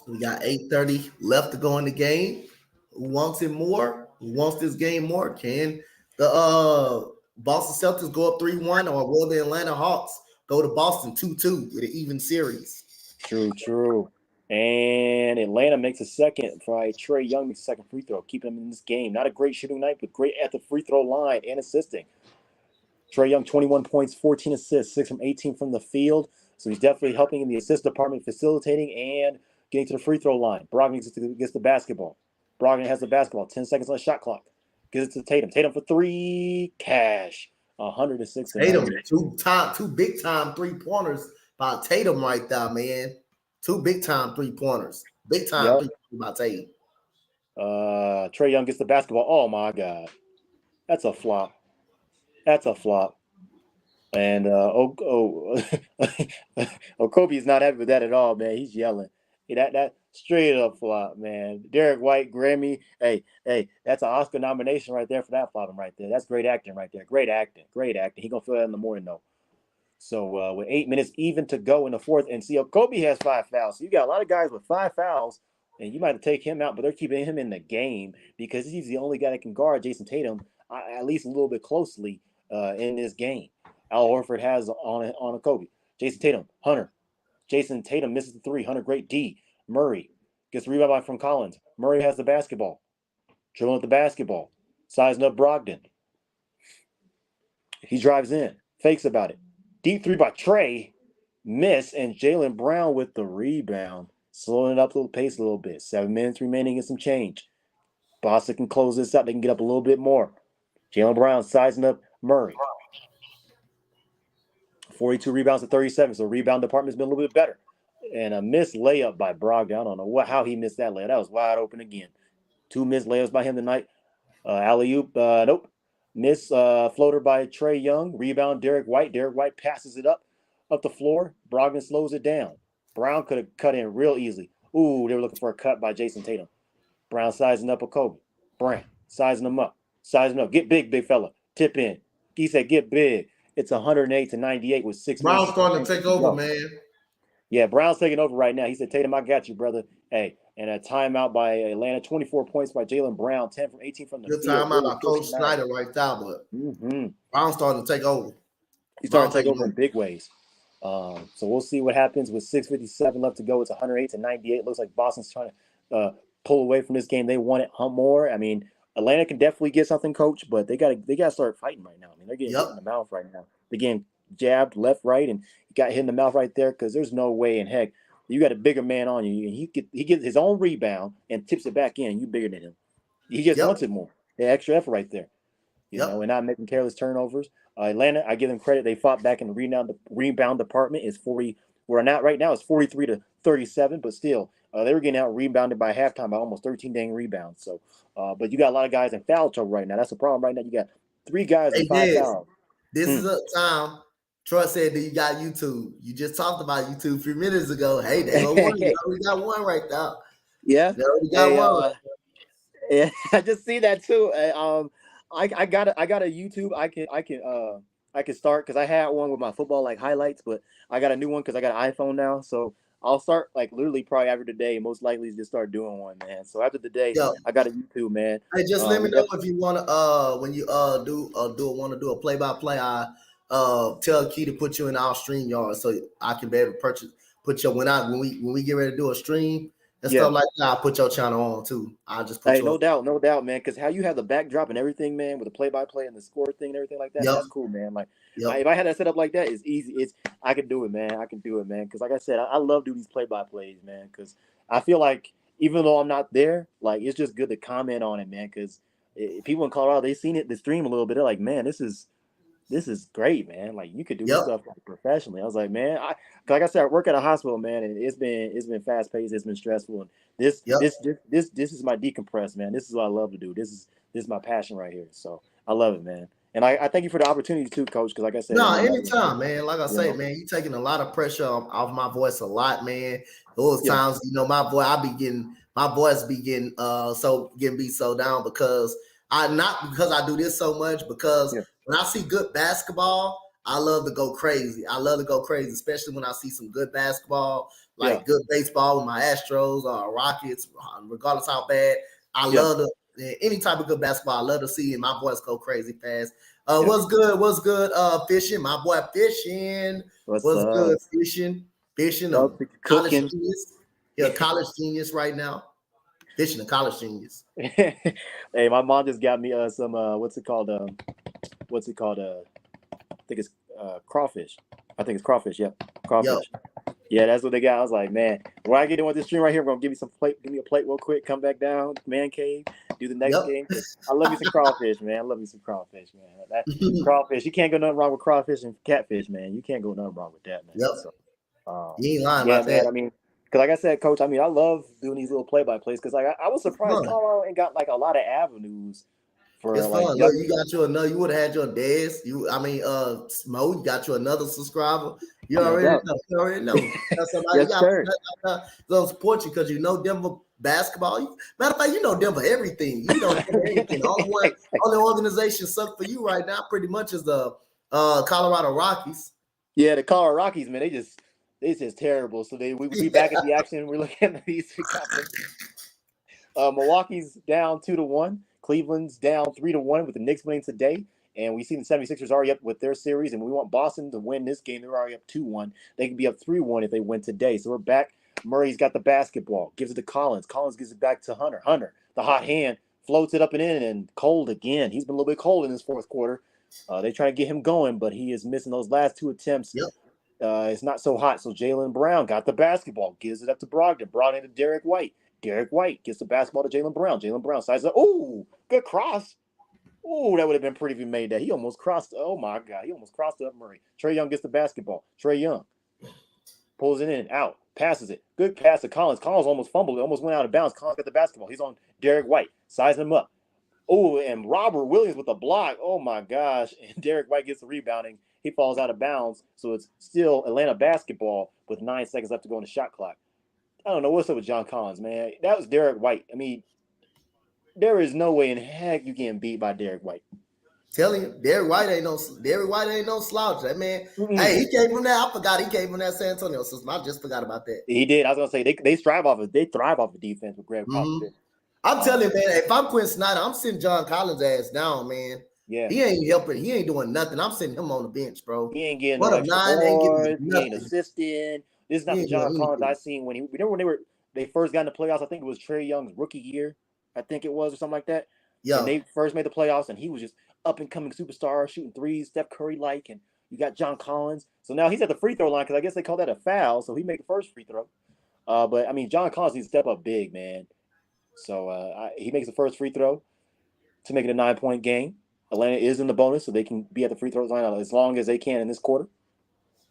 We got 8:30 left to go in the game. Who wants it more? Who wants this game more? Can the Boston Celtics go up 3-1, or will the Atlanta Hawks go to Boston 2-2 with an even series? True. And Atlanta makes a second. Trae Young makes a second free throw, keeping him in this game. Not a great shooting night, but great at the free throw line and assisting. Trae Young, 21 points, 14 assists, 6 from 18 from the field. So he's definitely helping in the assist department, facilitating and getting to the free throw line. Brogdon gets the basketball. Brogdon has the basketball. 10 seconds on the shot clock. Gives it to Tatum. Tatum for 3. Cash. 106 to Tatum, two big time 3-pointers by Tatum right there, man. 2 big time 3-pointers. Big time 3-pointers by Tatum. Trae Young gets the basketball. Oh my God. That's a flop. And Kobe's not happy with that at all, man. He's yelling. That straight up flop, man. Derek White, Grammy. Hey, that's an Oscar nomination right there for that flopping right there. That's great acting right there. Great acting. He gonna feel that in the morning though. So with 8 minutes even to go in the fourth, and see, Kobe has 5 fouls. So you got a lot of guys with 5 fouls, and you might have to take him out, but they're keeping him in the game because he's the only guy that can guard Jason Tatum at least a little bit closely in this game. Al Horford has on a Kobe. Jason Tatum, Hunter. Jason Tatum misses the 3. Hunter, great D. Murray gets the rebound from Collins. Murray has the basketball. Dribbling with the basketball. Sizing up Brogdon. He drives in. Fakes about it. Deep 3 by Trae. Miss, and Jaylen Brown with the rebound. Slowing it up the pace a little bit. 7 minutes remaining and some change. Boston can close this out. They can get up a little bit more. Jaylen Brown sizing up Murray. 42 rebounds to 37, so rebound department's been a little bit better. And a missed layup by Brogdon. I don't know how he missed that layup. That was wide open again. 2 missed layups by him tonight. Alley-oop, nope. Miss floater by Trey Young. Rebound, Derek White. Derek White passes it up the floor. Brogdon slows it down. Brown could have cut in real easily. Ooh, they were looking for a cut by Jason Tatum. Brown sizing up a Kobe. Brand sizing him up. Sizing up. Get big, big fella. Tip in. He said, get big. It's 108-98 with 6 Brown's minutes. starting to take over, man. Yeah, Brown's taking over right now. He said, Tatum, I got you, brother. Hey, and a timeout by Atlanta. 24 points by Jaylen Brown. 10 from 18 from the Good field. timeout by Coach Snyder right there, but Brown's starting to take over. He's starting to take over in big ways. So we'll see what happens with 6:57 left to go. It's 108-98. Looks like Boston's trying to pull away from this game. They want it more. I mean, Atlanta can definitely get something, Coach, but they gotta start fighting right now. I mean, they're getting hit in the mouth right now. They're getting jabbed left, right, and he got hit in the mouth right there because there's no way in heck you got a bigger man on you. And he gets his own rebound and tips it back in. You bigger than him. He just wants it more. The extra effort right there. You know, and not making careless turnovers. Atlanta, I give them credit. They fought back in the rebound department. Is 40. We're not right now. It's 43-37, but still, they were getting out rebounded by halftime by almost 13 dang rebounds. So, but you got a lot of guys in foul trouble right now. That's the problem right now. You got 3 guys in 5 fouls. This is a time. Troy said that you got YouTube. You just talked about YouTube a few minutes ago. Hey, they already got one right there. Yeah, they already got one. Yeah, I just see that too. I got a YouTube. I can start because I had one with my football like highlights, but I got a new one because I got an iPhone now. So I'll start like literally probably after the day. Most likely just start doing one, man. So after the day, I got a YouTube, man. Hey, just let me know if you want to when you want to do a play by play. I tell Key to put you in our stream yard so I can be able to put your when we get ready to do a stream and stuff like that. I'll put your channel on too. I'll just put no doubt, man. Because how you have the backdrop and everything, man, with the play by play and the score thing and everything like that, that's cool, man. Like if I had that set up like that, it's easy. I can do it, man. Because like I said, I love doing these play by plays, man. Because I feel like even though I'm not there, like it's just good to comment on it, man. Because people in Colorado, they seen it, the stream a little bit. They're like, man, this is great, man. Like you could do this stuff like professionally. I was like, man, like I said, I work at a hospital, man, and it's been fast paced, it's been stressful, and this is my decompress, man. This is what I love to do. This is my passion right here. So I love it, man. And I thank you for the opportunity too, Coach. Because like I said, anytime, man. Like I say, man, you taking a lot of pressure off my voice a lot, man. Those times, my voice be getting so down because not because I do this so much, because when I see good basketball, I love to go crazy. Especially when I see some good basketball, like good baseball with my Astros or Rockets, regardless how bad. I love any type of good basketball. I love to see, and my boys go crazy fast. What's good? Fishing, my boy Fishing. What's good? Fishing. College genius. College genius right now. Fishing a college genius. Hey, my mom just got me some what's it called? I think it's crawfish. I think it's crawfish. Yep, crawfish. Yeah, that's what they got. I was like, man, when I get in with this stream right here, I'm gonna give me a plate real quick, come back down, man cave, do the next game. I love me some crawfish, man. That crawfish, you can't go nothing wrong with crawfish and catfish, man. You can't go nothing wrong with that, man. So, you ain't lying about that. I mean, because like I said, Coach, I mean, I love doing these little play-by-plays because like I was surprised Colorado ain't got like a lot of avenues. It's fun. Look, you got you another. You would have had your Dez. Smo. You got you another subscriber. You already know. Somebody gonna support you because you know Denver basketball. Matter of fact, you know Denver everything. You know Denver everything. Only organization suck for you right now, pretty much, is the Colorado Rockies. Yeah, the Colorado Rockies, man. They just terrible. So we be back at the action. We're looking at these conferences. Milwaukee's down 2-1. Cleveland's down 3-1 with the Knicks winning today. And we see the 76ers already up with their series. And we want Boston to win this game. They're already up 2-1. They can be up 3-1 if they win today. So we're back. Murray's got the basketball. Gives it to Collins. Collins gives it back to Hunter. Hunter, the hot hand, floats it up and in and cold again. He's been a little bit cold in this fourth quarter. They try to get him going, but he is missing those last 2 attempts. It's not so hot. So Jaylen Brown got the basketball. Gives it up to Brogdon. Brought into Derek White. Derek White gets the basketball to Jaylen Brown. Jaylen Brown sizes up. Ooh, good cross. Ooh, that would have been pretty if he made that. He almost crossed. Oh my God, he almost crossed up Murray. Trae Young gets the basketball. Trae Young pulls it in, out, passes it. Good pass to Collins. Collins almost fumbled. It almost went out of bounds. Collins got the basketball. He's on Derek White, sizing him up. Oh, and Robert Williams with the block. Oh my gosh. And Derek White gets the rebounding. He falls out of bounds. So it's still Atlanta basketball with 9 seconds left to go in the shot clock. I don't know what's up with John Collins, man. That was Derek White. I mean, there is no way in heck you getting beat by Derek White. Telling you, Derek White ain't no slouch. That man, hey, he came from that. I forgot he came from that San Antonio system. I just forgot about that. He did. I was gonna say they thrive off of defense with Greg Popovich. I'm telling you, man, if I'm Quinn Snyder, I'm sitting John Collins' ass down, man. Yeah. He ain't helping. He ain't doing nothing. I'm sitting him on the bench, bro. He ain't getting no extra boards. He ain't assisting. This is not the John Collins I seen when they first got in the playoffs. I think it was Trae Young's rookie year. I think it was, or something like that. Yeah. And they first made the playoffs, and he was just up and coming superstar, shooting threes, Steph Curry like, and you got John Collins. So now he's at the free throw line because I guess they call that a foul. So he made the first free throw. But I mean, John Collins needs to step up big, man. So he makes the first free throw to make it a 9-point game. Atlanta is in the bonus, so they can be at the free throw line as long as they can in this quarter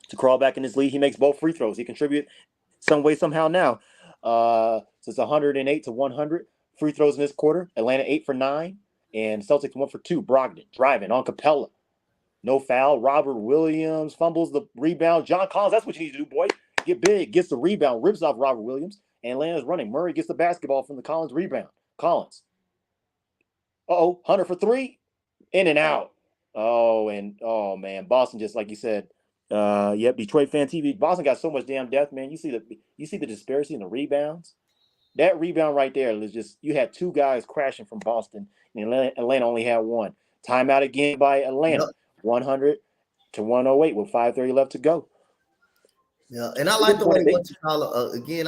to crawl back in this lead. He makes both free throws. He contributes some way, somehow now. So it's 108 to 100 free throws in this quarter. Atlanta 8 for 9, and Celtics 1 for 2. Brogdon driving on Capella. No foul. Robert Williams fumbles the rebound. John Collins, that's what you need to do, boy. Get big, gets the rebound, rips off Robert Williams, and Atlanta's running. Murray gets the basketball from the Collins rebound. Collins. Hunter for 3. In and out. Oh man, Boston, just like you said. Detroit Fan TV. Boston got so much damn depth, man. You see the disparity in the rebounds. That rebound right there is just, you had 2 guys crashing from Boston, and Atlanta only had 1. Timeout again by Atlanta. 100 to 108 with 5:30 left to go. Yeah, and I like the way what you call it. Again,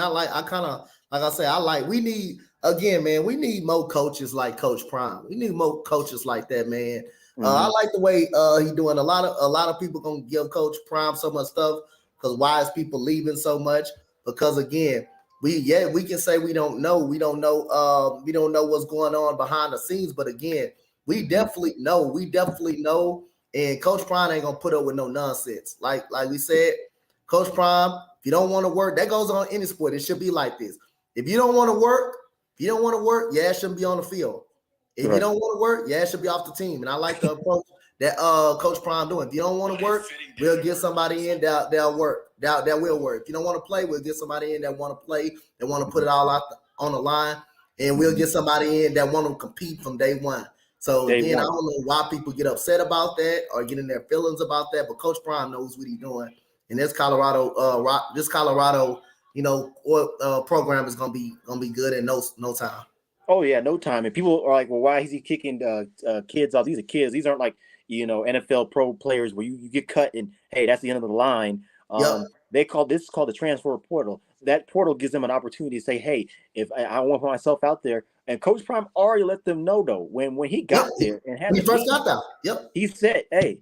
we need, again, man, we need more coaches like Coach Prime. We need more coaches like that, man. I like the way he doing. A lot of people gonna give Coach Prime so much stuff because why is people leaving so much? Because again, we can say we don't know what's going on behind the scenes, but again, we definitely know. And Coach Prime ain't gonna put up with no nonsense. Like we said, Coach Prime, if you don't want to work, that goes on any sport. It should be like this. If you don't want to work, yeah, it shouldn't be on the field. If you don't want to work, yeah, it should be off the team. And I like the approach that Coach Prime doing. If you don't want to work, we'll get somebody in that'll work. That will work. If you don't want to play, we'll get somebody in that want to play, that want to put it all out on the line, and we'll get somebody in that want to compete from day one. So again, I don't know why people get upset about that or get in their feelings about that, but Coach Prime knows what he's doing. And this Colorado, program is gonna be good in no time. Oh yeah, no time. And people are like, well, why is he kicking kids off? These are kids. These aren't like NFL pro players where you get cut and hey, that's the end of the line. This is called the transfer portal. That portal gives them an opportunity to say, hey, if I want to put myself out there. And Coach Prime already let them know though when he got there and had got there. He said, hey,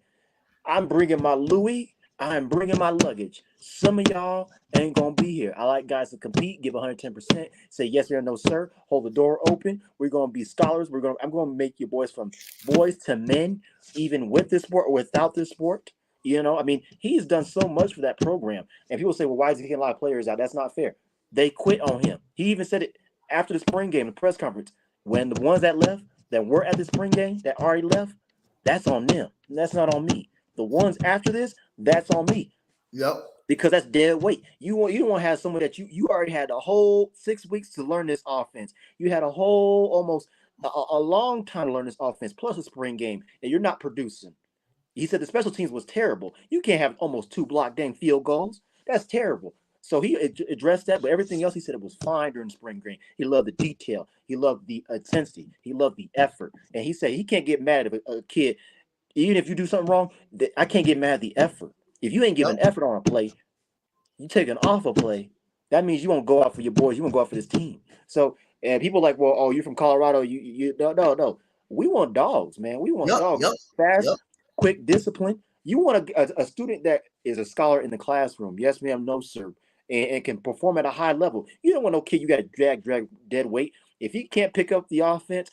I'm bringing my Louis. I'm bringing my luggage. Some of y'all ain't going to be here. I like guys to compete, give 110%, say yes or no, sir, hold the door open. We're going to be scholars. I'm going to make you boys from boys to men, even with this sport or without this sport. I mean, he's done so much for that program. And people say, well, why is he getting a lot of players out? That's not fair. They quit on him. He even said it after the spring game, the press conference, when the ones that left, that were at the spring game, that already left, that's on them. That's not on me. The ones after this, that's on me. Yep. Because that's dead weight. You don't want to have someone that you already had a whole 6 weeks to learn this offense. You had a whole almost a long time to learn this offense, plus a spring game, and you're not producing. He said the special teams was terrible. You can't have almost 2 blocked dang field goals. That's terrible. So he addressed that, but everything else he said it was fine during spring game. He loved the detail. He loved the intensity. He loved the effort. And he said he can't get mad if a kid, even if you do something wrong, I can't get mad at the effort. If you ain't giving effort on a play, you taking off a play, that means you won't go out for your boys. You won't go out for this team. So, and people like, well, you're from Colorado. You no. We want dogs, man. We want dogs. Fast, quick discipline. You want a student that is a scholar in the classroom. Yes, ma'am. No, sir. and can perform at a high level. You don't want no kid you got to drag dead weight. If he can't pick up the offense,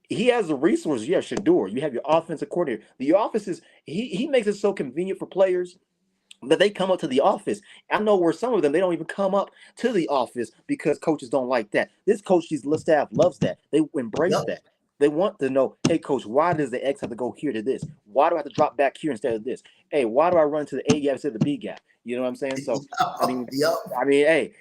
he has the resources. You have Shador. You have your offensive coordinator. The office is he makes it so convenient for players that they come up to the office. I know where some of them they don't even come up to the office because coaches don't like that. This coach's staff loves that. They embrace Yep. that. They want to know, hey, coach, why does the X have to go here to this? Why do I have to drop back here instead of this? Hey, why do I run to the A gap instead of the B gap? You know what I'm saying? So, I mean, Yep.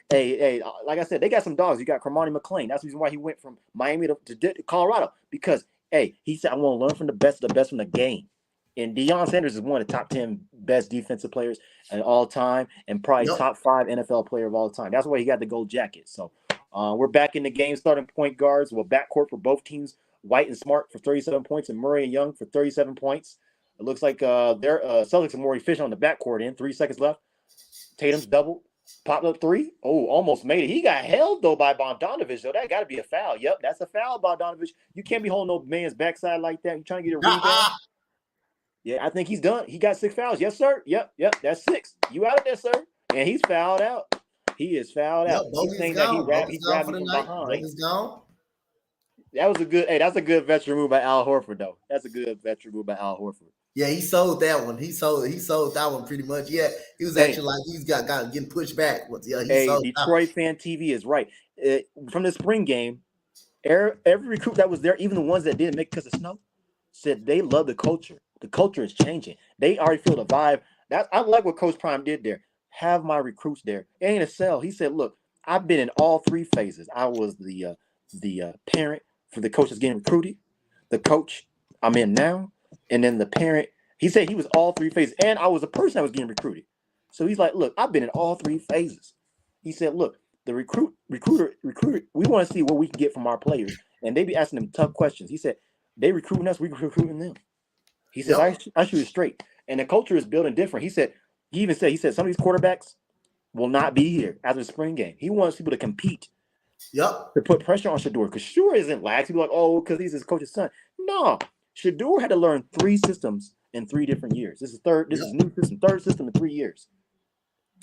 hey, like I said, they got some dogs. You got Cormani McClain. That's the reason why he went from Miami to Colorado because, hey, he said, I want to learn from the best of the best from the game. And Deion Sanders is one of the top 10 best defensive players of all time and probably Yep. top 5 NFL player of all time. That's why he got the gold jacket. So we're back in the game, starting point guards. Well, backcourt for both teams, White and Smart for 37 points and Murray and Young for 37 points. It looks like their Celtics are more efficient on the backcourt end. 3 seconds left. Tatum's double. Popped up three. Oh, almost made it. He got held, though, by Bogdanovich. So that got to be a foul. Yep, that's a foul, Bogdanovich. You can't be holding no man's backside like that. You trying to get a rebound? Yeah, I think he's done. He got 6 fouls. Yes, sir. Yep. That's 6. You out of there, sir. And he's fouled out. He is fouled out. Bogey's He's saying gone. that he Bogey's gone grabbed for me the from night. behind. Bogey's gone. That was a good. Hey, that's a good veteran move by Al Horford, though. That's a good veteran move by Al Horford. Yeah, he sold that one. He sold that one pretty much. Yeah, he was actually like he's got getting pushed back. Yeah, he Hey, sold Detroit Fan TV is right. From the spring game, every recruit that was there, even the ones that didn't make it because of snow, said they love the culture. The culture is changing. They already feel the vibe. I like what Coach Prime did there. Have my recruits there. It ain't a sell. He said, "Look, I've been in all 3 phases. I was the parent for the coach that's getting recruited, the coach I'm in now, and then the parent." He said he was all 3 phases, and I was a person that was getting recruited. So he's like, "Look, I've been in all 3 phases." He said, "Look, the recruiter, we want to see what we can get from our players, and they be asking them tough questions." He said, "They recruiting us, we recruiting them." He says, Yep. I shoot it straight. And the culture is building different. He said, he said, some of these quarterbacks will not be here after the spring game. He wants people to compete, Yep. to put pressure on Shador. Because Shador isn't lax. People are like, oh, because he's his coach's son. No. Shador had to learn 3 systems in 3 different years. This is new system, 3rd system in 3 years.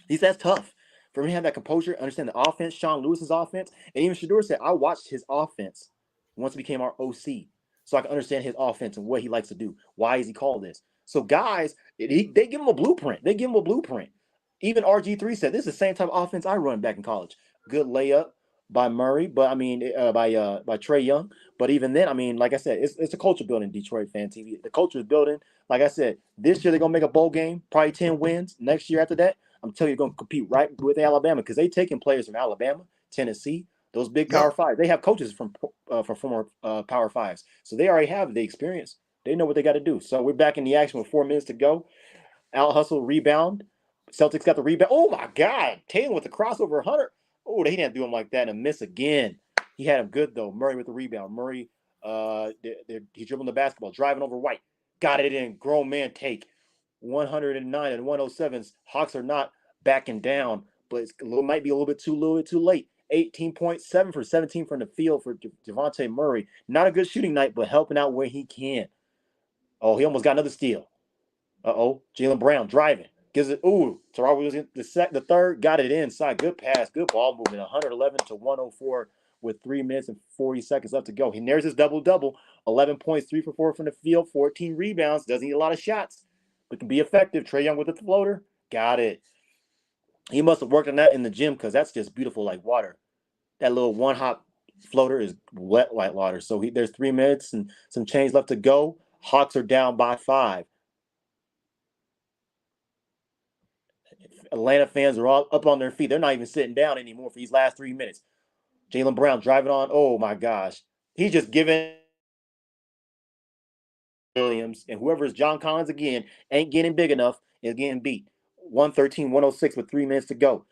He said that's tough. For him to have that composure, understand the offense, Sean Lewis's offense. And even Shador said, I watched his offense once he became our OC. So I can understand his offense and what he likes to do. Why is he called this? So guys, they give him a blueprint. They give him a blueprint. Even RG3 said, this is the same type of offense I run back in college. Good layup by Murray, but I mean by Trey Young. But even then, I mean, like I said, it's a culture building. Detroit Fan TV. The culture is building. Like I said, this year they're gonna make a bowl game, probably 10 wins. Next year after that, I'm telling you, they're gonna compete right with Alabama because they taking players from Alabama, Tennessee, those big Yep. Power Five. They have coaches from former Power Fives, so they already have the experience. They know what they got to do. So we're back in the action with 4 minutes to go. Out hustle, rebound. Celtics got the rebound. Oh my God, Tatum with the crossover, Hunter. Oh, they didn't do him like that and miss again. He had him good though. Murray with the rebound. Murray, he dribbled the basketball, driving over White, got it in. Grown man take 109 and 107s. Hawks are not backing down, but it might be a little bit too late. 18.7 for 17 from the field for Javonte Murray. Not a good shooting night, but helping out where he can. Oh, he almost got another steal. Jaylen Brown driving. Gives it, Terrell Williams, the third, got it inside. Good pass, good ball movement. 111 to 104 with 3 minutes and 40 seconds left to go. And there's his double-double. 11 points, 3 for 4 from the field, 14 rebounds. Doesn't need a lot of shots, but can be effective. Trae Young with the floater. Got it. He must have worked on that in the gym because that's just beautiful like water. That little one-hop floater is wet like water. So there's 3 minutes and some change left to go. Hawks are down by 5. Atlanta fans are all up on their feet. They're not even sitting down anymore for these last 3 minutes. Jaylen Brown driving on. Oh my gosh. He's just giving Williams and whoever is John Collins again ain't getting big enough is getting beat. 113-106 with 3 minutes to go.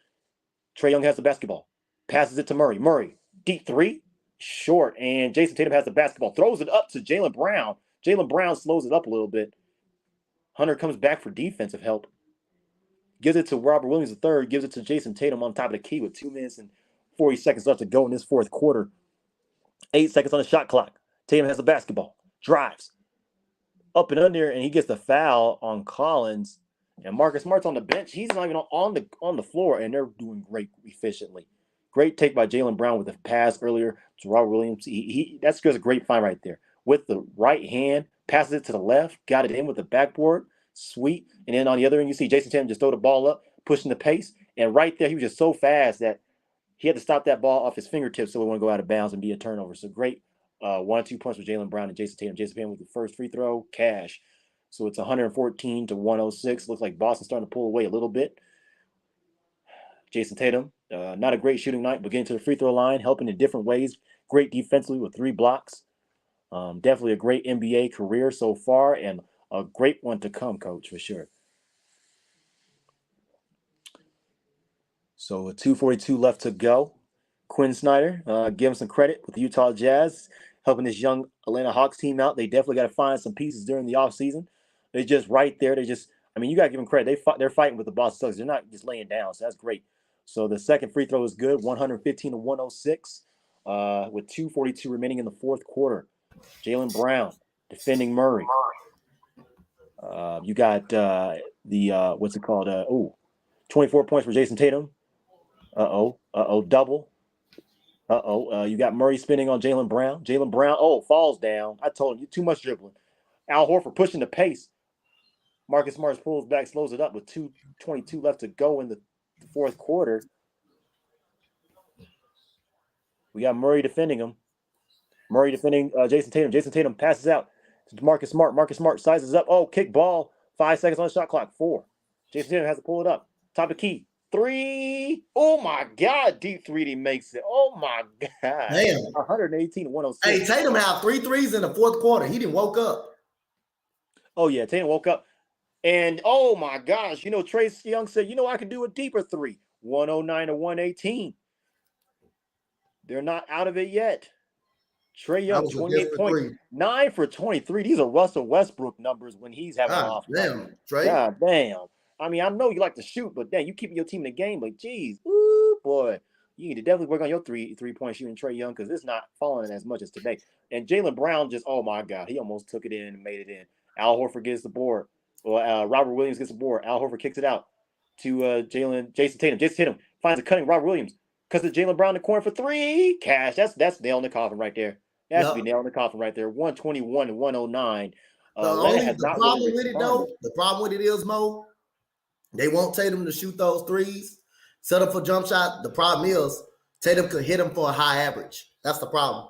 Trae Young has the basketball. Passes it to Murray. Murray, deep 3. Short. And Jason Tatum has the basketball. Throws it up to Jaylen Brown. Jaylen Brown slows it up a little bit. Hunter comes back for defensive help. Gives it to Robert Williams III. Gives it to Jason Tatum on top of the key with 2 minutes and 40 seconds left to go in this 4th quarter. 8 seconds on the shot clock. Tatum has the basketball. Drives. Up and under, and he gets the foul on Collins. And Marcus Smart's on the bench. He's not even on the floor, and they're doing great efficiently. Great take by Jaylen Brown with a pass earlier to Robert Williams. That's just a great find right there. With the right hand, passes it to the left, got it in with the backboard. Sweet. And then on the other end, you see Jason Tatum just throw the ball up, pushing the pace. And right there, he was just so fast that he had to stop that ball off his fingertips so it wouldn't go out of bounds and be a turnover. So great 1-2 points for Jaylen Brown and Jason Tatum. Jason Tatum with the first free throw, cash. So it's 114 to 106. Looks like Boston's starting to pull away a little bit. Jason Tatum, not a great shooting night, but getting to the free throw line, helping in different ways. Great defensively with 3 blocks. Definitely a great NBA career so far, and a great one to come, Coach, for sure. So 2:42 left to go. Quinn Snyder, give him some credit with the Utah Jazz, helping this young Atlanta Hawks team out. They definitely got to find some pieces during the offseason. They're just right there. You got to give them credit. They're fighting with the Boston Celtics. They're not just laying down, so that's great. So the second free throw is good, 115 to 106, with 2:42 remaining in the fourth quarter. Jaylen Brown defending Murray. You got what's it called? 24 points for Jason Tatum. Double. You got Murray spinning on Jaylen Brown. Jaylen Brown, falls down. I told him, too much dribbling. Al Horford pushing the pace. Marcus Smart pulls back, slows it up with 2:22 left to go in the fourth quarter. We got Murray defending him. Murray defending Jason Tatum. Jason Tatum passes out to Marcus Smart. Marcus Smart sizes up. Kick ball. 5 seconds on the shot clock. 4. Jason Tatum has to pull it up. Top of key. 3. Oh, my God. Deep 3D makes it. Oh, my God. Damn. 118 to 106. Hey, Tatum had 3 threes in the fourth quarter. He didn't woke up. Oh, yeah. Tatum woke up. And, oh, my gosh. Trae Young said, I can do a deeper 3. 109 to 118. They're not out of it yet. Trae Young, 28 points, 9 for 23. These are Russell Westbrook numbers when he's having an off night. Damn, Trae. God damn. I know you like to shoot, but damn, you keeping your team in the game. But geez, ooh, boy, you need to definitely work on your three-point shooting, Trae Young, because it's not falling as much as today. And Jaylen Brown just, oh my God, he almost took it in and made it in. Al Horford gets the board. Well, Robert Williams gets the board. Al Horford kicks it out to Jason Tatum. Jason Tatum finds a cutting Robert Williams. Because of Jaylen Brown in the corner for 3. Cash. That's nail in the coffin right there. That has to be nail in the coffin right there. 121 to 109. The problem with it is, Mo, they won't Tatum to shoot those threes, set up for jump shot. The problem is Tatum could hit him for a high average. That's the problem.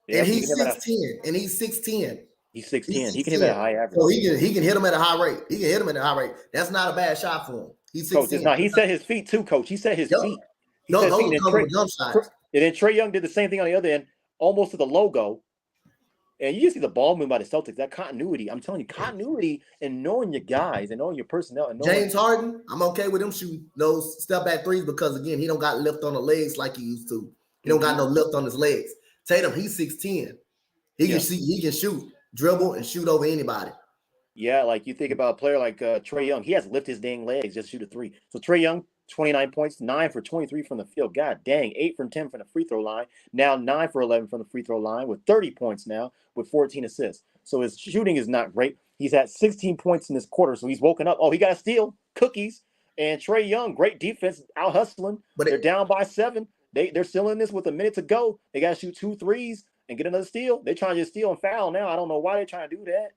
Yeah, and he's 6'10". And he's 6'10". He's 6'10". He can hit at a high average. So he can hit him at a high rate. That's not a bad shot for him. He's 6'10". Coach, it's not. He set his feet too, Coach. He set his feet. Those are jump shots. And then Trae Young did the same thing on the other end, almost to the logo. And you see the ball movement by the Celtics, that continuity. I'm telling you, continuity and knowing your guys and knowing your personnel. And James Harden, I'm okay with him shooting those step back threes because, again, he don't got lift on the legs like he used to. He don't got no lift on his legs. Tatum, he's 6'10". He can shoot, dribble, and shoot over anybody. Yeah, like you think about a player like Trae Young. He has to lift his dang legs just to shoot a 3. So Trae Young, 29 points, 9 for 23 from the field. God dang, 8 from 10 from the free throw line. Now 9 for 11 from the free throw line with 30 points now with 14 assists. So his shooting is not great. He's had 16 points in this quarter, so he's woken up. He got a steal, cookies. And Trae Young, great defense, out hustling. But they're down by 7. They're still in this with a minute to go. They got to shoot 2 threes and get another steal. They're trying to just steal and foul now. I don't know why they're trying to do that.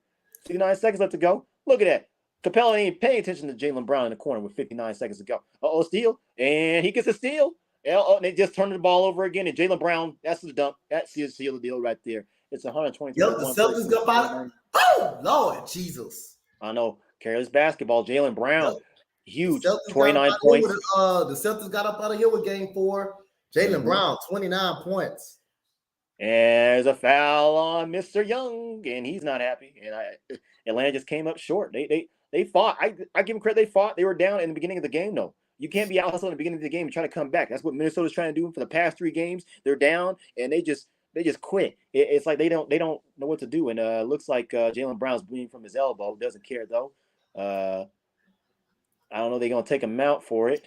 59 seconds left to go. Look at that. Capella ain't paying attention to Jaylen Brown in the corner with 59 seconds to go. Steal. And he gets a steal. And they just turned the ball over again. And Jaylen Brown, that's the dunk. That's the seal the deal right there. It's 120. Yep, the Celtics got by. Oh, Lord Jesus. I know. Careless basketball. Jaylen Brown, huge. 29 points. The Celtics got up out of here with game 4. Jaylen Brown, 29 points. And there's a foul on Mr. Young, and he's not happy. And Atlanta just came up short. They fought. I give them credit. They fought. They were down in the beginning of the game, though. You can't be out hustling in the beginning of the game and try to come back. That's what Minnesota's trying to do for the past 3 games. They're down, and they just quit. It's like they don't know what to do. And it looks like Jaylen Brown's bleeding from his elbow. Doesn't care, though. I don't know if they're going to take him out for it.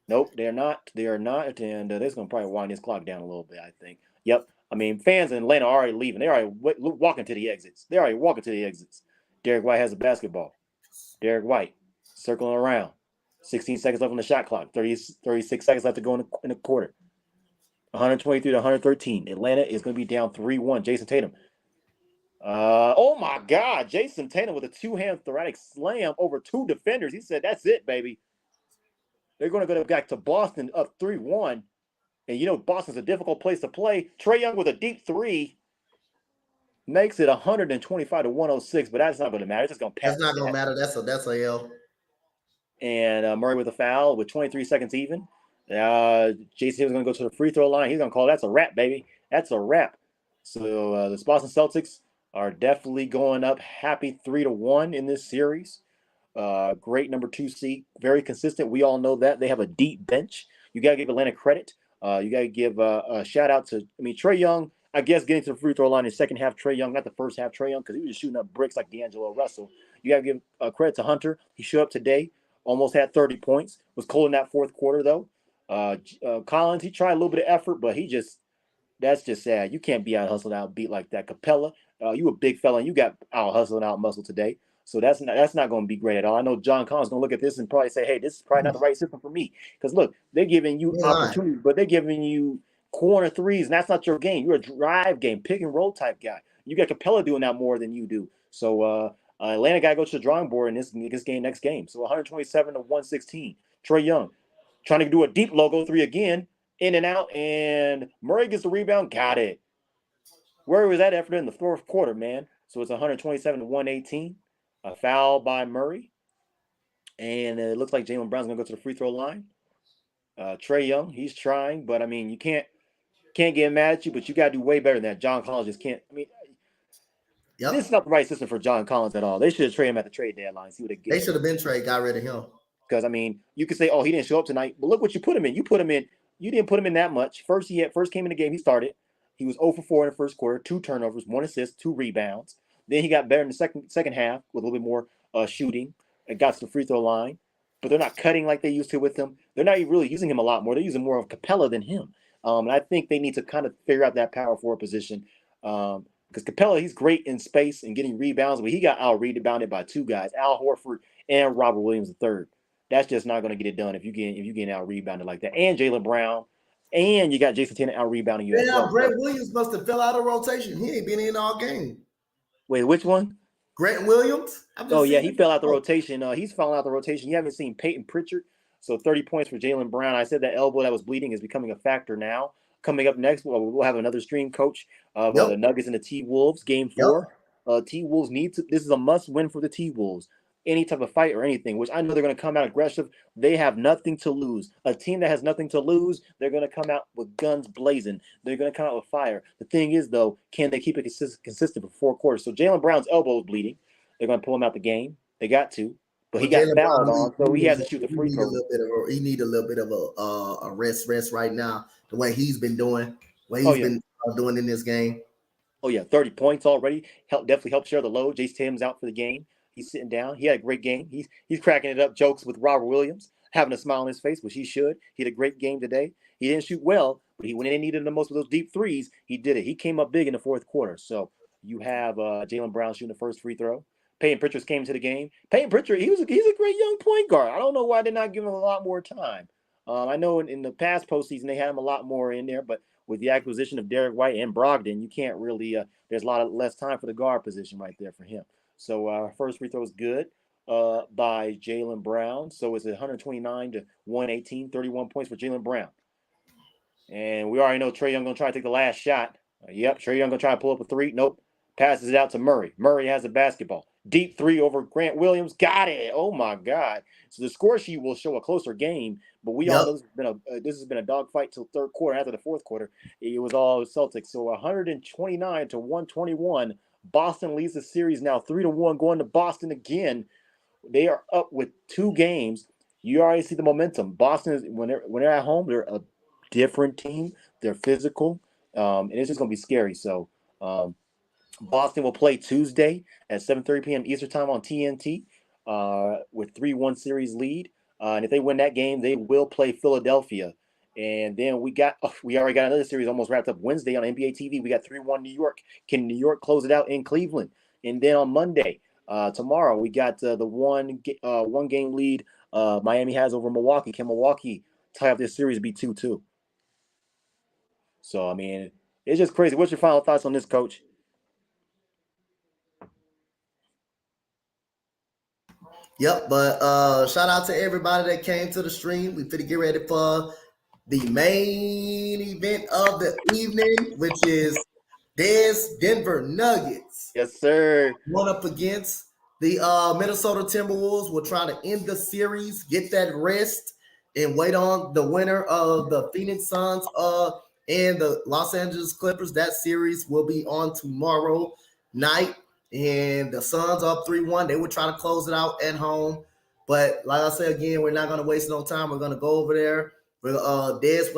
Nope, they're not. They are not. And they're going to probably wind this clock down a little bit, I think. Yep. I mean, fans in Atlanta are already leaving. They're already walking to the exits. Derek White has the basketball. Derek White circling around. 16 seconds left on the shot clock. 36 seconds left to go in the quarter. 123 to 113. Atlanta is going to be down 3-1. Jason Tatum. Oh my God. Jason Tatum with a two-hand thoracic slam over two defenders. He said, that's it, baby. They're going to go back to Boston up 3-1. And Boston's a difficult place to play. Trae Young with a deep three makes it 125 to 106, but that's not going to matter. It's just going to pass. That's not gonna matter. That's a L. And Murray with a foul with 23 seconds even. Jason was going to go to the free throw line. He's going to call that's a wrap, baby. That's a wrap. So the Boston Celtics are definitely going up happy 3-1 in this series. Great number 2 seed, very consistent. We all know that. They have a deep bench. You got to give Atlanta credit. You got to give a shout out to, Trae Young, I guess getting to the free throw line in the second half, Trae Young, not the first half Trae Young, because he was just shooting up bricks like D'Angelo Russell. You got to give credit to Hunter. He showed up today, almost had 30 points. Was cold in that fourth quarter, though. Collins, he tried a little bit of effort, but that's just sad. You can't be out hustled, out beat like that. Capella, you a big fella, and you got out hustled, out muscle today. So that's not going to be great at all. I know John Collins going to look at this and probably say, hey, this is probably not the right system for me. Because, look, they're giving you opportunities, but they're giving you corner threes, and that's not your game. You're a drive game, pick and roll type guy. You got Capella doing that more than you do. So Atlanta got to go to the drawing board in this game, next game. So 127 to 116. Trae Young trying to do a deep logo three again, in and out, and Murray gets the rebound. Got it. Where was that effort in the fourth quarter, man? So it's 127 to 118. A foul by Murray. And it looks like Jaylen Brown's going to go to the free throw line. Trae Young, he's trying, but, you can't get mad at you, but you got to do way better than that. John Collins just can't. This is not the right system for John Collins at all. They should have traded him at the trade deadline. See what they should have been traded, got rid of him. Because, you could say, oh, he didn't show up tonight. But look what you put him in. You didn't put him in that much. First came in the game, he started. He was 0 for 4 in the first quarter, 2 turnovers, 1 assist, 2 rebounds. Then he got better in the second half with a little bit more shooting and got to the free throw line. But they're not cutting like they used to with him. They're not really using him a lot more. They're using more of Capella than him. And I think they need to kind of figure out that power forward position. Because Capella, he's great in space and getting rebounds, but he got out-rebounded by 2 guys, Al Horford and Robert Williams III. That's just not going to get it done if you get out-rebounded like that. And Jaylen Brown. And you got Jason Tatum out-rebounding you. Yeah, Grant Williams must have fell out of rotation. He ain't been in all game. Wait, which one? Grant Williams? Oh, yeah, he fell out the rotation. He's falling out the rotation. You haven't seen Peyton Pritchard. So 30 points for Jaylen Brown. I said that elbow that was bleeding is becoming a factor now. Coming up next, we'll have another stream coach of the Nuggets and the T-Wolves, game 4. T-Wolves this is a must-win for the T-Wolves. Any type of fight or anything, which I know they're going to come out aggressive. They have nothing to lose. A team that has nothing to lose, they're going to come out with guns blazing. They're going to come out with fire. The thing is, though, can they keep it consistent for 4 quarters? So Jaylen Brown's elbow is bleeding. They're going to pull him out the game. They got to. But he got fouled on, so he has to shoot the free throw. He need a little bit of a rest right now, the way he's been doing, been doing in this game. Oh, yeah, 30 points already. Definitely helped share the load. Jason Tatum's out for the game. He's sitting down. He had a great game. He's cracking it up, jokes with Robert Williams, having a smile on his face, which he should. He had a great game today. He didn't shoot well, but when they needed him the most with those deep threes, he did it. He came up big in the fourth quarter. So you have Jaylen Brown shooting the first free throw. Peyton Pritchard came to the game. Peyton Pritchard, he's a great young point guard. I don't know why they're not giving him a lot more time. I know in the past postseason they had him a lot more in there, but with the acquisition of Derek White and Brogdon, you can't really there's a lot less time for the guard position right there for him. So first free throw is good by Jaylen Brown. So it's 129 to 118, 31 points for Jaylen Brown. And we already know Trae Young going to try to take the last shot. Trae Young going to try to pull up a 3. Nope. Passes it out to Murray. Murray has the basketball. Deep 3 over Grant Williams. Got it. Oh, my God. So the score sheet will show a closer game, but we all know this has been a dogfight till third quarter. After the fourth quarter, it was all Celtics. So 129 to 121. Boston leads the series now 3-1, going to Boston again. They are up with 2 games. You already see the momentum. Boston is when they're at home, they're a different team. They're physical, and it's just going to be scary. So Boston will play Tuesday at 7:30 p.m. Eastern time on TNT with 3-1 series lead. And if they win that game, they will play Philadelphia. And then we already got another series almost wrapped up Wednesday on NBA TV. We got 3-1 New York. Can New York close it out in Cleveland? And then on Monday, Tomorrow we got the one game lead Miami has over Milwaukee. Can Milwaukee tie up this series, be 2-2? So I mean, it's just crazy. What's your final thoughts on this, Coach? Yep, but shout out to everybody that came to the stream. We finna get ready for the main event of the evening, which is Denver Nuggets Yes, sir. going up against the Minnesota Timberwolves. We're trying to end the series, get that rest, and wait on the winner of the Phoenix Suns and the Los Angeles Clippers. That series will be on tomorrow night. And the Suns up 3-1. They were trying to close it out at home. But like I said again, we're not going to waste no time. We're going to go over there. Dez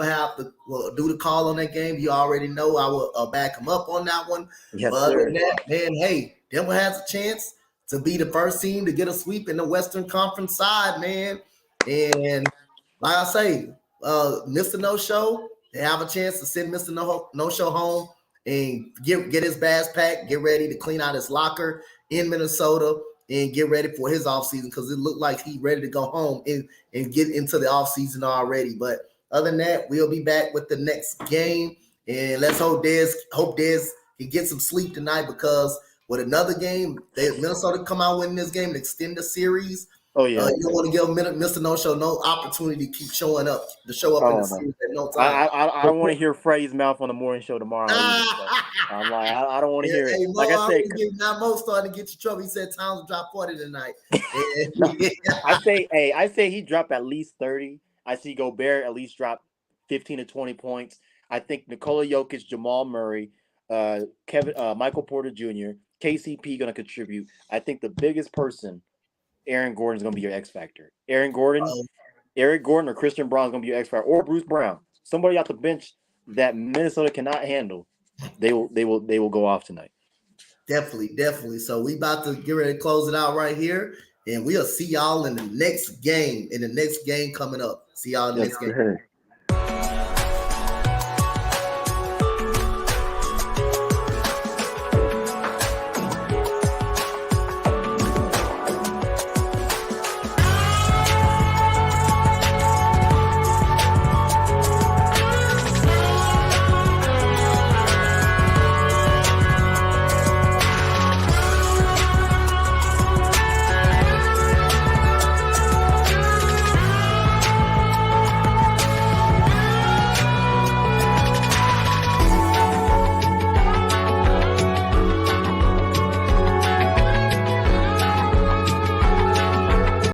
will do the call on that game. You already know I will back him up on that one. Yes, but sir. That, man, hey, Denver has a chance to be the first team to get a sweep in the Western Conference side, man. And like I say, Mr. No Show, they have a chance to send Mr. No Show home and get his bags packed, get ready to clean out his locker in Minnesota, and get ready for his offseason because it looked like he's ready to go home and get into the offseason already. But other than that, we'll be back with the next game. And let's hope Dez can get some sleep tonight because with another game, Minnesota come out winning this game and extend the series. Oh yeah, you don't want to give Mr. No Show no opportunity to keep showing up, to show up in the series at no time. I don't want to hear Freddie's mouth on the morning show tomorrow. I'm like, I don't want to hear it. Like I said, now Mo starting to get you trouble. He said Towns will drop 40 tonight. I say he dropped at least 30. I see Gobert at least drop 15 to 20 points. I think Nikola Jokic, Jamal Murray, Michael Porter Jr., KCP going to contribute. I think the biggest person, Aaron Gordon, is going to be your X factor. Eric Gordon or Christian Braun is going to be your X factor, or Bruce Brown, somebody off the bench that Minnesota cannot handle. They will go off tonight. Definitely. So we about to get ready to close it out right here, and we'll see y'all in the next game. In the next game coming up. See y'all in the next game.